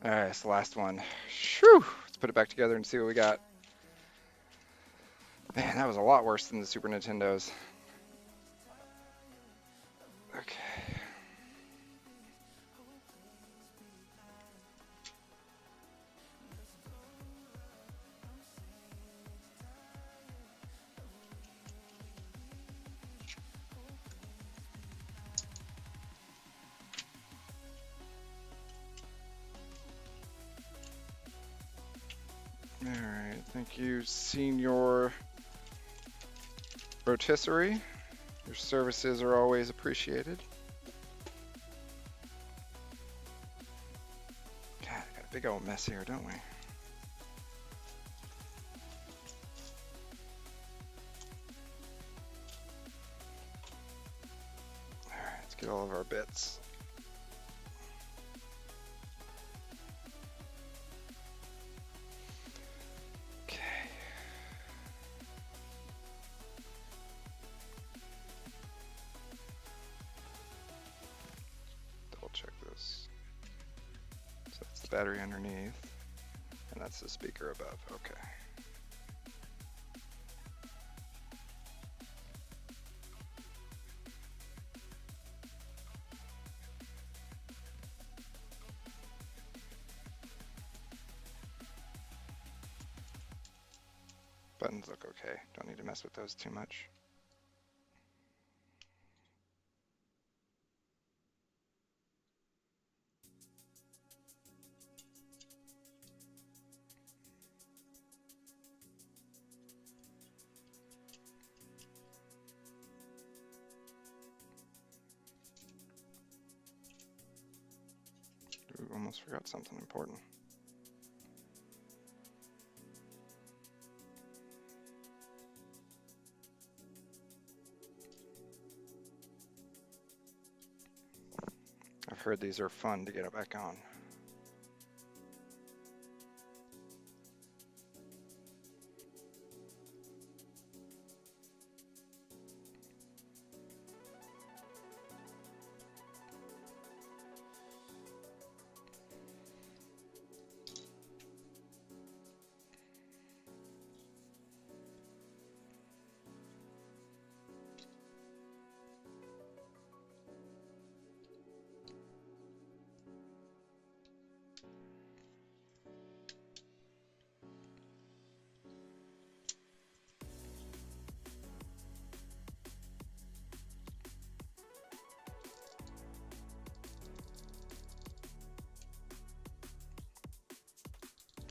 Alright, it's the last one. Shoo! Let's put it back together and see what we got. Man, that was a lot worse than the Super Nintendo's. Okay. Alright, thank you, Senior Rotisserie. Your services are always appreciated. God, I got a big old mess here, don't we? Alright, let's get all of our bits. Check this. So that's the battery underneath, and that's the speaker above. Okay. Buttons look okay. Don't need to mess with those too much. Ooh, almost forgot something important. heard these are fun to get it back on.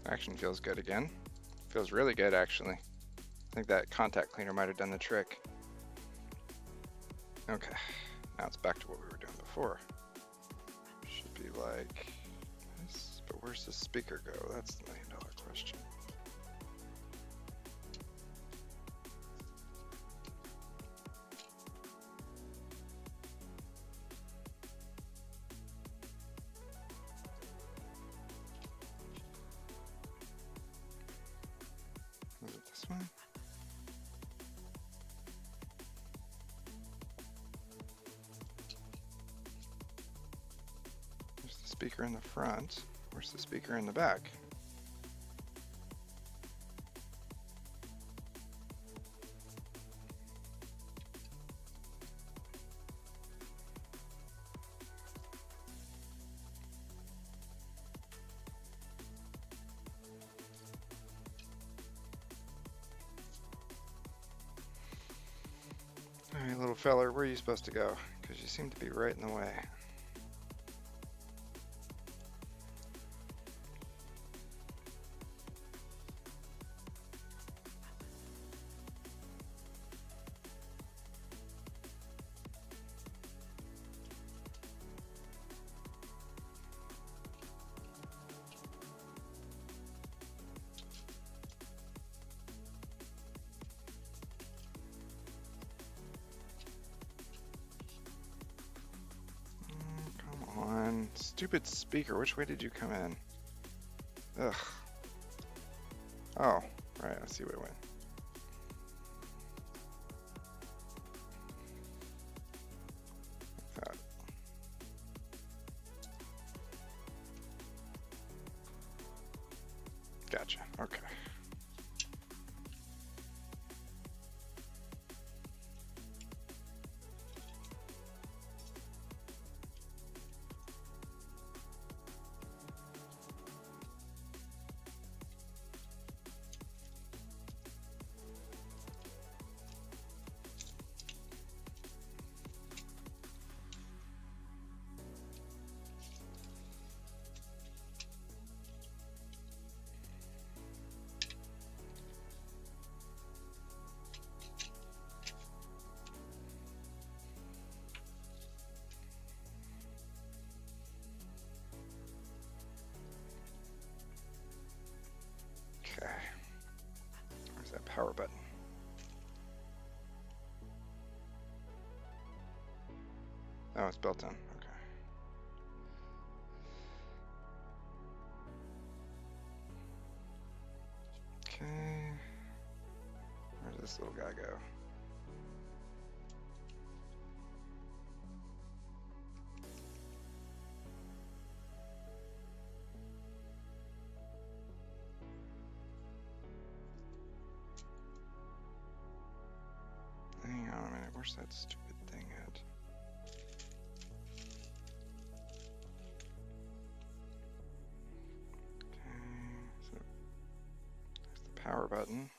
Action feels good again. Feels really good, actually. I think that contact cleaner might have done the trick. Okay, now it's back to what we were doing before. Should be like this, but where's the speaker go? That's the million-dollar question. Is it this one? There's the speaker in the front. Where's the speaker in the back? All right, little feller, where are you supposed to go? Because you seem to be right in the way. Come on, stupid speaker, which way did you come in? Ugh. Oh, right, I see where it went. Like that. Gotcha, okay. Okay. Where's that power button? Oh, it's built in. Okay. Okay. Where does this little guy go? Hang on a minute, where's that stupid thing at? Okay, so there's the power button.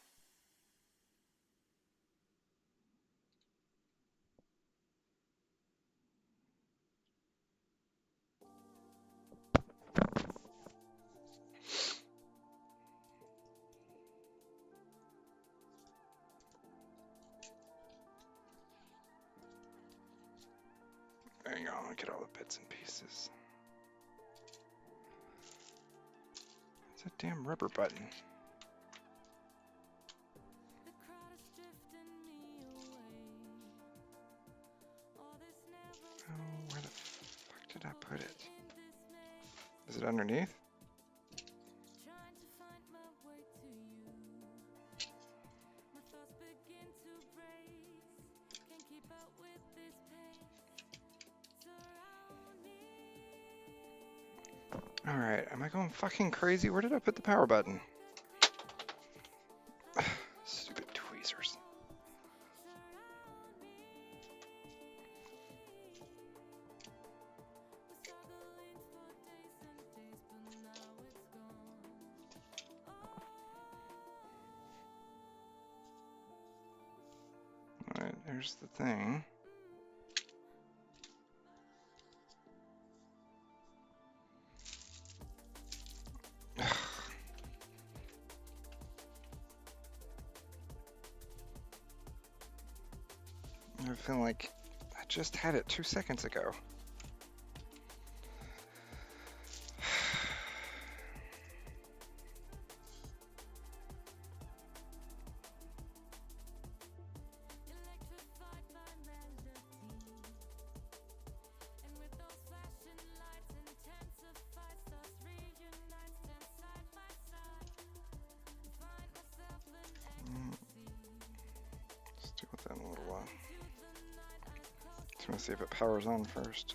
Hang on, look at all the bits and pieces. It's a damn rubber button. Oh, where the fuck did I put put it? Is it underneath? Alright, am I going fucking crazy? Where did I put the power button? Stupid tweezers. Alright, there's the thing. I feel like I just had it 2 seconds ago. Let's deal with that in a little while. Just want to see if it powers on first.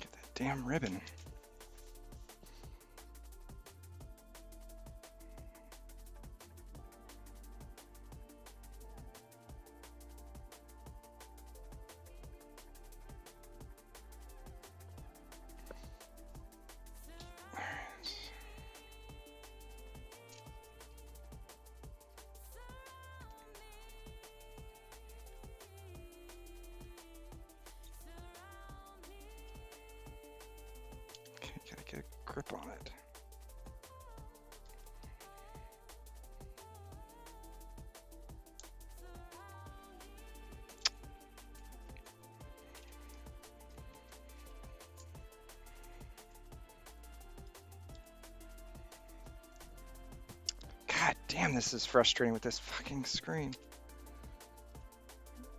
Get that damn ribbon. Okay, gotta get a grip on it. God damn, this is frustrating with this fucking screen.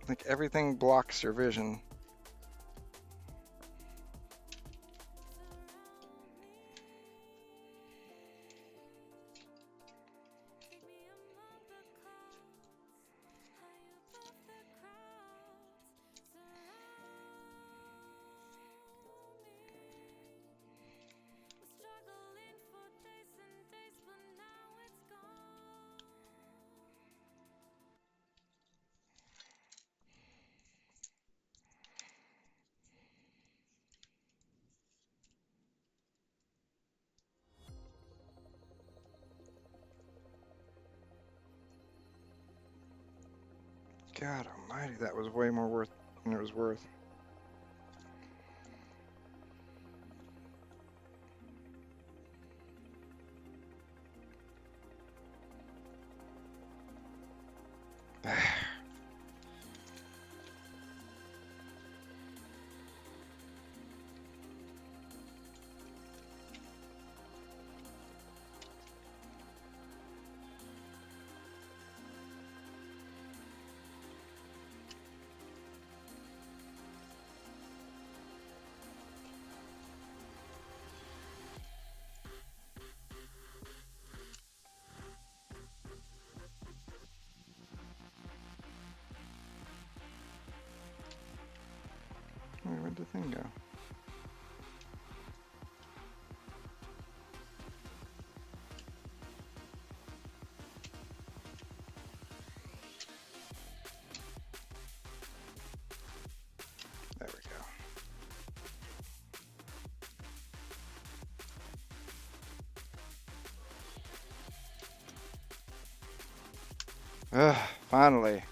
Like everything blocks your vision. God almighty, that was way more worth than it was worth. Where'd the thing go? There we go. Ugh, finally.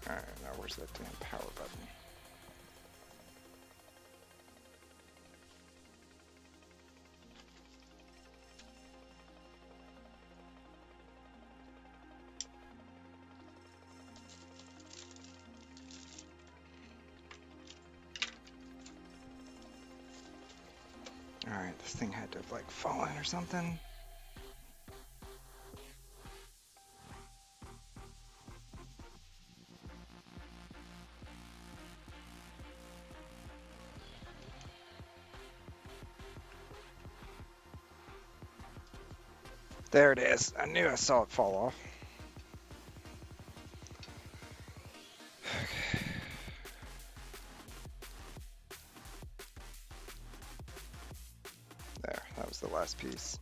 Alright, now where's that damn power button? Alright, this thing had to have like fallen or something. There it is. I knew I saw it fall off. Okay. There, that was the last piece.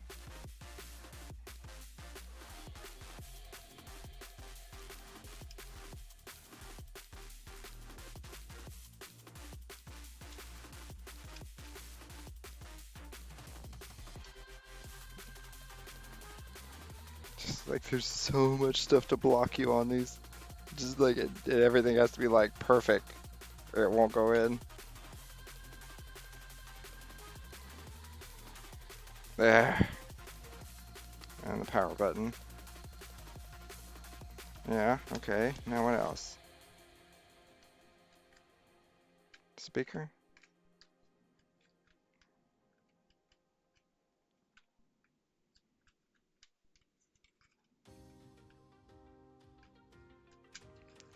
Just like there's so much stuff to block you on these. Just like everything has to be like perfect or it won't go in. There. And the power button. Yeah, okay. Now what else? Speaker?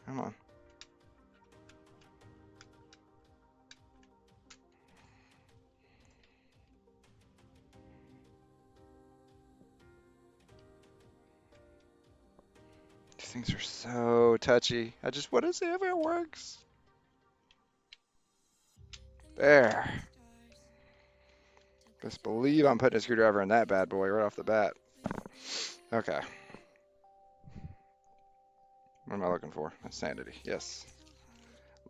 Come on. These things are so touchy. I just want to see if it works. There. Just believe I'm putting a screwdriver in that bad boy right off the bat. Okay. What am I looking for? Sanity. Yes.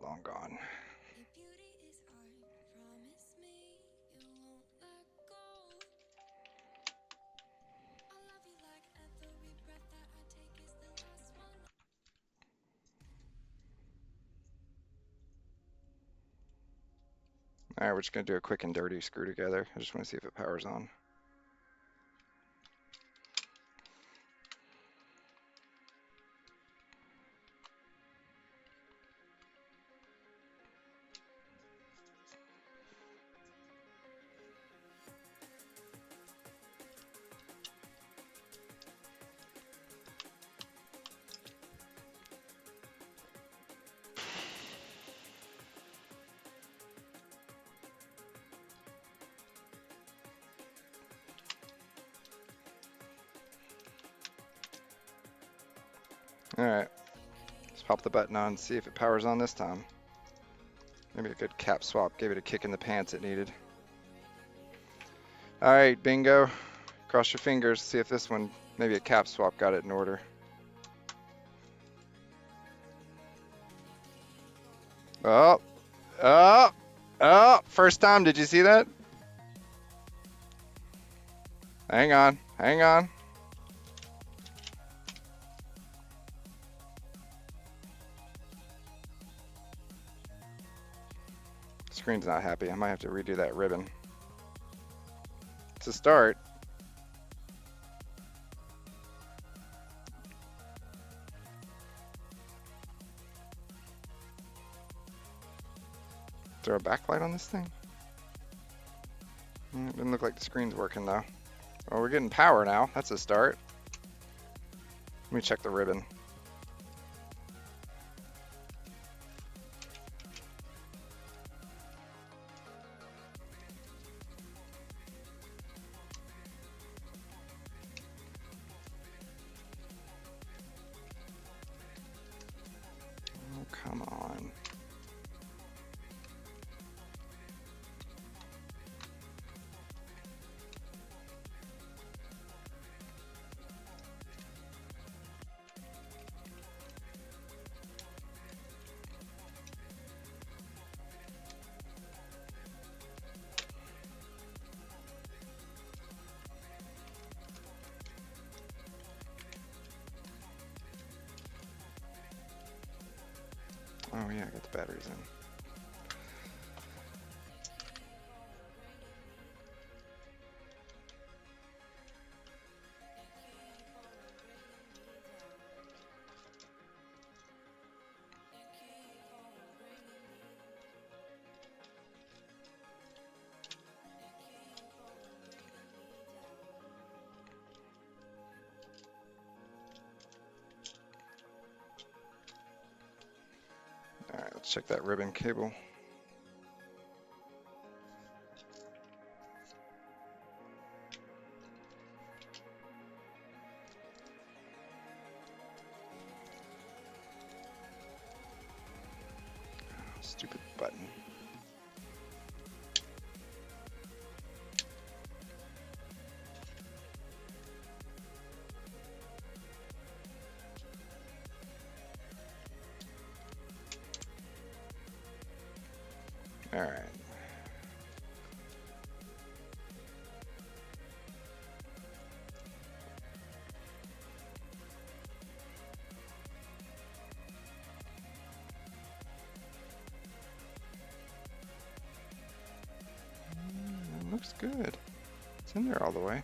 Long gone. All right, we're just gonna do a quick and dirty screw together. I just want to see if it powers on. All right, let's pop the button on and see if it powers on this time. Maybe a good cap swap gave it a kick in the pants it needed. All right, bingo. Cross your fingers, see if this one, maybe a cap swap got it in order. Oh, oh, oh, first time, did you see that? Hang on, hang on. screen's not happy. I might have to redo that ribbon. To start, is there a backlight on this thing? It doesn't look like the screen's working though. Oh, we're getting power now. That's a start. Let me check the ribbon. Oh, come on. Oh yeah, I got the batteries in. All right, let's check that ribbon cable. Oh, stupid button. All right. It looks good. It's in there all the way.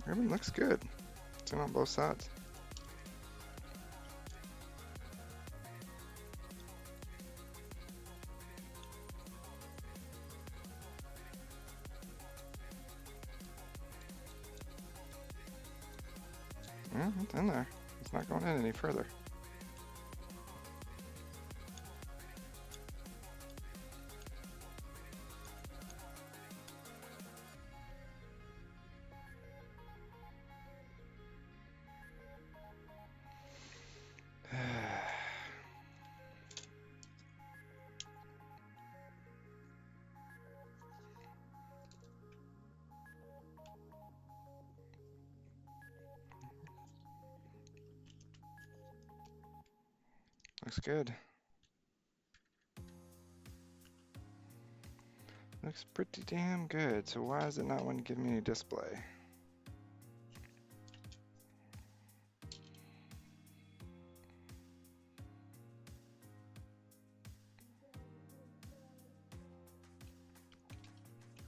Ribbon looks good. It's in on both sides. Yeah, it's in there. It's not going in any further. Looks good. Looks pretty damn good. So why is it not wanting to give me any display?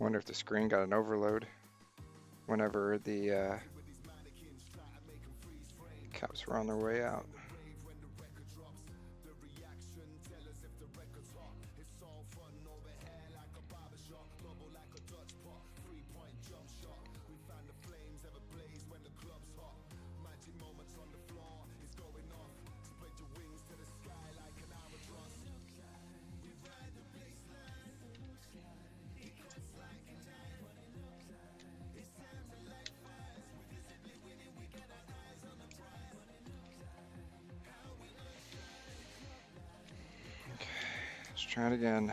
Wonder if the screen got an overload whenever the caps were on their way out. Let's try it again.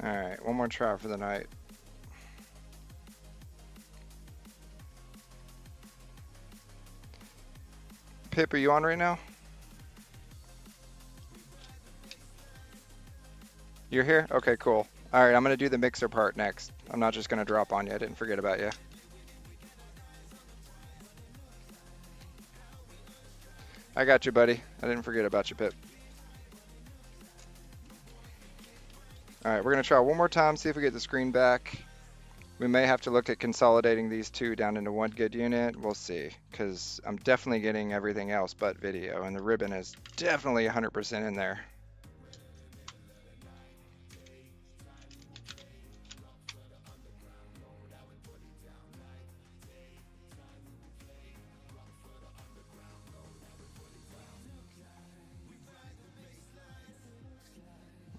All right, one more try for the night. Pip, are you on right now? You're here? Okay, cool. All right, I'm gonna do the mixer part next. I'm not just gonna drop on you. I didn't forget about you. I got you, buddy. I didn't forget about you, Pip. All right, we're gonna try one more time, see if we get the screen back. We may have to look at consolidating these two down into one good unit. We'll see, because I'm definitely getting everything else but video, and the ribbon is definitely 100% in there.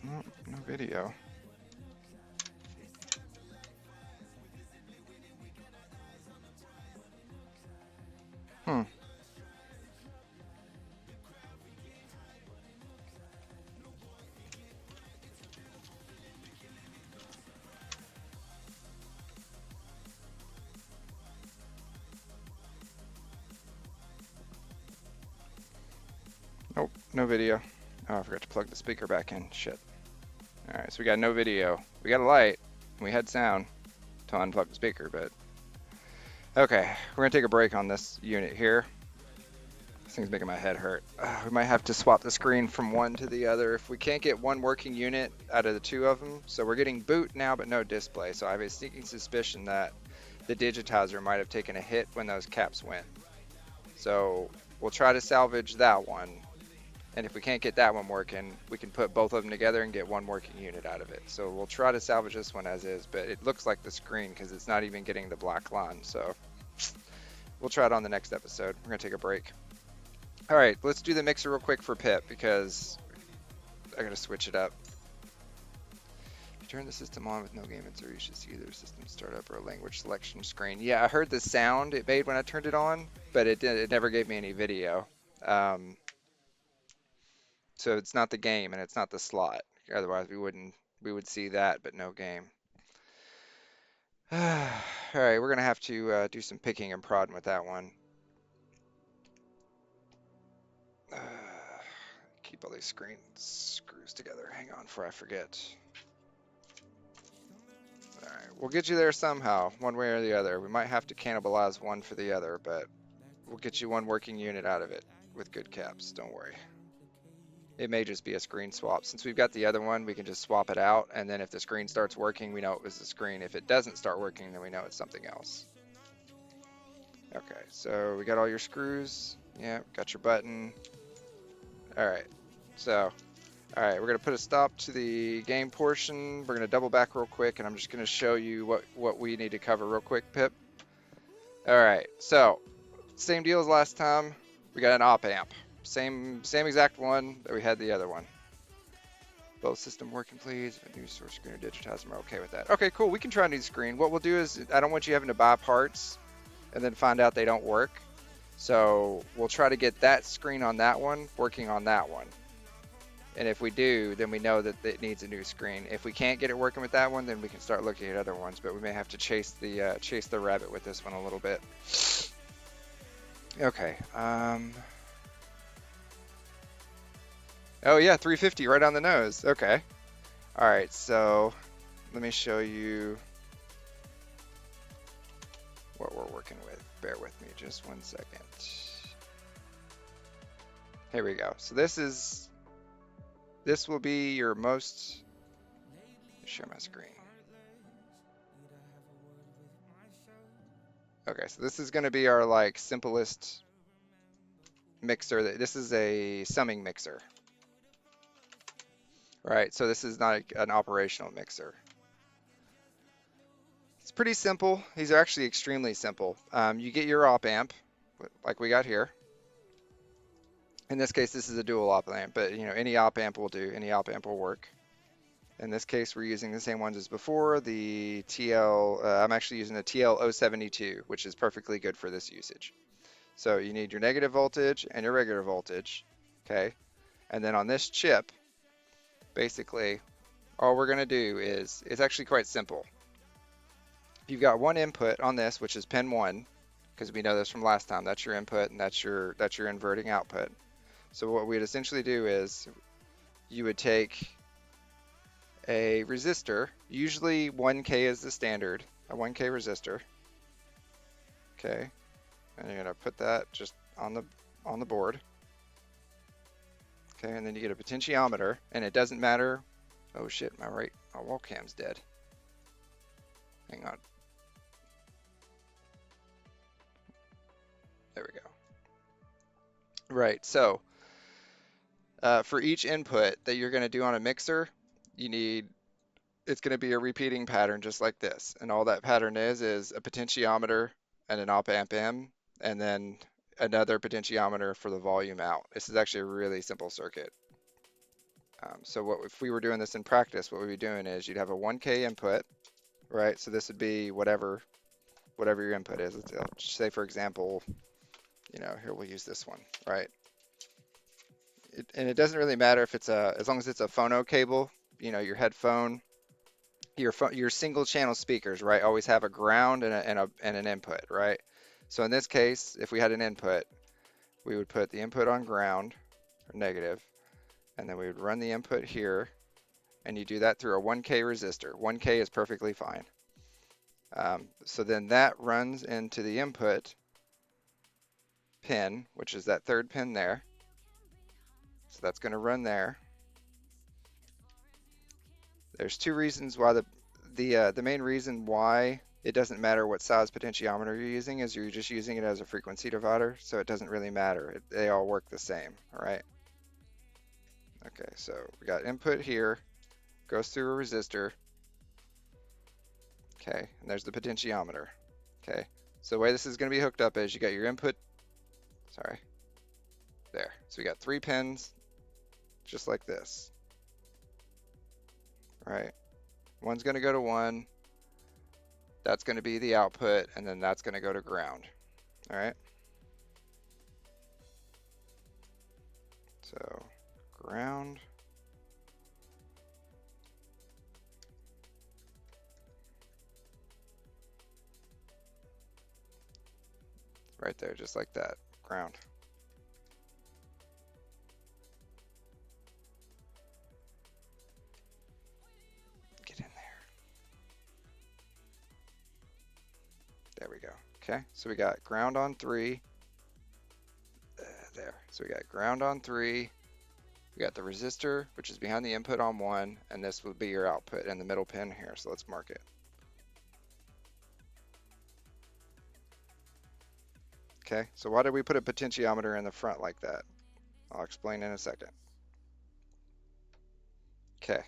Oh, no video. Hmm. Nope, no video. Oh, I forgot to plug the speaker back in. Shit. All right, so we got no video. We got a light. And we had sound to unplug the speaker, but okay, we're gonna take a break on this unit here. This thing's making my head hurt. We might have to swap the screen from one to the other if we can't get one working unit out of the two of them. So we're getting boot now, but no display. So I have a sneaking suspicion that the digitizer might have taken a hit when those caps went. So we'll try to salvage that one. And if we can't get that one working, we can put both of them together and get one working unit out of it. So we'll try to salvage this one as is, but it looks like the screen because it's not even getting the black line. So we'll try it on the next episode. We're gonna take a break. All right, let's do the mixer real quick for Pip because I gotta switch it up. If you turn the system on with no game insert, you should see either a system startup or a language selection screen. Yeah, I heard the sound it made when I turned it on, but it never gave me any video. So it's not the game and it's not the slot. Otherwise we would see that, but no game. All right, we're gonna have to do some picking and prodding with that one. Keep all these screws together. Hang on before I forget. All right, we'll get you there somehow, one way or the other. We might have to cannibalize one for the other, but we'll get you one working unit out of it with good caps. Don't worry. It may just be a screen swap. Since we've got the other one, we can just swap it out, and then if the screen starts working, we know it was the screen. If it doesn't start working, then we know it's something else. Okay, so we got all your screws. Yeah, got your button. All right, so, all right, we're gonna put a stop to the game portion. We're gonna double back real quick, and I'm just gonna show you what we need to cover real quick, Pip. All right, so same deal as last time. We got an op amp. Same exact one that we had the other one. Both system working, please. If a new source screen or digitizer, I'm okay with that. Okay, cool. We can try a new screen. What we'll do is, I don't want you having to buy parts and then find out they don't work. So we'll try to get that screen on that one working on that one. And if we do, then we know that it needs a new screen. If we can't get it working with that one, then we can start looking at other ones. But we may have to chase the rabbit with this one a little bit. Okay. Oh yeah, 350 right on the nose. Okay. All right, so let me show you what we're working with. Bear with me just 1 second. Here we go. So this will be your most, share my screen. Okay, so this is going to be our like simplest mixer. This is a summing mixer. Right, so this is not an operational mixer. It's pretty simple. These are actually extremely simple. You get your op amp, like we got here. In this case, this is a dual op amp, but you know, any op amp will do. Any op amp will work. In this case, we're using the same ones as before. The TL, I'm actually using the TL072, which is perfectly good for this usage. So you need your negative voltage and your regular voltage, okay? And then on this chip, basically, all we're going to do is, it's actually quite simple. You've got one input on this, which is pin 1, because we know this from last time. That's your input, and that's your inverting output. So what we'd essentially do is you would take a resistor, usually 1K is the standard, a 1K resistor. Okay, and you're gonna put that just on the board. Okay, and then you get a potentiometer, and it doesn't matter. Oh shit, my wall cam's dead. Hang on. There we go. Right, so for each input that you're going to do on a mixer, it's going to be a repeating pattern just like this. And all that pattern is a potentiometer and an op-amp in, and then another potentiometer for the volume out. This is actually a really simple circuit. So if we were doing this in practice, what we'd be doing is you'd have a 1K input, right? So this would be whatever your input is. Let's say, for example, here we'll use this one, right? And it doesn't really matter if as long as it's a phono cable, your headphone, your single channel speakers, right, always have a ground and an input, right? So in this case, if we had an input, we would put the input on ground or negative, and then we would run the input here, and you do that through a 1K resistor. 1K is perfectly fine. So then that runs into the input pin, which is that third pin there. So that's going to run there. There's two reasons why the main reason why it doesn't matter what size potentiometer you're using is you're just using it as a frequency divider, so it doesn't really matter. They all work the same, all right? Okay, so we got input here, goes through a resistor. Okay, and there's the potentiometer. Okay, so the way this is going to be hooked up is you got your input, there. So we got 3 pins, just like this. Right, one's going to go to 1, that's going to be the output, and then that's going to go to ground. All right, so ground, right there, just like that, ground. There we go. Okay, so we got ground on 3. There. So we got ground on 3. We got the resistor, which is behind the input on 1, and this will be your output in the middle pin here. So let's mark it. Okay, so why did we put a potentiometer in the front like that? I'll explain in a second. Okay,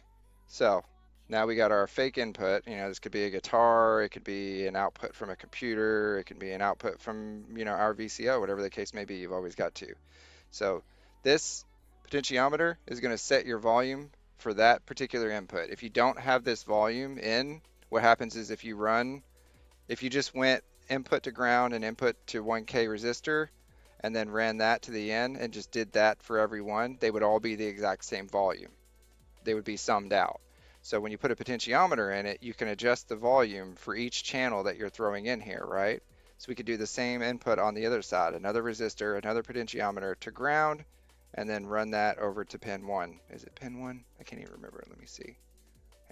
so now we got our fake input. This could be a guitar, it could be an output from a computer, it could be an output from, our VCO, whatever the case may be, you've always got 2. So this potentiometer is going to set your volume for that particular input. If you don't have this volume in, what happens is if you just went input to ground and input to 1K resistor, and then ran that to the end and just did that for every one, they would all be the exact same volume. They would be summed out. So when you put a potentiometer in it, you can adjust the volume for each channel that you're throwing in here, right? So we could do the same input on the other side, another resistor, another potentiometer to ground, and then run that over to pin 1. Is it pin 1? I can't even remember. Let me see.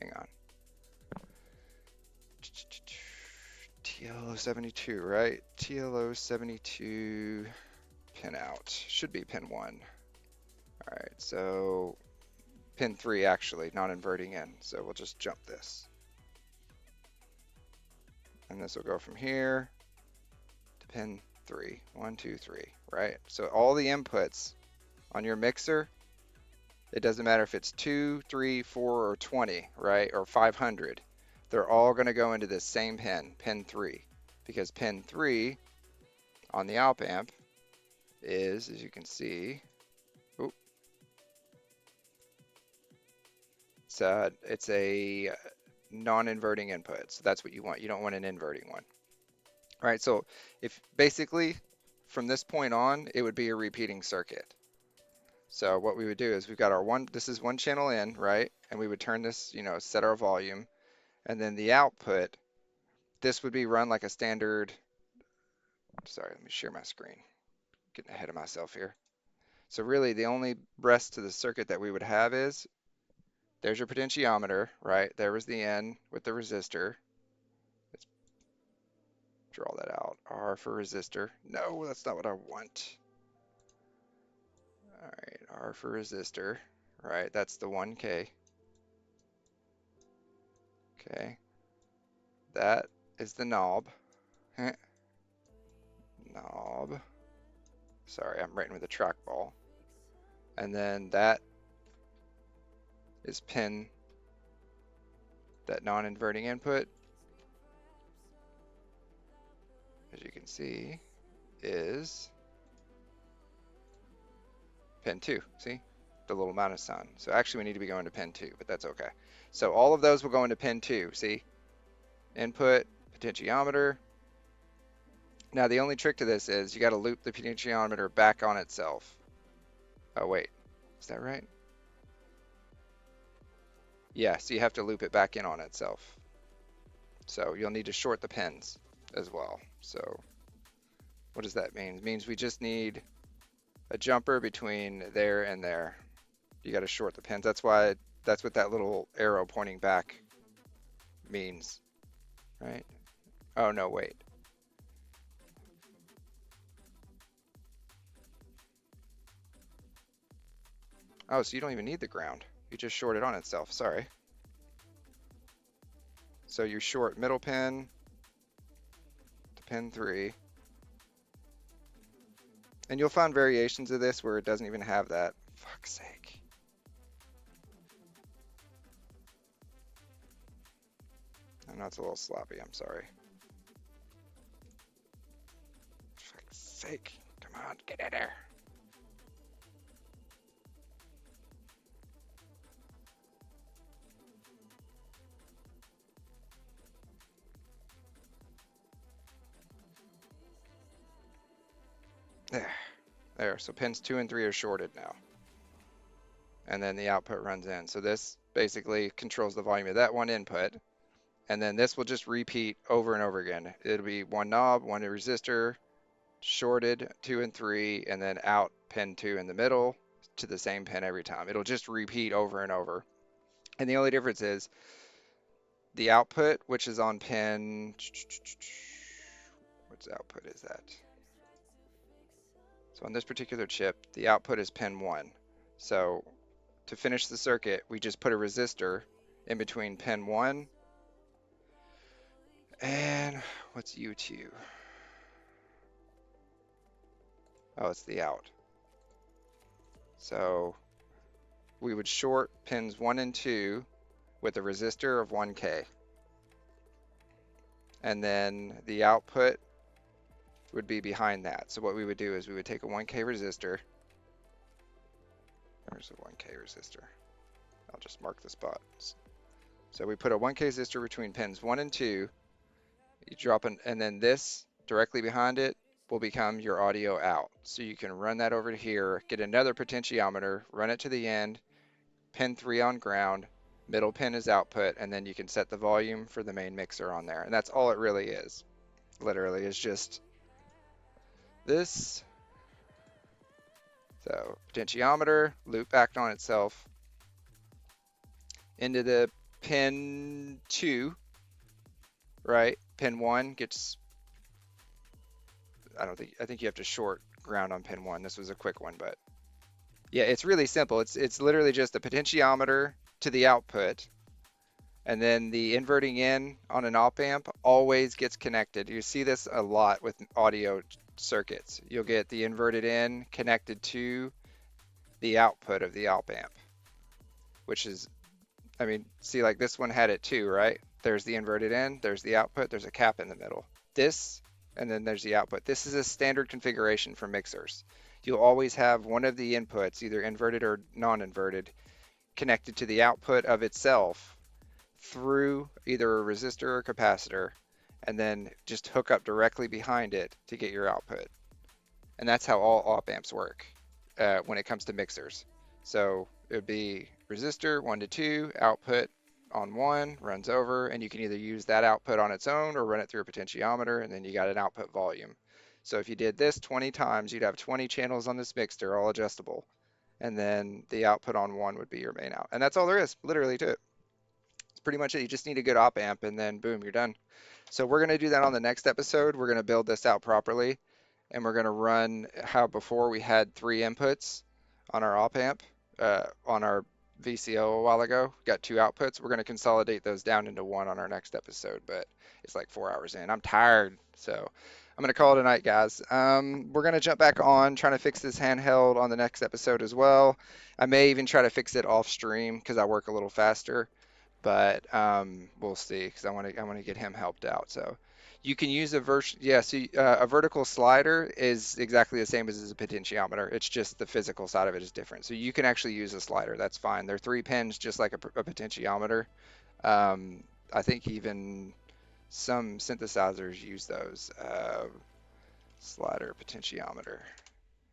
Hang on. TLO72, right? TLO72 pin out. Should be pin 1. All right, so pin 3 actually, non-inverting in. So we'll just jump this. And this will go from here to pin 3. 1, 2, 3, right? So all the inputs on your mixer, it doesn't matter if it's 2, 3, 4, or 20, right? Or 500. They're all going to go into this same pin, pin 3. Because pin 3 on the op amp is, as you can see, it's a non-inverting input, so that's what you want. You don't want an inverting one. All right, so if basically from this point on, it would be a repeating circuit. So what we would do is we've got our one, this is one channel in, right? And we would turn this, you know, set our volume. And then the output, this would be run like a standard, sorry, let me share my screen. Getting ahead of myself here. So really the only rest to the circuit that we would have is, there's your potentiometer, right? There was the N with the resistor. Let's draw that out. R for resistor. No, that's not what I want. All right, R for resistor, right? That's the 1K. Okay, that is the knob. Knob. Sorry, I'm writing with a trackball. And then that is pin, that non-inverting input, as you can see, is pin 2. See? The little minus sign. So actually we need to be going to pin 2, but that's okay. So all of those will go into pin 2. See? Input, potentiometer. Now the only trick to this is you got to loop the potentiometer back on itself. Oh wait, is that right? Yeah, so you have to loop it back in on itself. So you'll need to short the pins as well. So what does that mean? It means we just need a jumper between there and there. You got to short the pins. That's what that little arrow pointing back means, right? Oh no, wait. Oh, so you don't even need the ground. You just short it on itself, sorry. So you short middle pin to pin 3. And you'll find variations of this where it doesn't even have that. Fuck's sake. I know it's a little sloppy, I'm sorry. Fuck's sake. Come on, get in there. There, so pins 2 and 3 are shorted now. And then the output runs in. So this basically controls the volume of that one input. And then this will just repeat over and over again. It'll be one knob, one resistor, shorted 2 and 3, and then out pin 2 in the middle to the same pin every time. It'll just repeat over and over. And the only difference is the output, which is on pin, which output is that? So on this particular chip, the output is pin 1. So to finish the circuit, we just put a resistor in between pin 1 and what's U2? Oh, it's the out. So we would short pins 1 and 2 with a resistor of 1K. And then the output would be behind that. So what we would do is we would take a 1K resistor. There's a 1K resistor. I'll just mark the spots. So we put a 1K resistor between pins 1 and 2. You drop an, and then this directly behind it will become your audio out. So you can run that over to here, get another potentiometer, run it to the end, pin 3 on ground, middle pin is output, and then you can set the volume for the main mixer on there. And that's all it really is. Literally, is just this. So potentiometer, loop back on itself into the pin 2, right? Pin 1 gets, I think you have to short ground on pin 1. This was a quick one, but yeah, it's really simple. It's literally just the potentiometer to the output, and then the inverting in on an op amp always gets connected. You see this a lot with audio circuits. You'll get the inverted in connected to the output of the op amp, which is, I mean, see, like this one had it too, right? There's the inverted in, there's the output, there's a cap in the middle. This, and then there's the output. This is a standard configuration for mixers. You'll always have one of the inputs, either inverted or non-inverted, connected to the output of itself through either a resistor or capacitor, and then just hook up directly behind it to get your output. And that's how all op amps work. when it comes to mixers. So it would be resistor 1 to 2, output on 1, runs over, and you can either use that output on its own or run it through a potentiometer, and then you got an output volume. So if you did this 20 times, you'd have 20 channels on this mixer, all adjustable. And then the output on 1 would be your main out. And that's all there is, literally, to it. It's pretty much it. You just need a good op amp, and then boom, you're done. So we're going to do that on the next episode. We're going to build this out properly, and we're going to run how before we had 3 inputs on our op amp, on our VCO a while ago. Got 2 outputs. We're going to consolidate those down into 1 on our next episode, but it's like 4 hours in. I'm tired, so I'm going to call it a night, guys. We're going to jump back on trying to fix this handheld on the next episode as well. I may even try to fix it off stream because I work a little faster, but we'll see because I want to get him helped out. So you can use a a vertical slider is exactly the same as a potentiometer. It's just the physical side of it is different. So you can actually use a slider. That's fine. They're 3 pins, just like a potentiometer. I think even some synthesizers use those. Slider potentiometer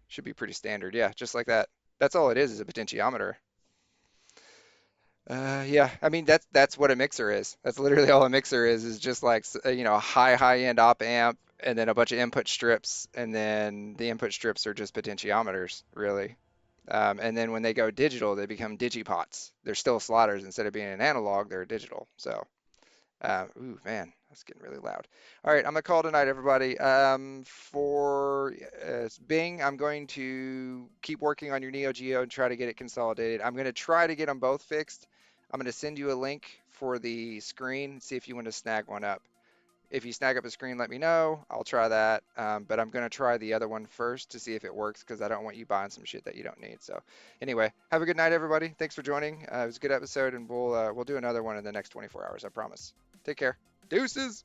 should be pretty standard. Yeah, just like that. That's all it is a potentiometer. Yeah, I mean that's what a mixer is. That's literally all a mixer is just like a high end op amp and then a bunch of input strips, and then the input strips are just potentiometers, really. And then when they go digital, they become digipots. They're still sliders instead of being an analog, they're digital. So ooh, man, that's getting really loud. All right, I'm gonna call tonight, everybody. For Bing, I'm going to keep working on your Neo Geo and try to get it consolidated. I'm gonna try to get them both fixed. I'm gonna send you a link for the screen, see if you want to snag one up. If you snag up a screen, let me know. I'll try that. But I'm gonna try the other one first to see if it works because I don't want you buying some shit that you don't need. So anyway, have a good night, everybody. Thanks for joining. It was a good episode, and we'll do another one in the next 24 hours, I promise. Take care. Deuces.